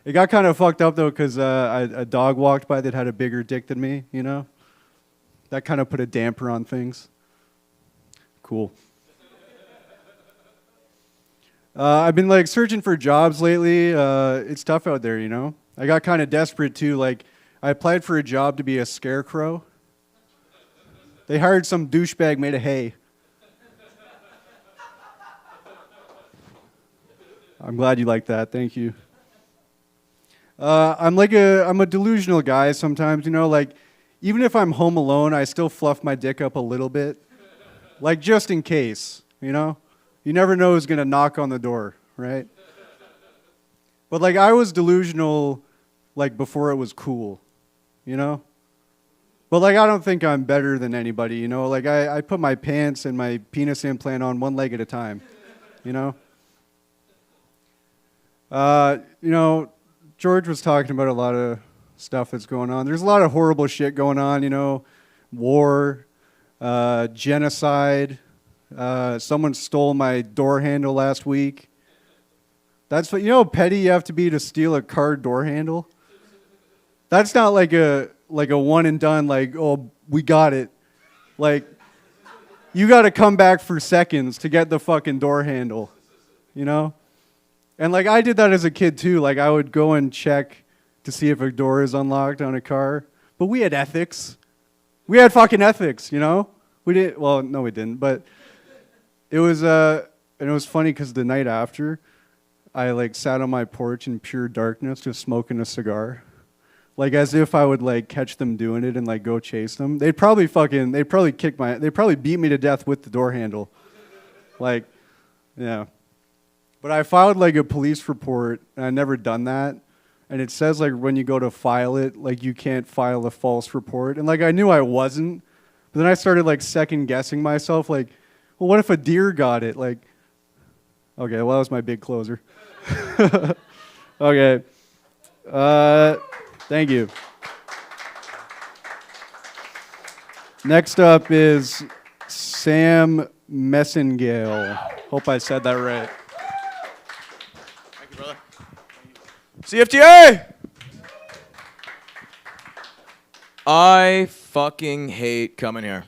It got kind of fucked up though, because a dog walked by that had a bigger dick than me. You know, that kind of put a damper on things. Cool. I've been like searching for jobs lately. It's tough out there, you know. I got kind of desperate too. Like, I applied for a job to be a scarecrow. They hired some douchebag made of hay. I'm glad you like that. Thank you. I'm a delusional guy sometimes, you know, like even if I'm home alone, I still fluff my dick up a little bit. Like just in case, you know? You never know who's gonna knock on the door, right? But like I was delusional like before it was cool, you know? But like I don't think I'm better than anybody, you know? Like I put my pants and my penis implant on one leg at a time, you know? You know, George was talking about a lot of stuff that's going on. There's a lot of horrible shit going on, you know, war, genocide. Someone stole my door handle last week. That's what, you know how petty you have to be to steal a car door handle? That's not like a one and done, like, oh, we got it. Like, you got to come back for seconds to get the fucking door handle, you know? And like I did that as a kid too. Like I would go and check to see if a door is unlocked on a car. But we had ethics. We had fucking ethics, you know? We didn't, well, no we didn't, but it was and it was funny because the night after I like sat on my porch in pure darkness just smoking a cigar. Like as if I would like catch them doing it and like go chase them. They'd probably beat me to death with the door handle. Like, yeah. But I filed like a police report, and I'd never done that. And it says like when you go to file it, like you can't file a false report. And like I knew I wasn't, but then I started like second guessing myself. Like, well, what if a deer got it? Like, okay, well that was my big closer. Okay, thank you. Next up is Sam Messingale. Hope I said that right. CFTA! I fucking hate coming here.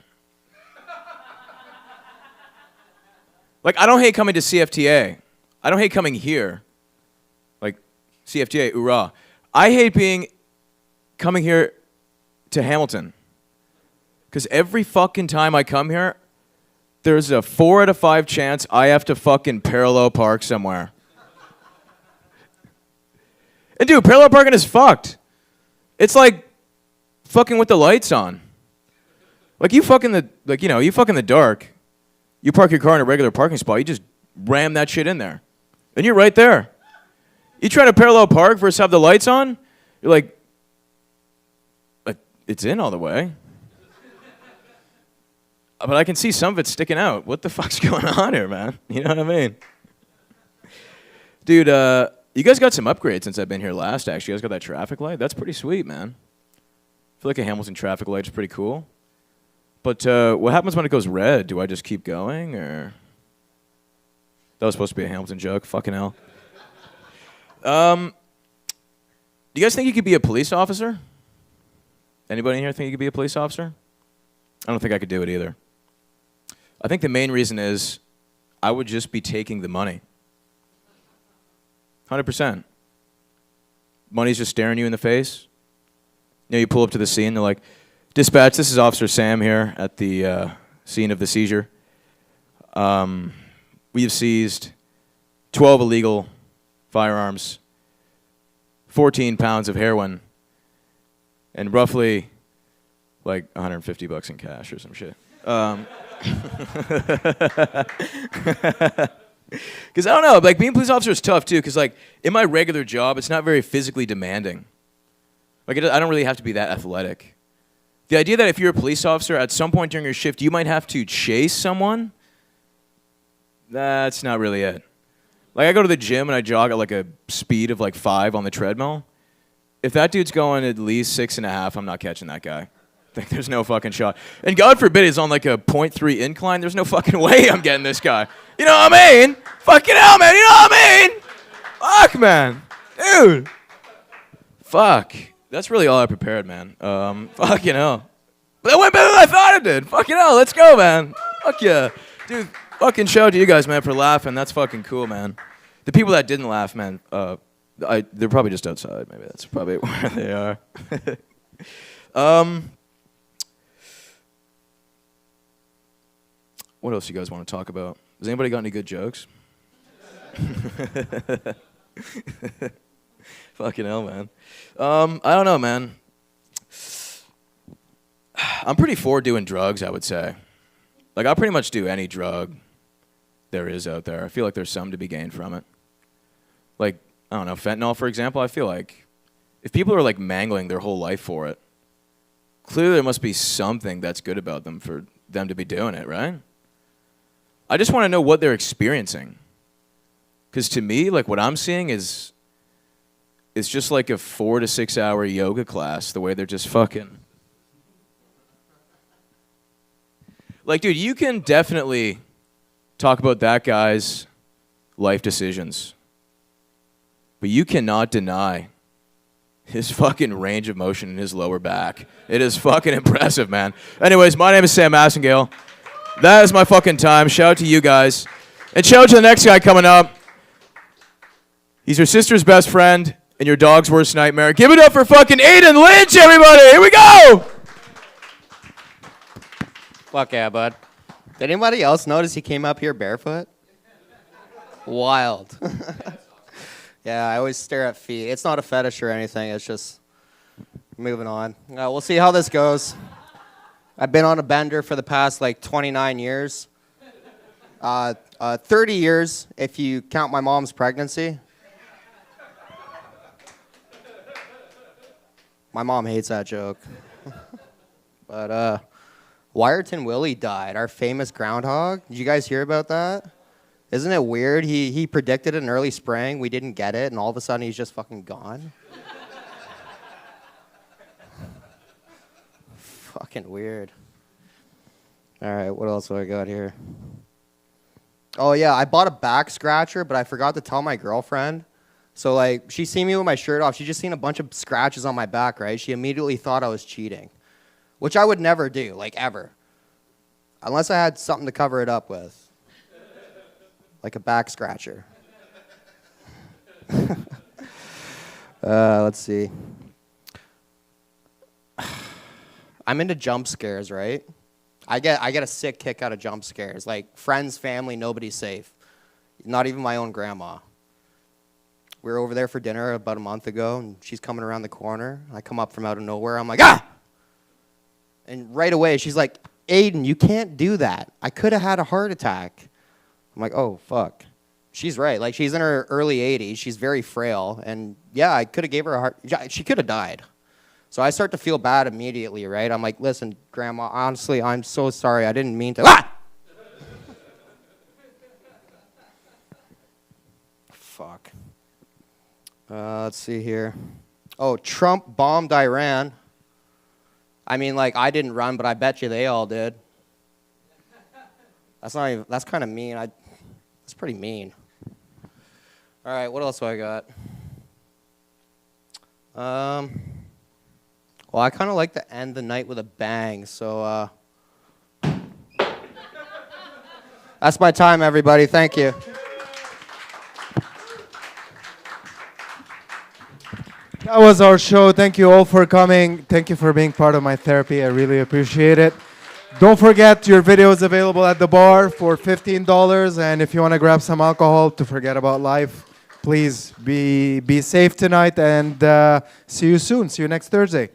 Like, I don't hate coming to CFTA. I don't hate coming here. Like, CFTA, hoorah. I hate coming here to Hamilton. Because every fucking time I come here, there's a 4 out of 5 chance I have to fucking parallel park somewhere. And dude, parallel parking is fucked. It's like fucking with the lights on. Like you fuck in the dark. You park your car in a regular parking spot, you just ram that shit in there. And you're right there. You try to parallel park versus have the lights on, you're like it's in all the way. But I can see some of it sticking out. What the fuck's going on here, man? You know what I mean? Dude, you guys got some upgrades since I've been here last, actually. You guys got that traffic light? That's pretty sweet, man. I feel like a Hamilton traffic light is pretty cool. But what happens when it goes red? Do I just keep going, or? That was supposed to be a Hamilton joke. Fucking hell. Do you guys think you could be a police officer? Anybody in here think you could be a police officer? I don't think I could do it either. I think the main reason is I would just be taking the money. 100%. Money's just staring you in the face. You know, you pull up to the scene, they're like, dispatch, this is Officer Sam here at the scene of the seizure. We have seized 12 illegal firearms, 14 pounds of heroin, and roughly like $150 in cash or some shit. Because I don't know, like being a police officer is tough too, because like in my regular job, it's not very physically demanding. Like I don't really have to be that athletic. The idea that if you're a police officer, at some point during your shift, you might have to chase someone, that's not really it. Like I go to the gym and I jog at like a speed of like 5 on the treadmill. If that dude's going at least 6.5, I'm not catching that guy. Like, there's no fucking shot. And God forbid he's on like a 0.3 incline. There's no fucking way I'm getting this guy. You know what I mean? Fucking hell, man. You know what I mean? Fuck, man. Dude. Fuck. That's really all I prepared, man. Fucking hell. But that went better than I thought it did. Fucking hell, let's go, man. Fuck yeah. Dude, fucking shout out to you guys, man, for laughing. That's fucking cool, man. The people that didn't laugh, man, they're probably just outside. Maybe that's probably where they are. What else you guys want to talk about? Has anybody got any good jokes? Fucking hell, man. I don't know, man. I'm pretty for doing drugs, I would say. Like, I'll pretty much do any drug there is out there. I feel like there's some to be gained from it. Like, I don't know, fentanyl, for example, I feel like if people are, like, mangling their whole life for it, clearly there must be something that's good about them for them to be doing it, right? I just want to know what they're experiencing. Because to me, like, what I'm seeing is it's just like a 4 to 6 hour yoga class, the way they're just fucking. Like, dude, you can definitely talk about that guy's life decisions. But you cannot deny his fucking range of motion in his lower back. It is fucking impressive, man. Anyways, my name is Sam Massengale. That is my fucking time. Shout out to you guys. And shout out to the next guy coming up. He's your sister's best friend and your dog's worst nightmare. Give it up for fucking Aiden Lynch, everybody. Here we go. Fuck yeah, bud. Did anybody else notice he came up here barefoot? Wild. Yeah, I always stare at feet. It's not a fetish or anything. It's just moving on. We'll see how this goes. I've been on a bender for the past, 29 years. 30 years if you count my mom's pregnancy. My mom hates that joke. But, Wyerton Willie died, our famous groundhog. Did you guys hear about that? Isn't it weird? He predicted it in early spring. We didn't get it, and all of a sudden he's just fucking gone. Fucking weird. All right, what else do I got here? Oh, yeah, I bought a back scratcher, but I forgot to tell my girlfriend. So, she seen me with my shirt off. She just seen a bunch of scratches on my back, right? She immediately thought I was cheating, which I would never do, ever. Unless I had something to cover it up with. Like a back scratcher. Let's see. I'm into jump scares, right? I get a sick kick out of jump scares. Like, friends, family, nobody's safe. Not even my own grandma. We were over there for dinner about a month ago, and she's coming around the corner. I come up from out of nowhere. I'm like, ah! And right away, she's like, Aiden, you can't do that. I could have had a heart attack. I'm like, oh, fuck. She's right. She's in her early 80s. She's very frail. And, yeah, I could have gave her a heart. She could have died. So I start to feel bad immediately, right? I'm like, listen, Grandma, honestly, I'm so sorry. I didn't mean to. Ah! Fuck. Let's see here. Oh, Trump bombed Iran. I mean, I didn't run, but I bet you they all did. That's not even, that's kind of mean. That's pretty mean. All right, what else do I got? Well, I kind of like to end the night with a bang, so that's my time, everybody. Thank you. That was our show. Thank you all for coming. Thank you for being part of my therapy. I really appreciate it. Don't forget, your video is available at the bar for $15. And if you want to grab some alcohol to forget about life, please be safe tonight. And see you soon. See you next Thursday.